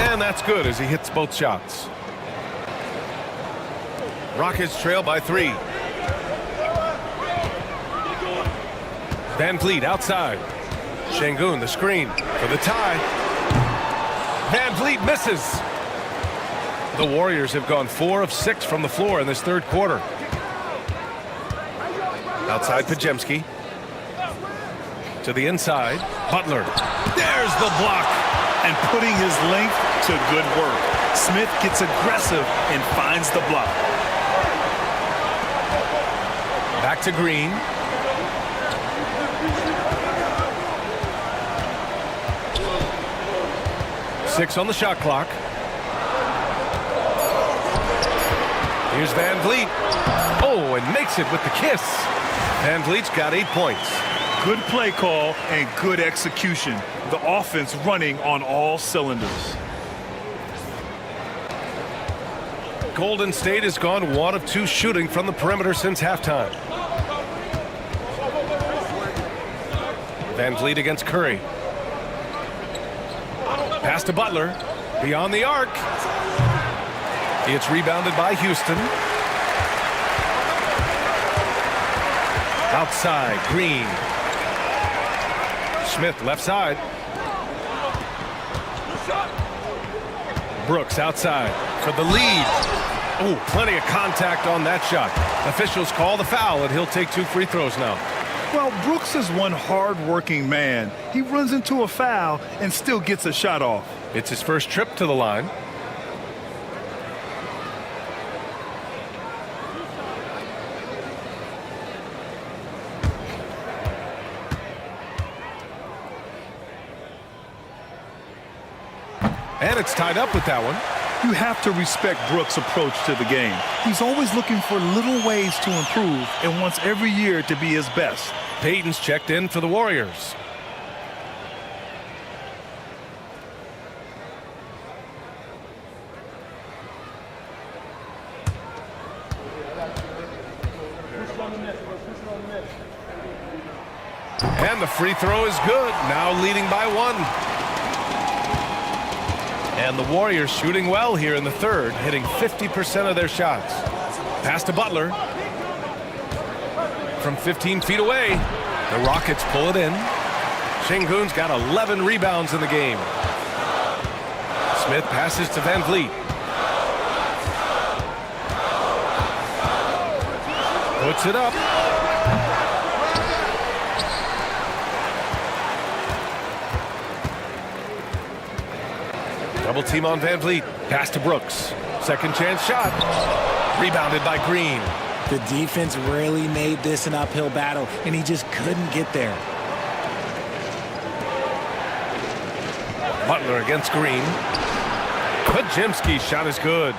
And that's good as he hits both shots. Rockets trail by 3. Van Vliet outside. Şengün the screen for the tie. Van Vliet misses. The Warriors have gone 4 of 6 from the floor in this third quarter. Outside Podziemski. To the inside. Butler. There's the block. And putting his length to good work. Smith gets aggressive and finds the block. Back to Green. Six on the shot clock. Here's Van Vliet. Oh, and makes it with the kiss. Van Vliet's got 8 points. Good play call and good execution. The offense running on all cylinders. Golden State has gone 1 of 2 shooting from the perimeter since halftime. Van Vliet against Curry. Pass to Butler. Beyond the arc. It's rebounded by Houston. Outside, Green. Smith left side. Brooks outside for the lead. Oh, plenty of contact on that shot. Officials call the foul, and he'll take 2 free throws now. Well, Brooks is one hard-working man. He runs into a foul and still gets a shot off. It's his first trip to the line. And it's tied up with that one. You have to respect Brooks' approach to the game. He's always looking for little ways to improve and wants every year to be his best. Payton's checked in for the Warriors. And the free throw is good. Now leading by 1. And the Warriors shooting well here in the third, hitting 50% of their shots. Pass to Butler. From 15 feet away, the Rockets pull it in. Şengün's got 11 rebounds in the game. Smith passes to Van Vliet. Puts it up. Double team on Van Vliet. Pass to Brooks. Second chance shot. Rebounded by Green. The defense really made this an uphill battle, and he just couldn't get there. Butler against Green. Podziemski's shot is good.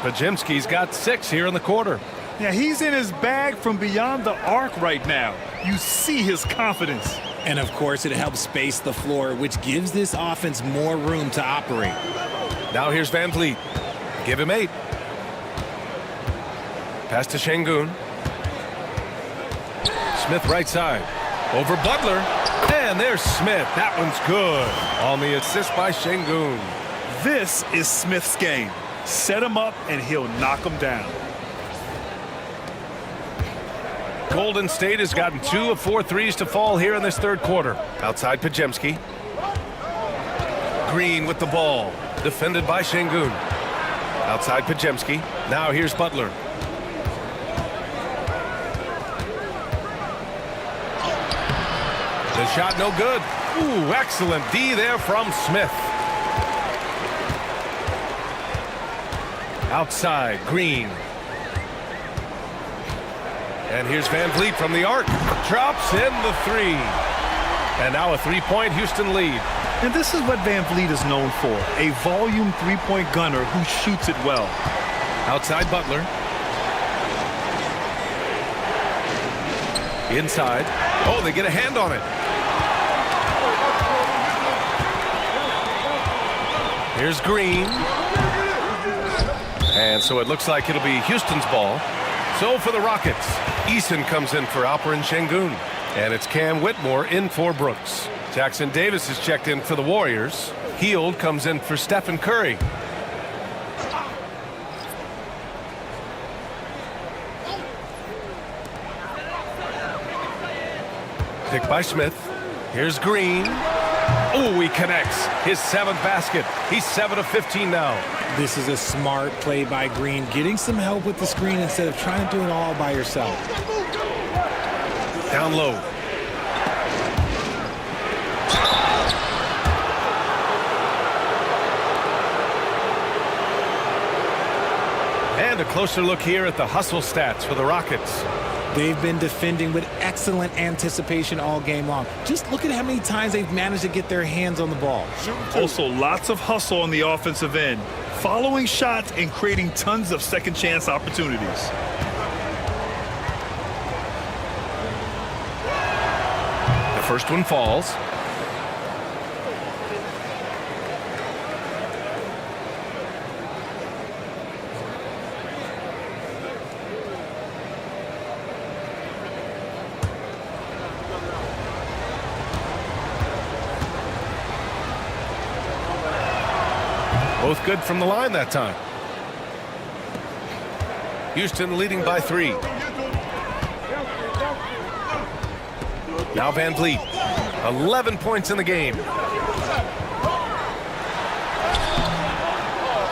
Podziemski's got 6 here in the quarter. Yeah, he's in his bag from beyond the arc right now. You see his confidence. And of course, it helps space the floor, which gives this offense more room to operate. Now here's Van Vliet. Give him 8. Pass to Şengün. Smith right side. Over Butler. And there's Smith. That one's good. On the assist by Şengün. This is Smith's game. Set him up and he'll knock him down. Golden State has gotten 2 of 4 threes to fall here in this third quarter. Outside Podziemski. Green with the ball. Defended by Şengün. Outside Podziemski. Now here's Butler. The shot no good. Ooh, excellent D there from Smith. Outside, Green. And here's Van Vliet from the arc. Drops in the 3. And now a 3-point Houston lead. And this is what Van Vliet is known for. A volume 3-point gunner who shoots it well. Outside Butler. Inside. Oh, they get a hand on it. Here's Green. And so it looks like it'll be Houston's ball. So for the Rockets, Eason comes in for Alperen Şengün. And it's Cam Whitmore in for Brooks. Jackson Davis is checked in for the Warriors. Hield comes in for Stephen Curry. Picked by Smith. Here's Green. Oh, he connects. His 7th basket. He's 7 of 15 now. This is a smart play by Green, getting some help with the screen instead of trying to do it all by yourself. Down low. And a closer look here at the hustle stats for the Rockets. They've been defending with excellent anticipation all game long. Just look at how many times they've managed to get their hands on the ball. Also, lots of hustle on the offensive end, following shots and creating tons of second chance opportunities. The first one falls. Both good from the line that time. Houston leading by 3. Now Van Vliet. 11 points in the game.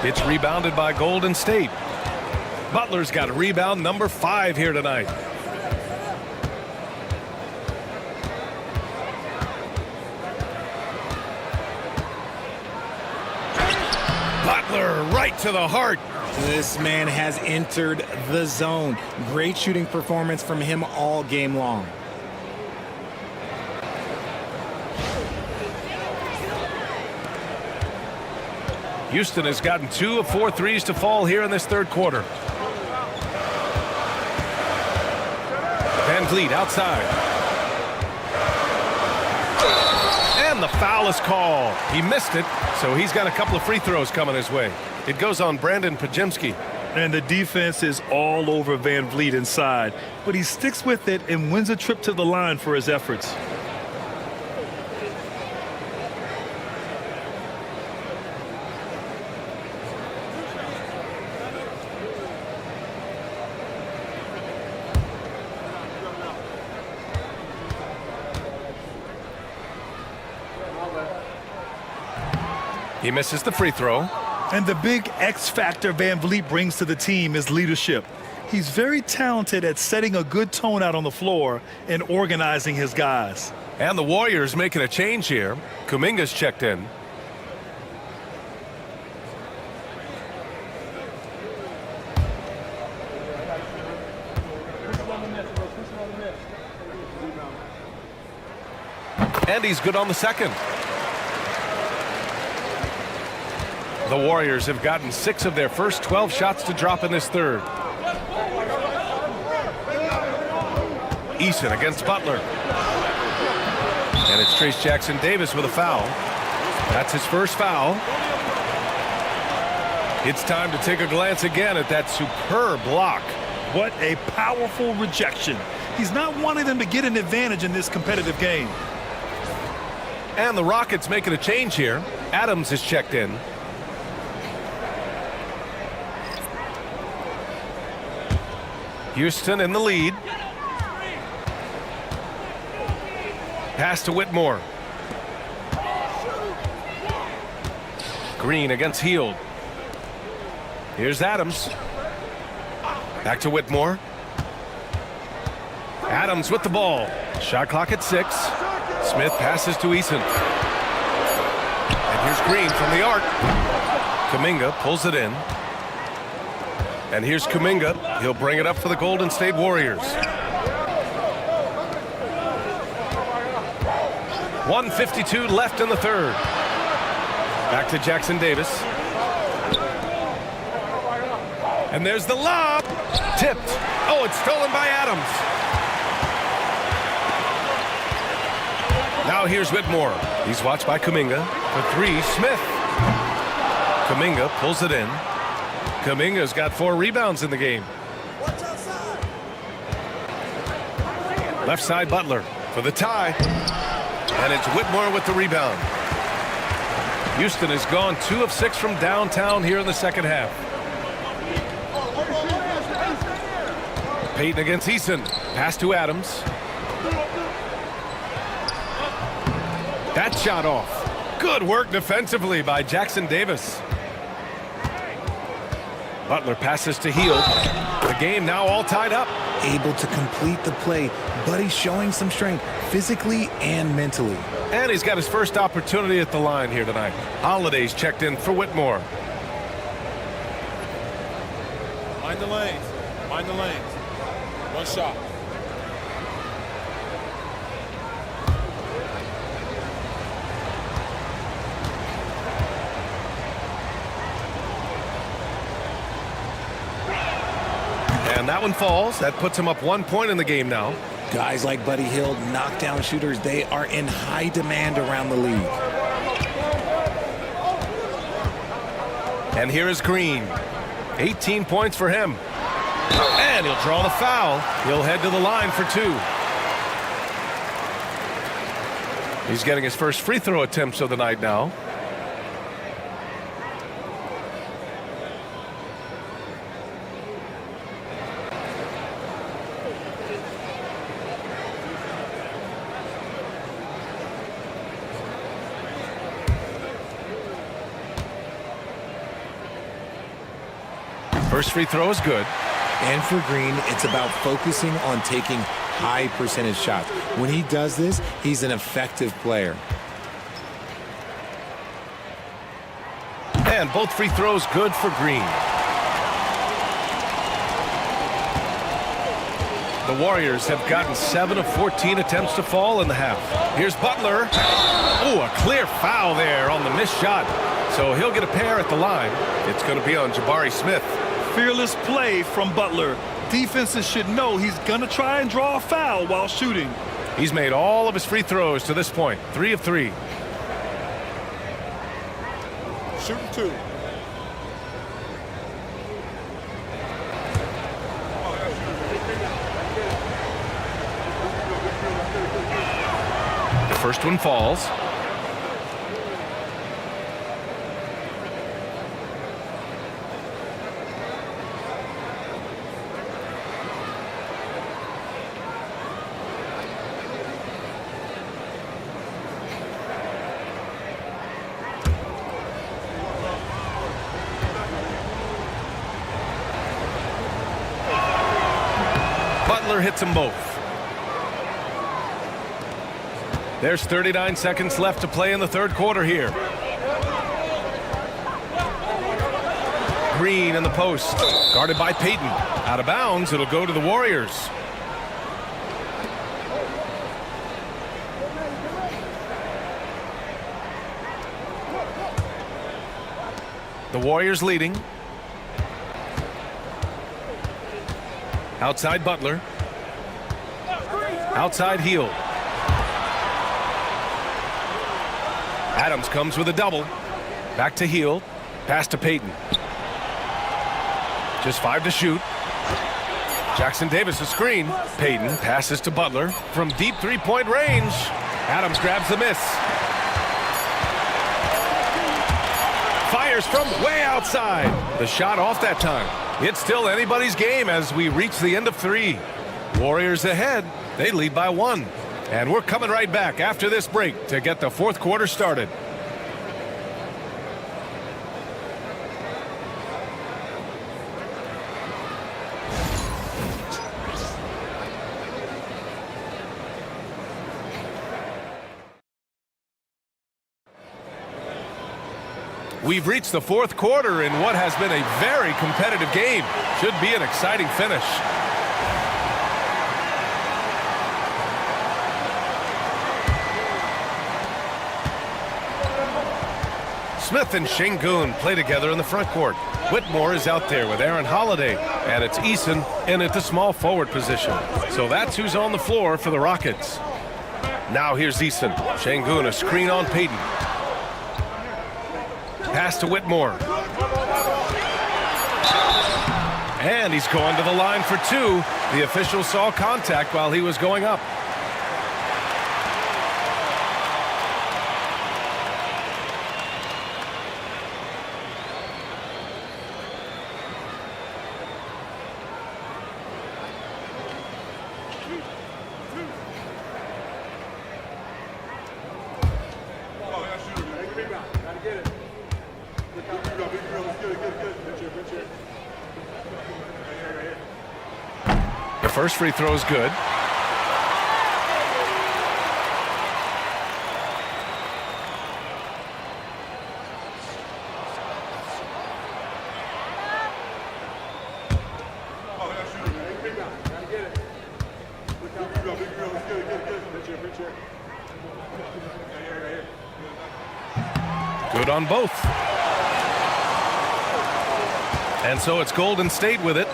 It's rebounded by Golden State. Butler's got a rebound number 5 here tonight. Butler right to the heart. This man has entered the zone. Great shooting performance from him all game long. Houston has gotten 2 of 4 threes to fall here in this third quarter. Van Vliet outside. And the foul is called. He missed it, so he's got a couple of free throws coming his way. It goes on Brandon Pajemski. And the defense is all over Van Vliet inside, but he sticks with it and wins a trip to the line for his efforts. He misses the free throw. And the big X factor Van Vliet brings to the team is leadership. He's very talented at setting a good tone out on the floor and organizing his guys. And the Warriors making a change here. Kuminga's checked in. And he's good on the second. The Warriors have gotten 6 of their first 12 shots to drop in this third. Eason against Butler. And it's Trace Jackson Davis with a foul. That's his first foul. It's time to take a glance again at that superb block. What a powerful rejection. He's not wanting them to get an advantage in this competitive game. And the Rockets making a change here. Adams is checked in. Houston in the lead. Pass to Whitmore. Green against Hield. Here's Adams. Back to Whitmore. Adams with the ball. Shot clock at 6. Smith passes to Eason. And here's Green from the arc. Kuminga pulls it in. And here's Kuminga. He'll bring it up for the Golden State Warriors. 1:52 left in the third. Back to Jackson Davis. And there's the lob. Tipped. Oh, it's stolen by Adams. Now here's Whitmore. He's watched by Kuminga. For 3, Smith. Kuminga pulls it in. Kuminga's got 4 rebounds in the game. Left side Butler for the tie. And it's Whitmore with the rebound. Houston has gone 2 of 6 from downtown here in the second half. Payton against Eason. Pass to Adams. That shot off. Good work defensively by Jackson Davis. Butler passes to Hield. The game now all tied up. Able to complete the play, but he's showing some strength physically and mentally. And he's got his first opportunity at the line here tonight. Holiday's checked in for Whitmore. Mind the lanes. Mind the lanes. One shot. And that one falls. That puts him up 1 point in the game now. Guys like Buddy Hield, knockdown shooters, they are in high demand around the league. And here is Green. 18 points for him. And he'll draw the foul. He'll head to the line for 2. He's getting his first free throw attempts of the night now. First free throw is good. And for Green, it's about focusing on taking high percentage shots. When he does this, he's an effective player. And both free throws good for Green. The Warriors have gotten 7 of 14 attempts to fall in the half. Here's Butler. Oh, a clear foul there on the missed shot. So he'll get a pair at the line. It's going to be on Jabari Smith. Fearless play from Butler. Defenses should know he's going to try and draw a foul while shooting. He's made all of his free throws to this point. 3 of 3. Shooting 2. The first one falls. Butler hits them both. There's 39 seconds left to play in the third quarter here. Green in the post, guarded by Payton. Out of bounds, it'll go to the Warriors. The Warriors leading. Outside Butler. Outside Hield. Adams comes with a double. Back to Hield. Pass to Payton. Just 5 to shoot. Jackson Davis a screen. Payton passes to Butler from deep three-point range. Adams grabs the miss. Fires from way outside. The shot off that time. It's still anybody's game as we reach the end of 3. Warriors ahead. They lead by 1. And we're coming right back after this break to get the fourth quarter started. We've reached the fourth quarter in what has been a very competitive game. Should be an exciting finish. Smith and Şengün play together in the front court. Whitmore is out there with Aaron Holiday, and it's Eason in at the small forward position. So that's who's on the floor for the Rockets. Now here's Eason. Şengün a screen on Payton. Pass to Whitmore. And he's going to the line for 2. The official saw contact while he was going up. The first free throw is good. Good on both. And so it's Golden State with it.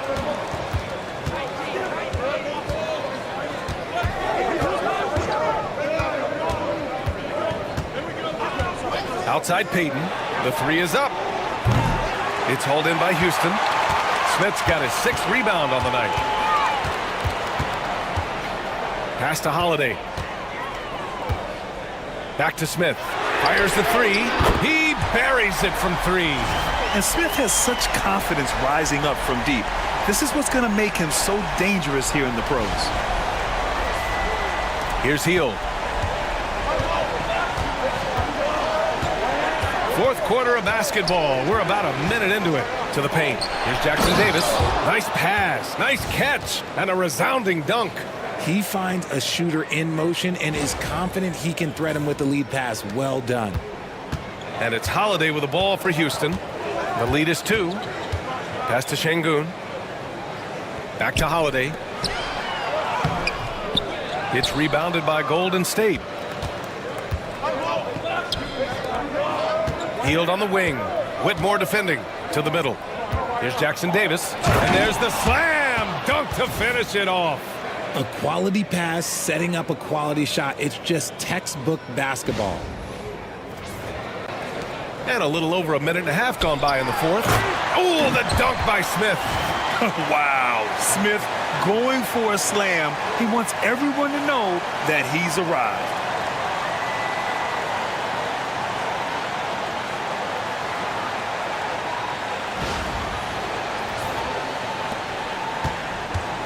Outside Payton. The three is up. It's hauled in by Houston. Smith's got his 6th rebound on the night. Pass to Holiday. Back to Smith. Fires the three. He buries it from 3. And Smith has such confidence rising up from deep. This is what's going to make him so dangerous here in the pros. Here's Hield. 4th quarter of basketball. We're about a minute into it. To the paint. Here's Jackson Davis. Nice pass. Nice catch. And a resounding dunk. He finds a shooter in motion and is confident he can threat him with the lead pass. Well done. And it's Holiday with the ball for Houston. The lead is 2. Pass to Şengün. Back to Holiday. It's rebounded by Golden State. Hield on the wing. Whitmore defending to the middle. Here's Jackson Davis. And there's the slam dunk to finish it off. A quality pass, setting up a quality shot. It's just textbook basketball. And a little over a minute and a half gone by in the 4th. Oh, the dunk by Smith. Wow. Smith going for a slam. He wants everyone to know that he's arrived.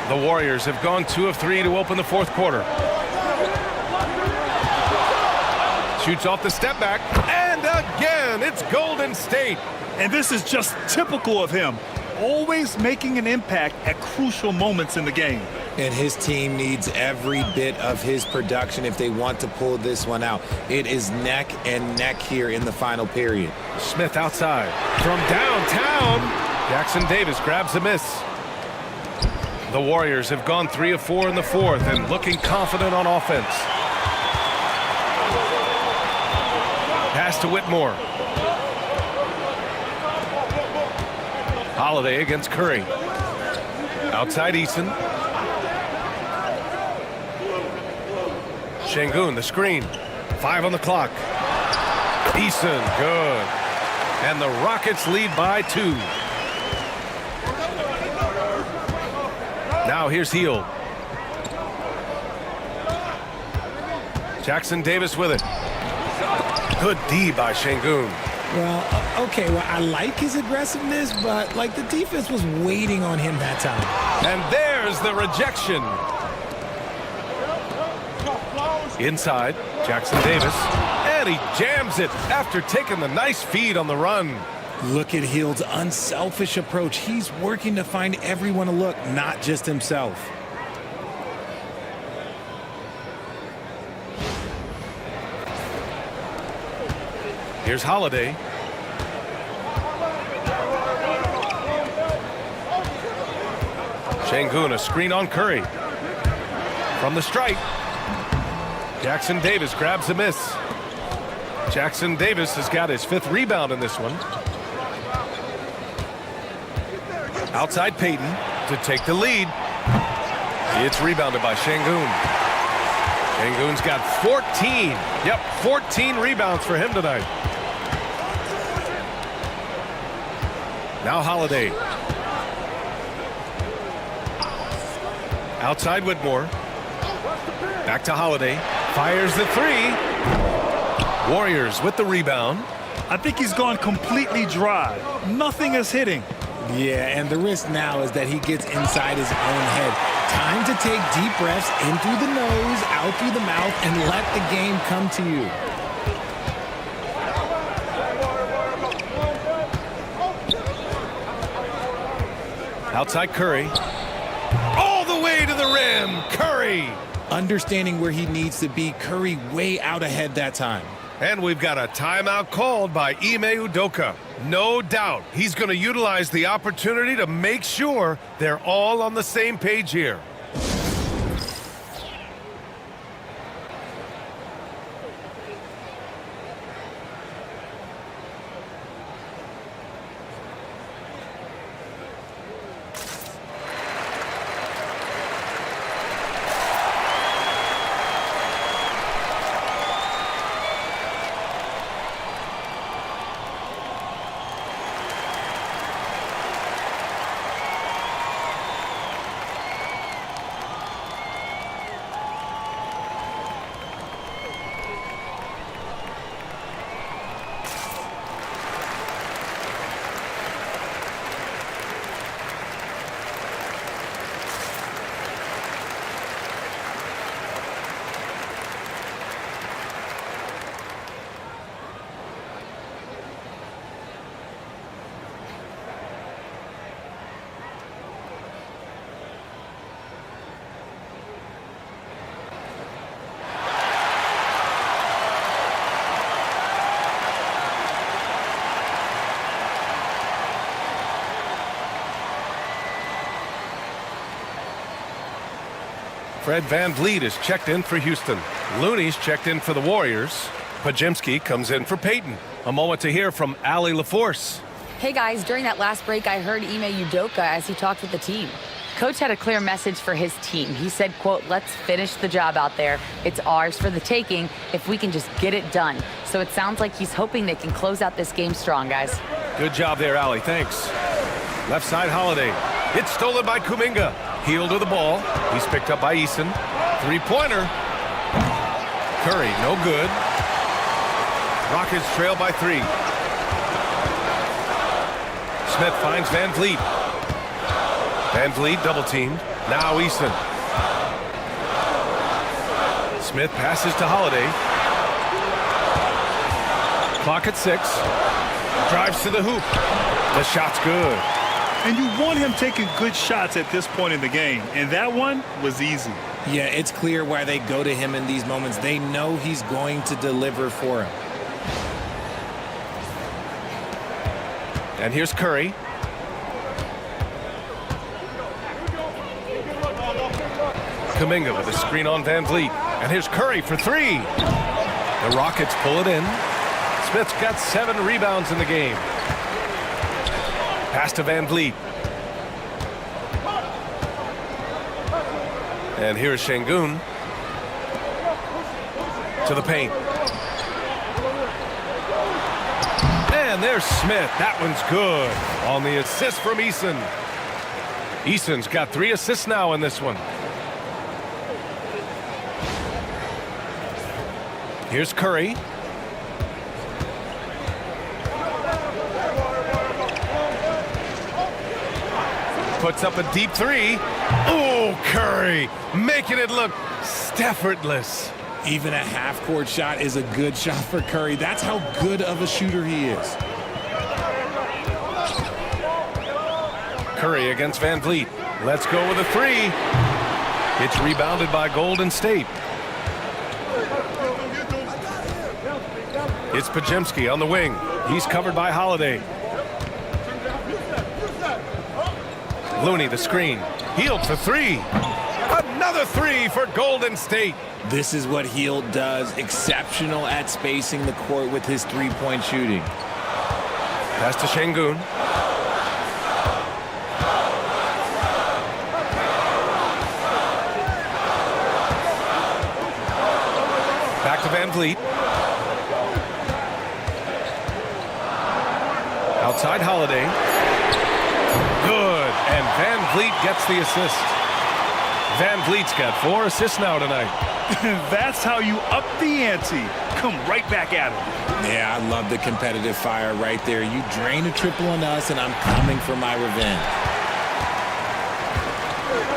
The Warriors have gone 2 of 3 to open the 4th quarter. Shoots off the step back. And again, it's Golden State. And this is just typical of him. Always making an impact at crucial moments in the game. And his team needs every bit of his production if they want to pull this one out. It is neck and neck here in the final period. Smith outside. From downtown. Jackson Davis grabs a miss. The Warriors have gone 3 of 4 in the 4th and looking confident on offense. Pass to Whitmore. Holiday against Curry. Outside Eason. Şengün, the screen. 5 on the clock. Eason, good. And the Rockets lead by 2. Now here's Hield. Jackson Davis with it. Good D by Şengün. Well, okay, well, I like his aggressiveness, but, like, the defense was waiting on him that time. And there's the rejection. Inside, Jackson Davis. And he jams it after taking the nice feed on the run. Look at Hield's unselfish approach. He's working to find everyone a look, not just himself. Here's Holiday. Şengün, a screen on Curry. From the stripe. Jackson Davis grabs a miss. Jackson Davis has got his 5th rebound in this one. Outside Payton to take the lead. It's rebounded by Şengün. Şengün's got 14. Yep, 14 rebounds for him tonight. Now Holiday. Outside Whitmore. Back to Holiday. Fires the 3. Warriors with the rebound. I think he's gone completely dry. Nothing is hitting. Yeah, and the risk now is that he gets inside his own head. Time to take deep breaths in through the nose, out through the mouth, and let the game come to you. Outside Curry. All the way to the rim. Curry. Understanding where he needs to be. Curry way out ahead that time. And we've got a timeout called by Ime Udoka. No doubt he's going to utilize the opportunity to make sure they're all on the same page here. Fred VanVleet is checked in for Houston. Looney's checked in for the Warriors. Podziemski comes in for Peyton. A moment to hear from Allie LaForce. Hey guys, during that last break, I heard Ime Udoka as he talked with the team. Coach had a clear message for his team. He said, quote, let's finish the job out there. It's ours for the taking if we can just get it done. So it sounds like he's hoping they can close out this game strong, guys. Good job there, Allie. Thanks. Left side, Holiday. It's stolen by Kuminga. Heel to the ball. He's picked up by Eason. Three-pointer. Curry, no good. Rockets trail by 3. Smith finds VanVleet. VanVleet double-teamed. Now Eason. Smith passes to Holiday. Clock at 6. Drives to the hoop. The shot's good. And you want him taking good shots at this point in the game. And that one was easy. Yeah, it's clear why they go to him in these moments. They know he's going to deliver for him. And here's Curry. Kuminga with a screen on VanVleet. And here's Curry for 3. The Rockets pull it in. Smith's got 7 rebounds in the game. Pass to VanVleet. And here's Şengün. To the paint. And there's Smith. That one's good. On the assist from Eason. Eason's got 3 assists now in this one. Here's Curry. Puts up a deep 3. Oh, Curry making it look effortless. Even a half-court shot is a good shot for Curry. That's how good of a shooter he is. Curry against VanVleet. Let's go with a 3. It's rebounded by Golden State. It's Podziemski on the wing. He's covered by Holiday. Looney the screen. Hield for 3. Another 3 for Golden State. This is what Hield does. Exceptional at spacing the court with his three-point shooting. Pass to Şengün. Back to VanVleet. Outside Holiday. Good. And VanVleet gets the assist. VanVleet's got 4 assists now tonight. That's how you up the ante. Come right back at him. Yeah, I love the competitive fire right there. You drain a triple on us, and I'm coming for my revenge.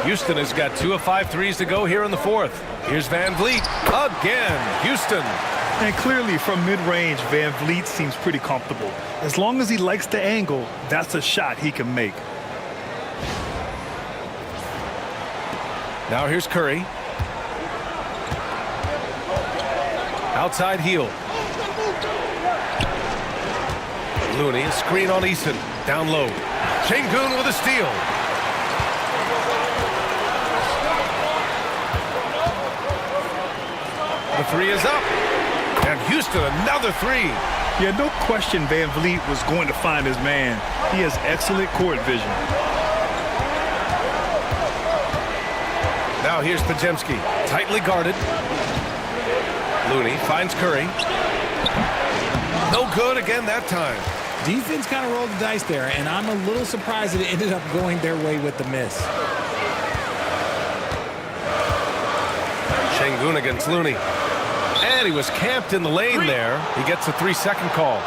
Houston has got 2 of 5 threes to go here in the 4th. Here's VanVleet again. Houston. And clearly from mid-range, VanVleet seems pretty comfortable. As long as he likes the angle, that's a shot he can make. Now here's Curry. Outside heel. Looney, a screen on Eason. Down low. Şengün with a steal. The 3 is up. And Houston, another 3. Yeah, no question VanVleet was going to find his man. He has excellent court vision. Now here's Podziemski, tightly guarded. Looney finds Curry. No good again that time. Defense kind of rolled the dice there, and I'm a little surprised that it ended up going their way with the miss. Şengün against Looney. And he was camped in the lane there. He gets a 3-second call.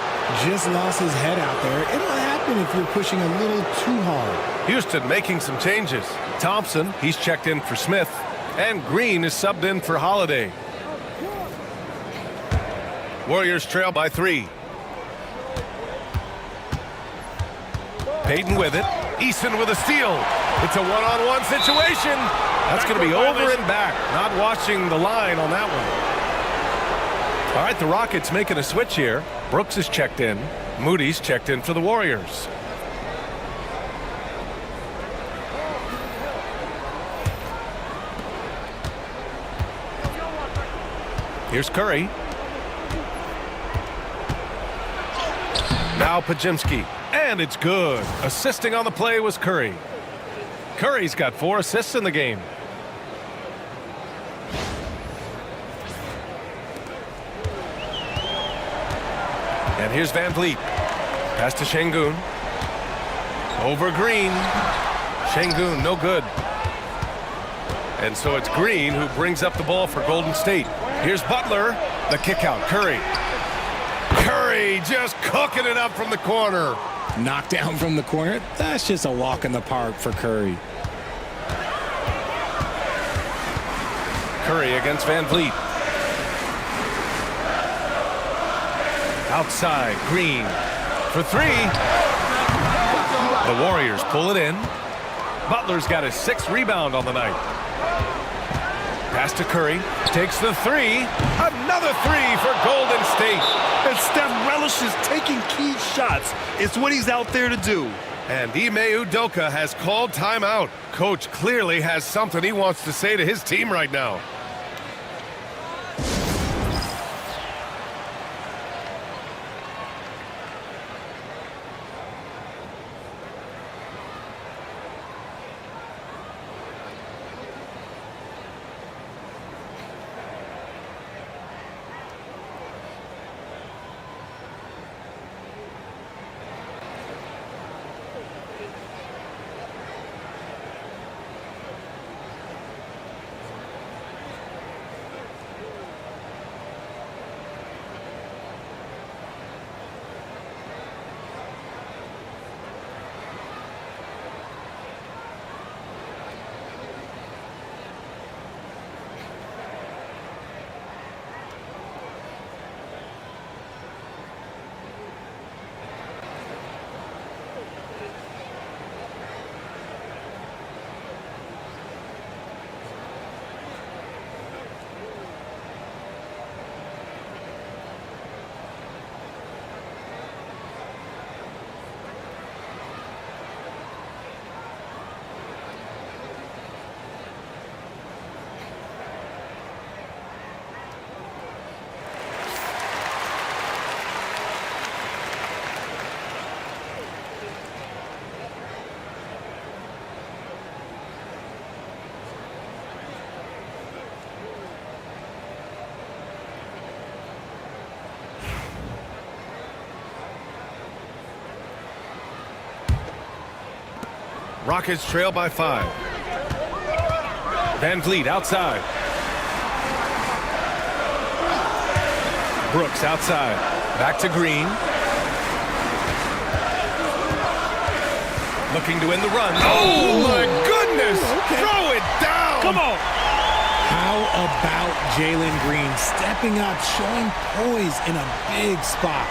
Just lost his head out there. It'll happen if you're pushing a little too hard. Houston making some changes. Thompson, he's checked in for Smith. And Green is subbed in for Holiday. Warriors trail by 3. Payton with it. Eason with a steal. It's a one-on-one situation. That's going to be over and back. Not watching the line on that one. All right, the Rockets making a switch here. Brooks is checked in. Moody's checked in for the Warriors. Here's Curry. Now Podziemski. And it's good. Assisting on the play was Curry. Curry's got 4 assists in the game. And here's Van Vliet. Pass to Şengün. Over Green. Şengün, no good. And so it's Green who brings up the ball for Golden State. Here's Butler. The kick out. Curry. Curry just cooking it up from the corner. Knocked down from the corner. That's just a walk in the park for Curry. Curry against Van Vliet. Outside, Green for 3. The Warriors pull it in. Butler's got his 6th rebound on the night. Pass to Curry. Takes the 3. Another 3 for Golden State. And Steph relishes taking key shots. It's what he's out there to do. And Ime Udoka has called timeout. Coach clearly has something he wants to say to his team right now. Rockets trail by 5. Van Vliet outside. Brooks outside. Back to Green. Looking to win the run. Oh, my goodness! Okay. Throw it down! Come on! How about Jalen Green stepping up, showing poise in a big spot?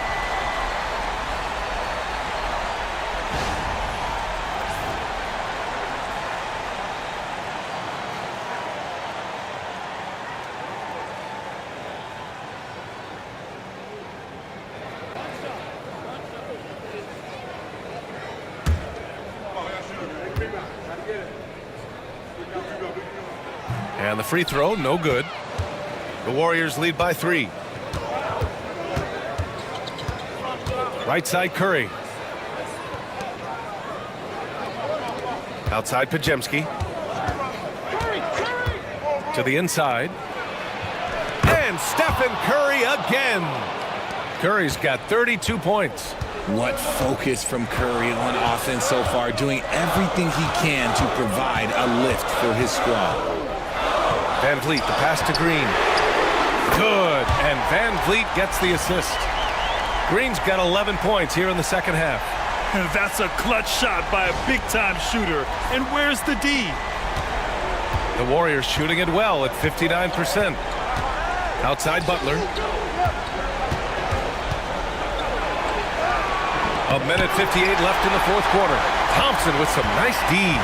And the free throw, no good. The Warriors lead by 3. Right side, Curry. Outside, Podziemski. To the inside. And Stephen Curry again. Curry's got 32 points. What focus from Curry on offense so far, doing everything he can to provide a lift for his squad. Van Vliet, the pass to Green. Good, and Van Vliet gets the assist. Green's got 11 points here in the second half. And that's a clutch shot by a big-time shooter. And where's the D? The Warriors shooting it well at 59%. Outside Butler. A minute 58 left in the fourth quarter. Thompson with some nice D.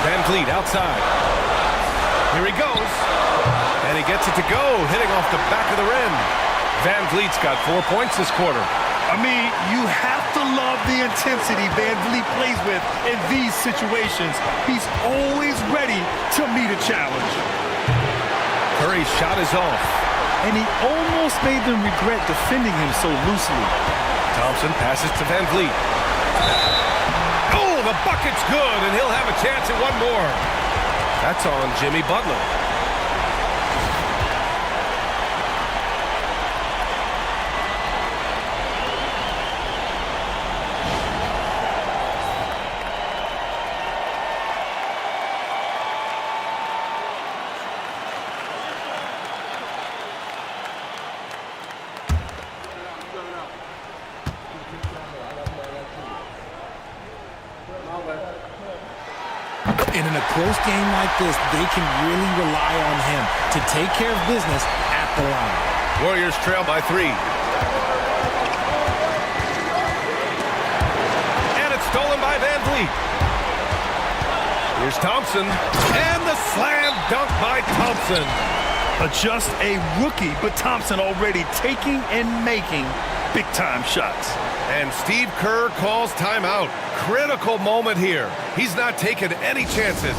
Van Vliet outside. Here he goes. And he gets it to go, hitting off the back of the rim. Van Vliet's got 4 points this quarter. I mean, you have to love the intensity Van Vliet plays with in these situations. He's always ready to meet a challenge. Curry's shot is off. And he almost made them regret defending him so loosely. Thompson passes to Van Vliet. Oh, the bucket's good, and he'll have a chance at one more. That's on Jimmy Butler. And in a close game like this, they can really rely on him to take care of business at the line. Warriors trail by 3. And it's stolen by Van Vliet. Here's Thompson. And the slam dunk by Thompson. Just a rookie, but Thompson already taking and making big-time shots. And Steve Kerr calls timeout. Critical moment here. He's not taking any chances.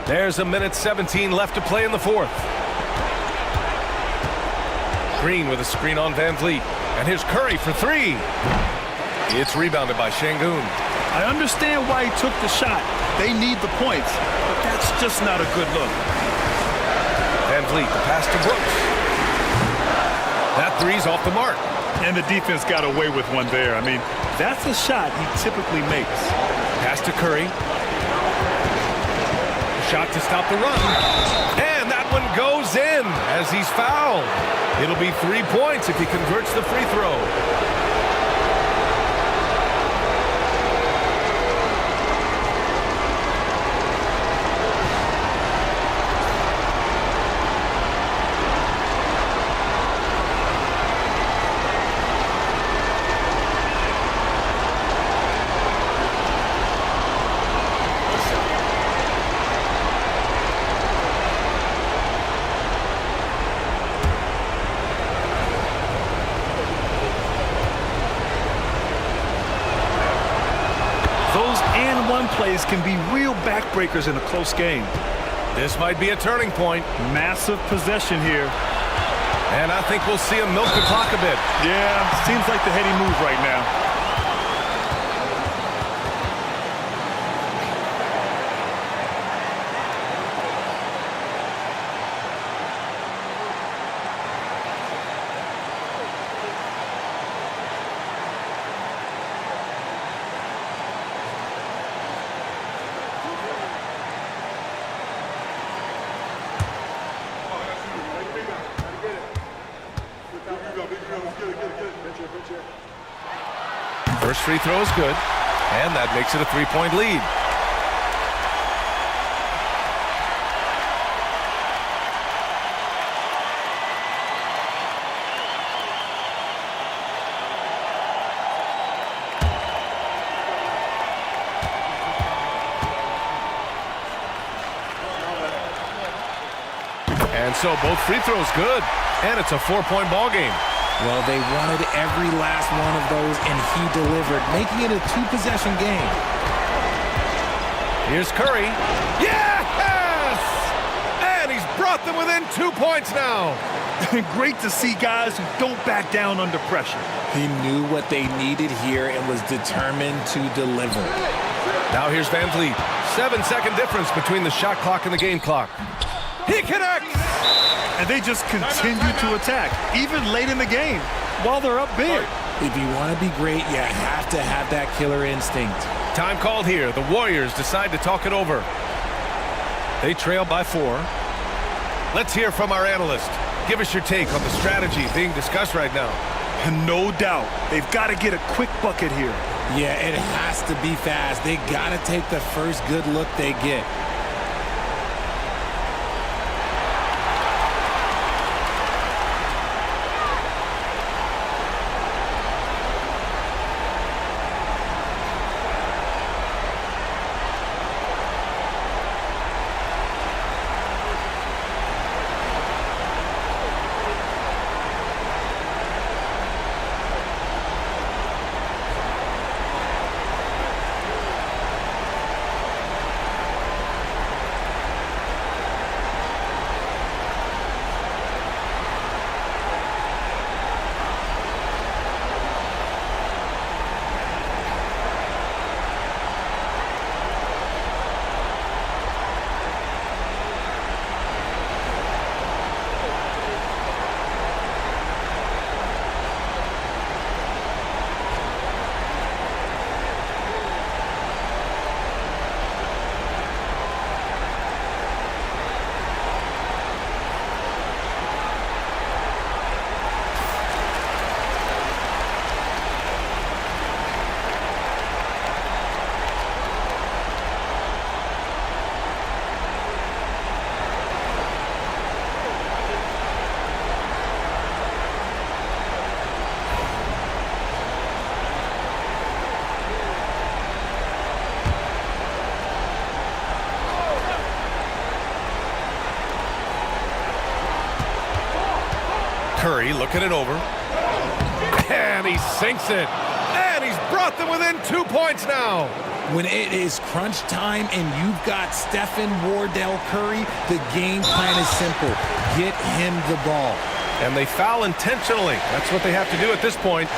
There's 1:17 left to play in the fourth. Green with a screen on Van Vliet. And here's Curry for 3. It's rebounded by Şengün. I understand why he took the shot. They need the points, but that's just not a good look. Van Vliet, the pass to Brooks. That three's off the mark. And the defense got away with one there. I mean, that's a shot he typically makes. Pass to Curry. Shot to stop the run. And that one goes in as he's fouled. It'll be 3 points if he converts the free throw. Plays can be real backbreakers in a close game. This might be a turning point. Massive possession here. And I think we'll see him milk the clock a bit. Yeah, seems like the heady move right now. First free throw is good, and that makes it a 3-point lead. so both free throws good, and it's a 4-point ball game. Well, they wanted every last one of those, and he delivered, making it a 2-possession game. Here's Curry. Yes! And he's brought them within 2 points now. Great to see guys who don't back down under pressure. He knew what they needed here and was determined to deliver. Now here's Van Vliet. 7-second difference between the shot clock and the game clock. He connects! And they just continue to attack, even late in the game, while they're up big. If you want to be great, you have to have that killer instinct. Time called here. The Warriors decide to talk it over. They trail by 4. Let's hear from our analyst. Give us your take on the strategy being discussed right now. And no doubt, they've got to get a quick bucket here. Yeah, it has to be fast. They got to take the first good look they get. Curry looking it over. And he sinks it. And he's brought them within 2 points now. When it is crunch time and you've got Stephen Wardell Curry, the game plan is simple. Get him the ball. And they foul intentionally. That's what they have to do at this point.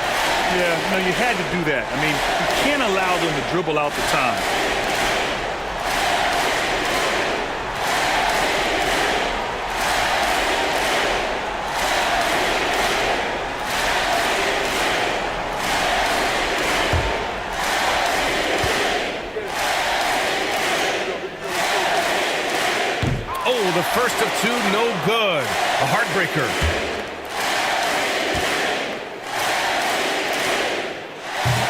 Yeah, no, you had to do that. I mean, you can't allow them to dribble out the time. The first of 2, no good. A heartbreaker.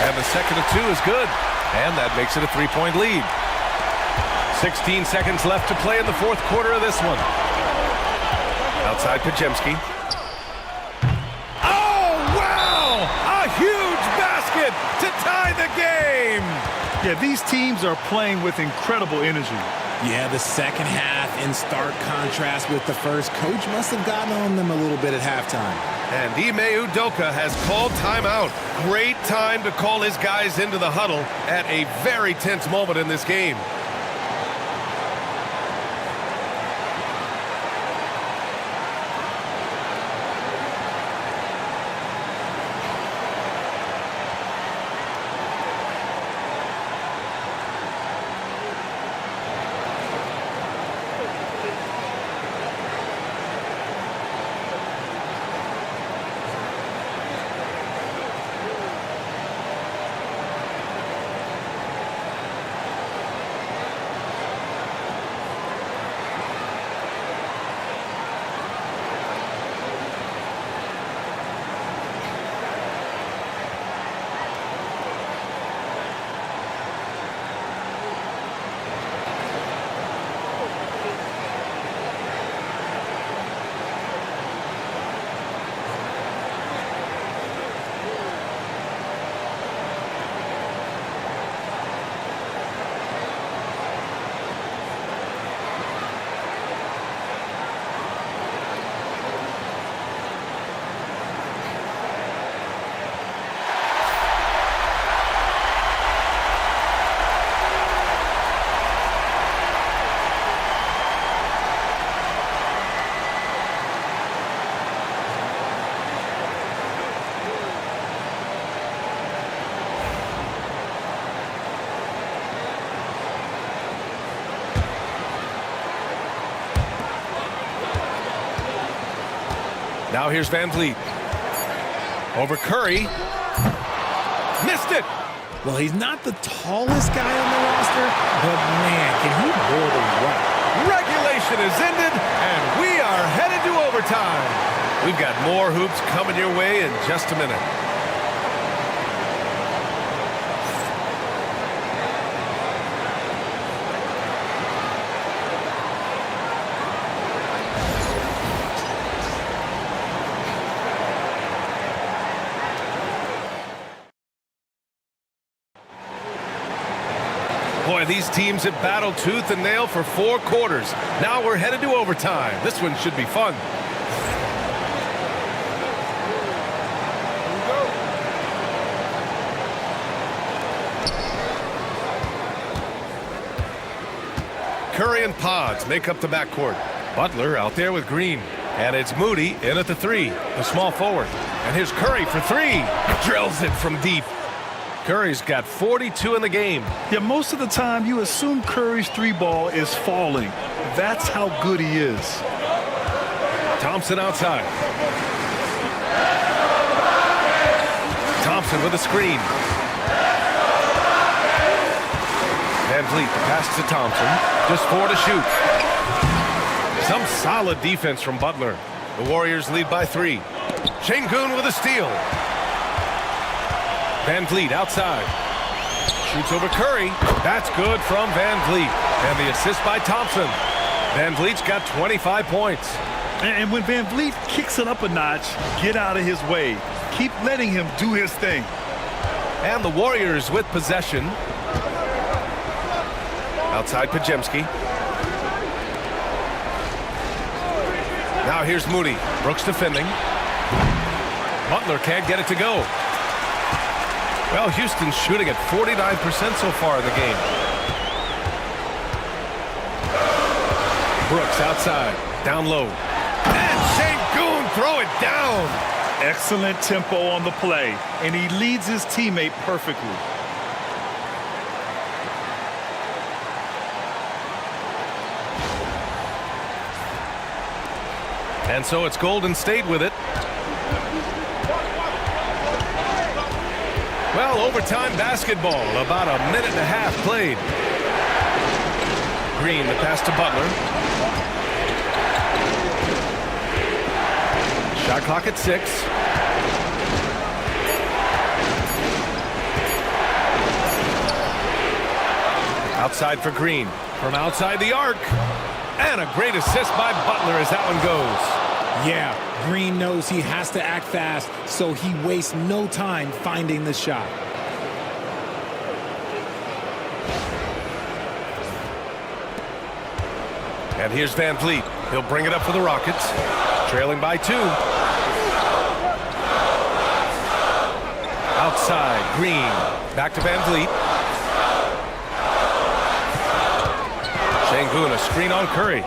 And the second of 2 is good. And that makes it a 3-point lead. 16 seconds left to play in the 4th quarter of this one. Outside Podziemski. Oh, wow! A huge basket to tie the game! Yeah, these teams are playing with incredible energy. Yeah, the second half in stark contrast with the first. Coach must have gotten on them a little bit at halftime. And Ime Udoka has called timeout. Great time to call his guys into the huddle at a very tense moment in this game. Now here's Van Vliet. Over Curry. Missed it. Well, he's not the tallest guy on the roster, but man, can he board a rock. Regulation is ended, and we are headed to overtime. We've got more hoops coming your way in just a minute. Boy, these teams have battled tooth and nail for 4 quarters. Now we're headed to overtime. This one should be fun. Curry and Pods make up the backcourt. Butler out there with Green. And it's Moody in at the 3, the small forward. And here's Curry for 3. Drills it from deep. Curry's got 42 in the game. Yeah, most of the time you assume Curry's 3-ball is falling. That's how good he is. Thompson outside. Thompson with a screen. Van Vliet, the pass to Thompson. Just 4 to shoot. Some solid defense from Butler. The Warriors lead by 3. Şengün with a steal. Van Vliet outside. Shoots over Curry. That's good from Van Vliet. And the assist by Thompson. Van Vliet's got 25 points. And when Van Vliet kicks it up a notch, get out of his way. Keep letting him do his thing. And the Warriors with possession. Outside Podziemski. Now here's Moody. Brooks defending. Butler can't get it to go. Well, Houston's shooting at 49% so far in the game. Brooks outside, down low. And Şengün throw it down. Excellent tempo on the play, and he leads his teammate perfectly. And so it's Golden State with it. Well, overtime basketball, about a minute and a half played. Green, the pass to Butler. Shot clock at 6. Outside for Green. From outside the arc. And a great assist by Butler as that one goes. Yeah, Green knows he has to act fast, so he wastes no time finding the shot. And here's Van Vliet. He'll bring it up for the Rockets. Trailing by 2. Outside, Green. Back to Van Vliet. Şengün, a screen on Curry.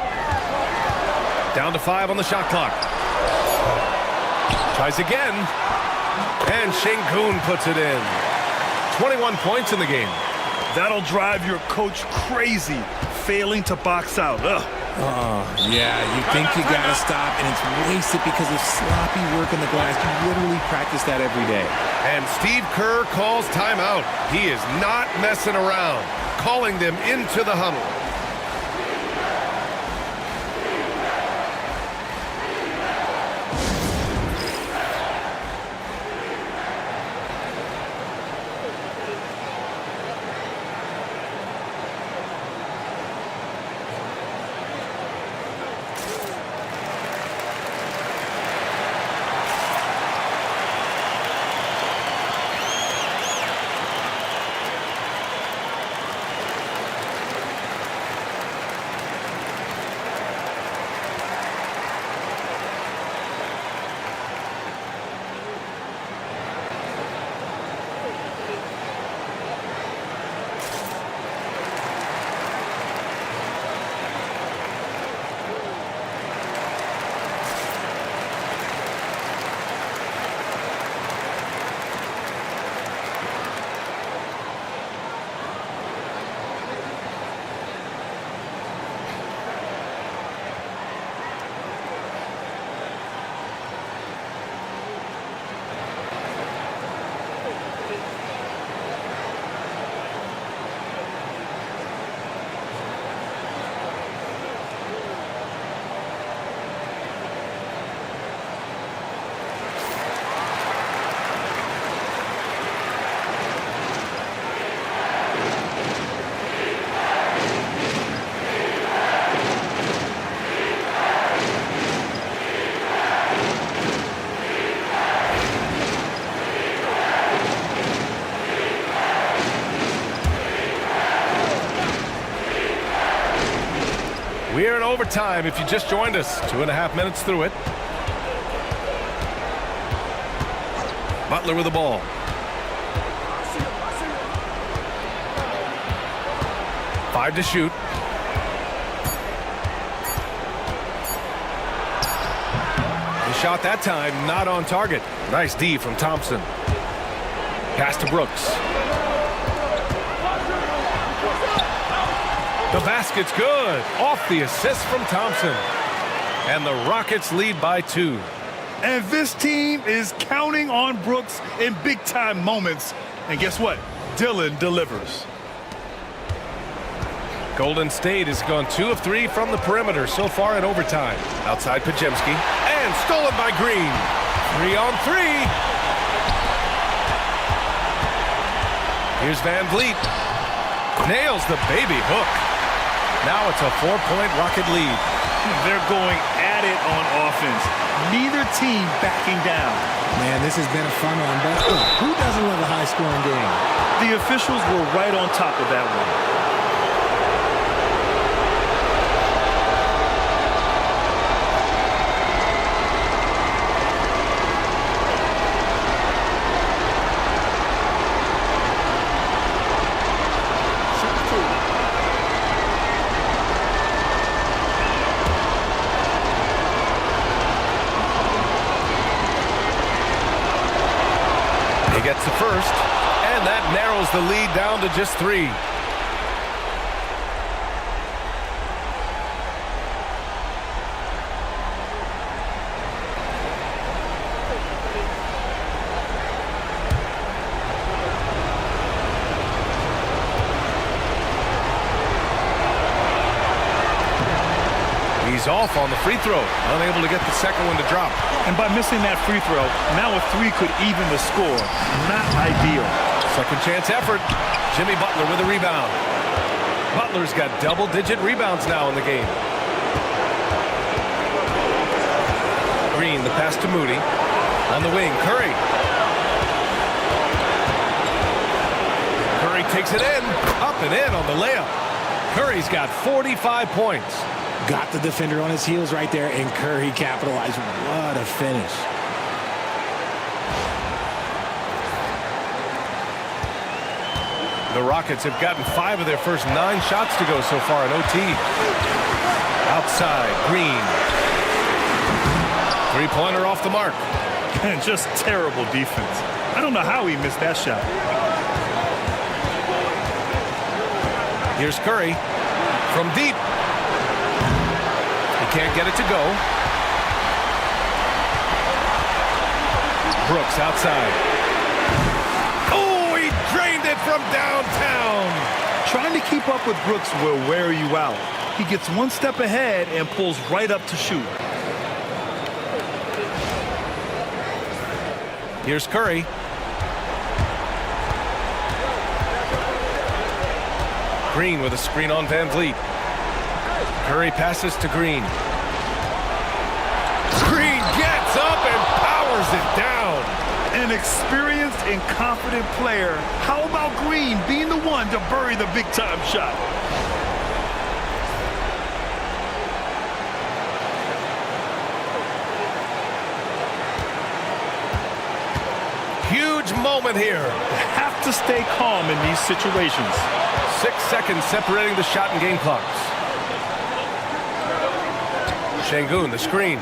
Down to 5 on the shot clock. Tries again. And Şengün puts it in. 21 points in the game. That'll drive your coach crazy, failing to box out. Ugh. Yeah, you think you gotta stop, and it's wasted because of sloppy work in the glass. You literally practice that every day. And Steve Kerr calls timeout. He is not messing around, calling them into the huddle. overtime if you just joined us. 2.5 minutes through it. Butler with the ball. Five to shoot. The shot that time not on target. Nice D from Thompson. Pass to Brooks. The basket's good. Off the assist from Thompson. And the Rockets lead by 2. And this team is counting on Brooks in big-time moments. And guess what? Dillon delivers. Golden State has gone 2 of 3 from the perimeter so far in overtime. Outside Pajemski. And stolen by Green. 3 on 3. Here's Van Vliet. Nails the baby hook. Now it's a 4-point Rocket lead. They're going at it on offense. Neither team backing down. Man, this has been a fun one, but who doesn't love a high-scoring game? The officials were right on top of that one. Gets the first, and that narrows the lead down to just 3. He's off on the free throw, unable to get the second one to drop. And by missing that free throw, now a 3 could even the score. Not ideal. Second chance effort. Jimmy Butler with a rebound. Butler's got double-digit rebounds now in the game. Green, the pass to Moody. On the wing, Curry. Curry takes it in. Up and in on the layup. Curry's got 45 points. Got the defender on his heels right there, and Curry capitalized. What a finish. The Rockets have gotten 5 of their first 9 shots to go so far in OT. Outside, Green. Three-pointer off the mark. And just terrible defense. I don't know how he missed that shot. Here's Curry from deep. Can't get it to go. Brooks outside. Oh, he drained it from downtown. Trying to keep up with Brooks will wear you out. He gets one step ahead and pulls right up to shoot. Here's Curry. Green with a screen on Van Vliet. Curry passes to Green. Green gets up and powers it down. An experienced and confident player. How about Green being the one to bury the big-time shot? Huge moment here. Have to stay calm in these situations. 6 seconds separating the shot and game clocks. Şengün, the screen.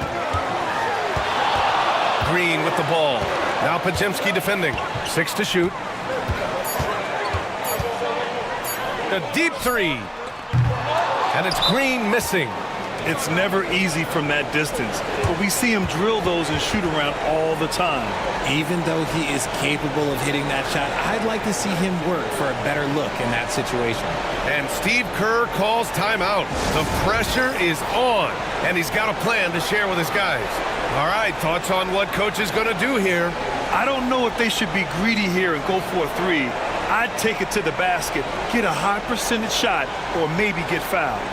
Green with the ball. Now Pajemski defending. 6 to shoot. A deep 3. And it's Green missing. It's never easy from that distance, but we see him drill those and shoot around all the time. Even though he is capable of hitting that shot, I'd like to see him work for a better look in that situation. And Steve Kerr calls timeout. The pressure is on, and he's got a plan to share with his guys. All right, thoughts on what coach is going to do here? I don't know if they should be greedy here and go for a 3. I'd take it to the basket, get a high percentage shot, or maybe get fouled.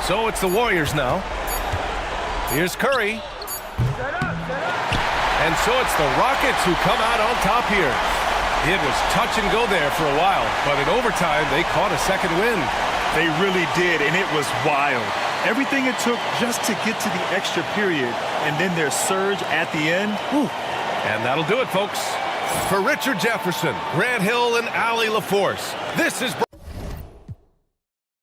So it's the Warriors now. Here's Curry. And so it's the Rockets who come out on top here. It was touch and go there for a while, but in overtime, they caught a second win. They really did, and it was wild. Everything it took just to get to the extra period, and then their surge at the end. Whew. And that'll do it, folks. For Richard Jefferson, Grant Hill, and Allie LaForce, this is...